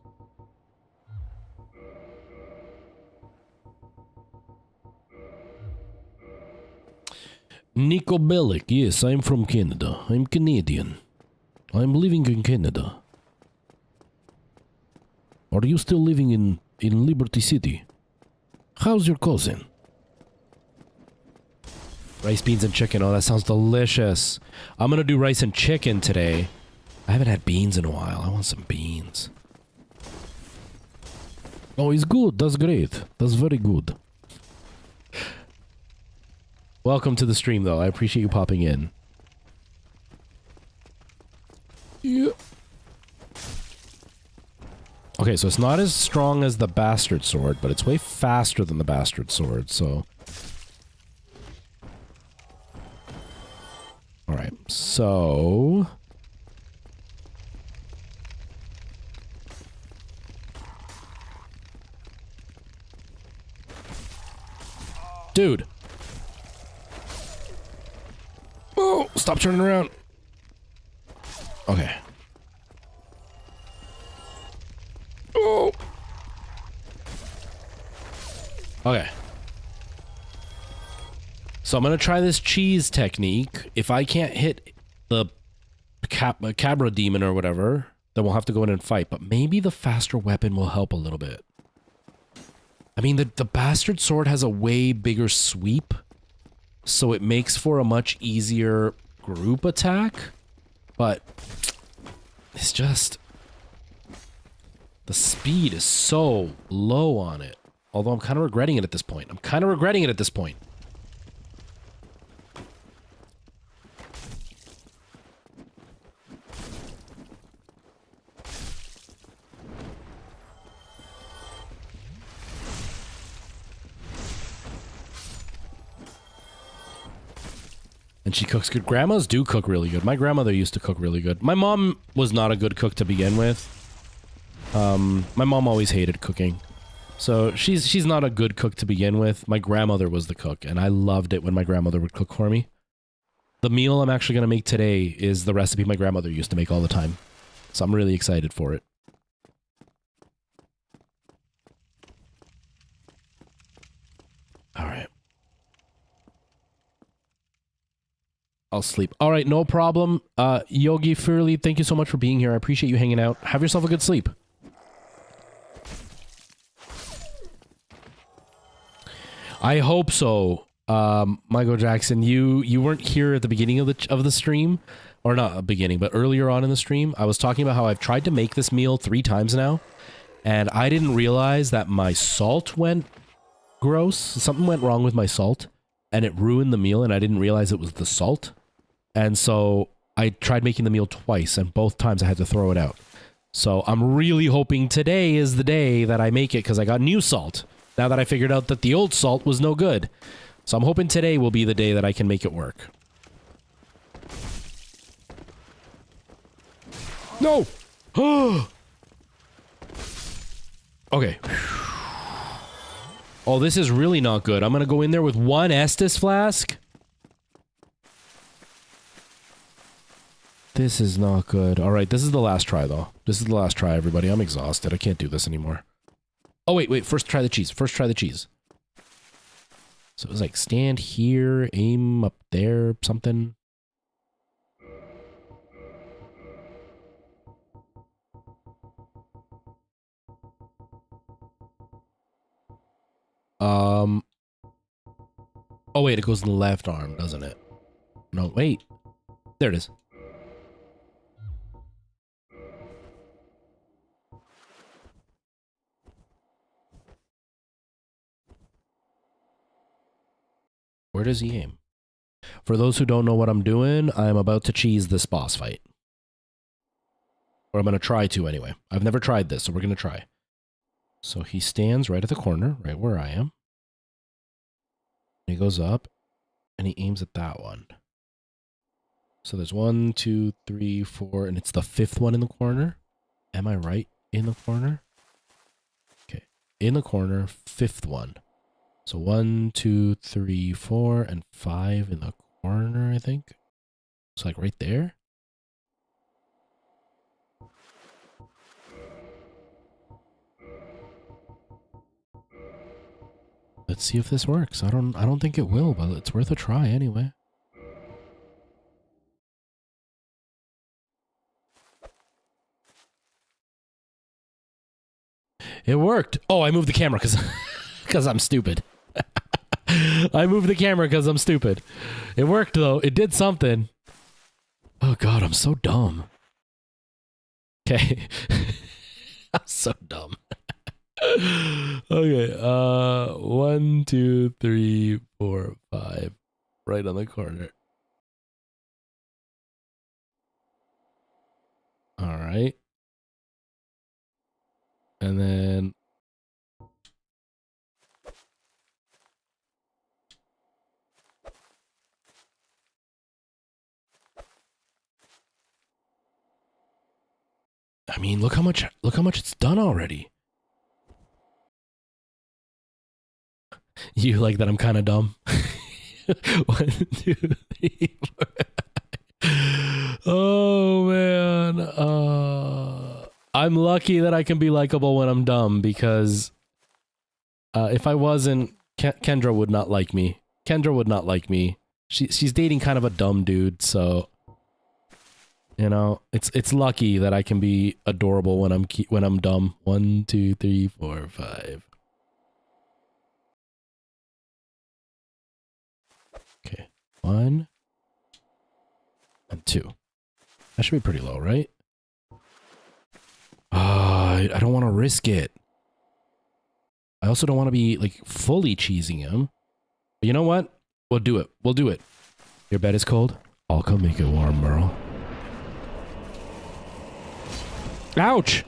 Nico Bellic. Yes, I'm from Canada. I'm Canadian. I'm living in Canada. are you still living in Liberty City? How's your cousin? Rice, beans, and chicken. Oh, that sounds delicious. I'm gonna do rice and chicken today. I haven't had beans in a while. I want some beans. Oh, it's good. That's great. That's very good. Welcome to the stream, though. I appreciate you popping in. Yeah. Okay, so it's not as strong as the bastard sword, but it's way faster than the bastard sword, so... Alright, so... Dude! Oh, stop turning around. Okay. Oh! Okay. So I'm gonna try this cheese technique. If I can't hit the Cabra demon or whatever, then we'll have to go in and fight. But maybe the faster weapon will help a little bit. I mean, the bastard sword has a way bigger sweep, so it makes for a much easier group attack. But it's just... the speed is so low on it. Although I'm kind of regretting it at this point. And she cooks good. Grandmas do cook really good. My grandmother used to cook really good. My mom was not a good cook to begin with. My mom always hated cooking. So she's not a good cook to begin with. My grandmother was the cook, and I loved it when my grandmother would cook for me. The meal I'm actually going to make today is the recipe my grandmother used to make all the time. So I'm really excited for it. Alright. I'll sleep. Alright, no problem. Yogi Furley, thank you so much for being here. I appreciate you hanging out. Have yourself a good sleep. I hope so. Michael Jackson, you weren't here at the beginning of the stream, or not beginning, but earlier on in the stream. I was talking about how I've tried to make this meal 3 times now, and I didn't realize that my salt went gross. Something went wrong with my salt, and it ruined the meal, and I didn't realize it was the salt. And so I tried making the meal twice, and both times I had to throw it out. So I'm really hoping today is the day that I make it, because I got new salt. Now that I figured out that the old salt was no good. So I'm hoping today will be the day that I can make it work. No! Okay. Oh, this is really not good. I'm gonna go in there with 1 Estus flask. This is not good. Alright, this is the last try, though. This is the last try, everybody. I'm exhausted. I can't do this anymore. Oh, wait. First try the cheese. So it was like, stand here, aim up there, something. Oh, wait, it goes in the left arm, doesn't it? No, wait. There it is. Where does he aim? For those who don't know what I'm doing, I'm about to cheese this boss fight. Or I'm going to try to anyway. I've never tried this, so we're going to try. So he stands right at the corner, right where I am. And he goes up, and he aims at that one. So there's 1, 2, 3, 4, and it's the 5th one in the corner. Am I right in the corner? Okay, in the corner, 5th one. So 1, 2, 3, 4, and 5 in the corner, I think. It's like right there. Let's see if this works. I don't think it will, but it's worth a try anyway. It worked. Oh, I moved the camera because I'm stupid. I moved the camera because I'm stupid. It worked, though. It did something. Oh, God, I'm so dumb. Okay. I'm so dumb. Okay. 1, 2, 3, 4, 5. Right on the corner. All right. And then... I mean, look how much it's done already. You like that I'm kind of dumb? 1, 2, 3, 4. Oh man. I'm lucky that I can be likable when I'm dumb because if I wasn't, Kendra would not like me. Kendra would not like me. She's dating kind of a dumb dude, so you know, it's lucky that I can be adorable when I'm dumb. 1, 2, 3, 4, 5. Okay, 1 and 2. That should be pretty low, right? I don't want to risk it. I also don't want to be like fully cheesing him. But you know what? We'll do it. We'll do it. Your bed is cold? I'll come make it warm, Merle. Ouch!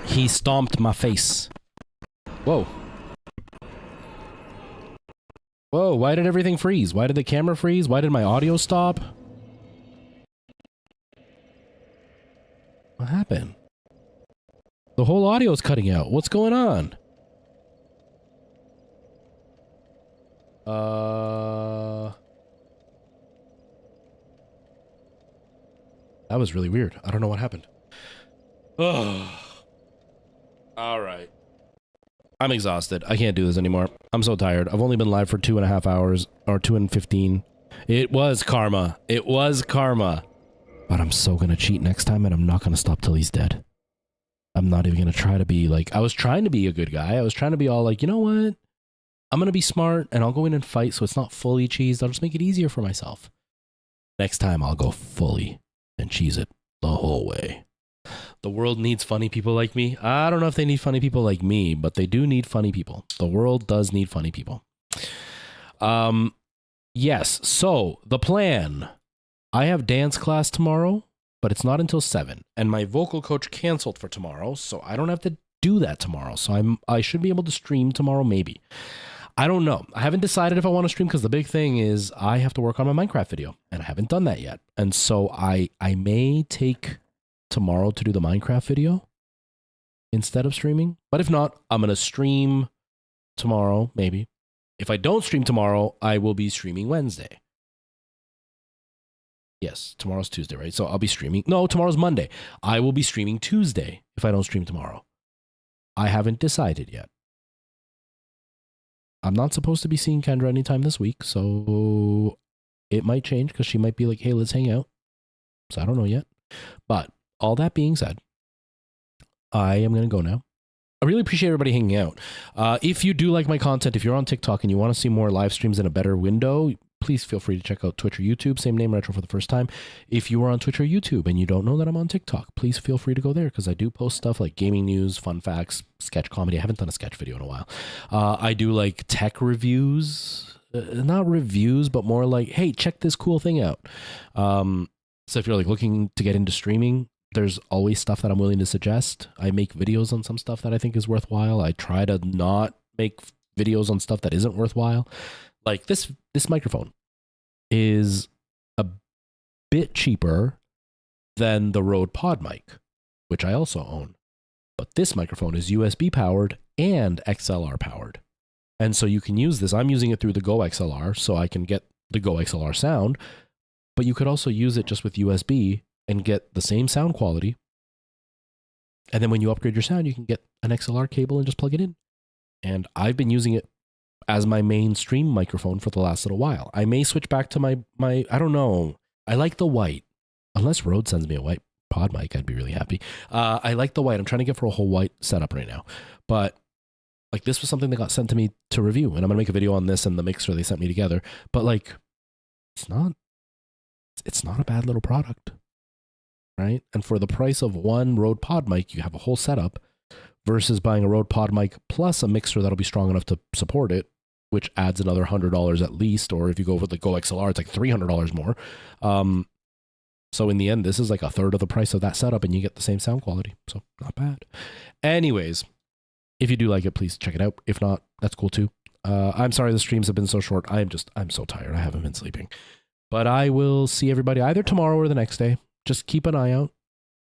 He stomped my face. Whoa. Whoa, why did everything freeze? Why did the camera freeze? Why did my audio stop? What happened? The whole audio is cutting out. What's going on? That was really weird. I don't know what happened. Oh. All right. I'm exhausted. I can't do this anymore. I'm so tired. I've only been live for 2.5 hours, or 2 and 15. It was karma. It was karma. But I'm so gonna cheat next time, and I'm not gonna stop till he's dead. I'm not even gonna try to be like, I was trying to be a good guy. I was trying to be all like, you know what? I'm gonna be smart, and I'll go in and fight so it's not fully cheesed. I'll just make it easier for myself. Next time, I'll go fully and cheese it the whole way. The world needs funny people like me. I don't know if they need funny people like me, but they do need funny people. The world does need funny people. Yes, so the plan. I have dance class tomorrow, but it's not until 7. And my vocal coach canceled for tomorrow, so I don't have to do that tomorrow. So I should be able to stream tomorrow, maybe. I don't know. I haven't decided if I want to stream because the big thing is I have to work on my Minecraft video, and I haven't done that yet. And so I may take tomorrow to do the Minecraft video instead of streaming. But if not, I'm going to stream tomorrow, maybe. If I don't stream tomorrow, I will be streaming Wednesday. Yes, tomorrow's Tuesday, right? So I'll be streaming. No, tomorrow's Monday. I will be streaming Tuesday if I don't stream tomorrow. I haven't decided yet. I'm not supposed to be seeing Kendra anytime this week, so it might change because she might be like, hey, let's hang out. So I don't know yet. But all that being said, I am going to go now. I really appreciate everybody hanging out. If you do like my content, if you're on TikTok and you want to see more live streams in a better window, please feel free to check out Twitch or YouTube. Same name, Retro for the first time. If you are on Twitch or YouTube and you don't know that I'm on TikTok, please feel free to go there because I do post stuff like gaming news, fun facts, sketch comedy. I haven't done a sketch video in a while. I do like tech reviews. Not reviews, but more like, hey, check this cool thing out. So if you're like looking to get into streaming, there's always stuff that I'm willing to suggest. I make videos on some stuff that I think is worthwhile. I try to not make videos on stuff that isn't worthwhile. Like this microphone is a bit cheaper than the Rode Pod mic, which I also own. But this microphone is USB powered and XLR powered. And so you can use this. I'm using it through the Go XLR so I can get the Go XLR sound, but you could also use it just with USB and get the same sound quality. And then when you upgrade your sound, you can get an XLR cable and just plug it in. And I've been using it as my main stream microphone for the last little while. I may switch back to my I don't know. I like the white. Unless Rode sends me a white pod mic, I'd be really happy. I like the white. I'm trying to get for a whole white setup right now. But like this was something that got sent to me to review. And I'm going to make a video on this and the mixer they sent me together. But like, it's not a bad little product. Right? And for the price of one Rode pod mic, you have a whole setup versus buying a Rode pod mic plus a mixer that'll be strong enough to support it, which adds another $100 at least. Or if you go with the Go XLR, it's like $300 more. So in the end, this is like a third of the price of that setup and you get the same sound quality. So not bad. Anyways, if you do like it, please check it out. If not, that's cool too. I'm sorry the streams have been so short. I'm so tired. I haven't been sleeping. But I will see everybody either tomorrow or the next day. Just keep an eye out.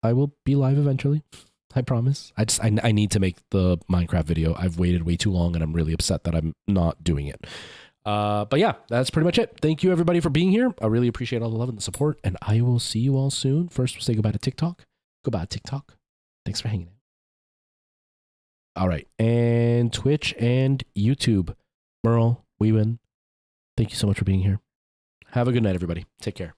I will be live eventually. I promise. I need to make the Minecraft video. I've waited way too long and I'm really upset that I'm not doing it. But yeah, that's pretty much it. Thank you everybody for being here. I really appreciate all the love and the support and I will see you all soon. First, we'll say goodbye to TikTok. Goodbye TikTok. Thanks for hanging out. All right. And Twitch and YouTube. Merle, Weewin, thank you so much for being here. Have a good night, everybody. Take care.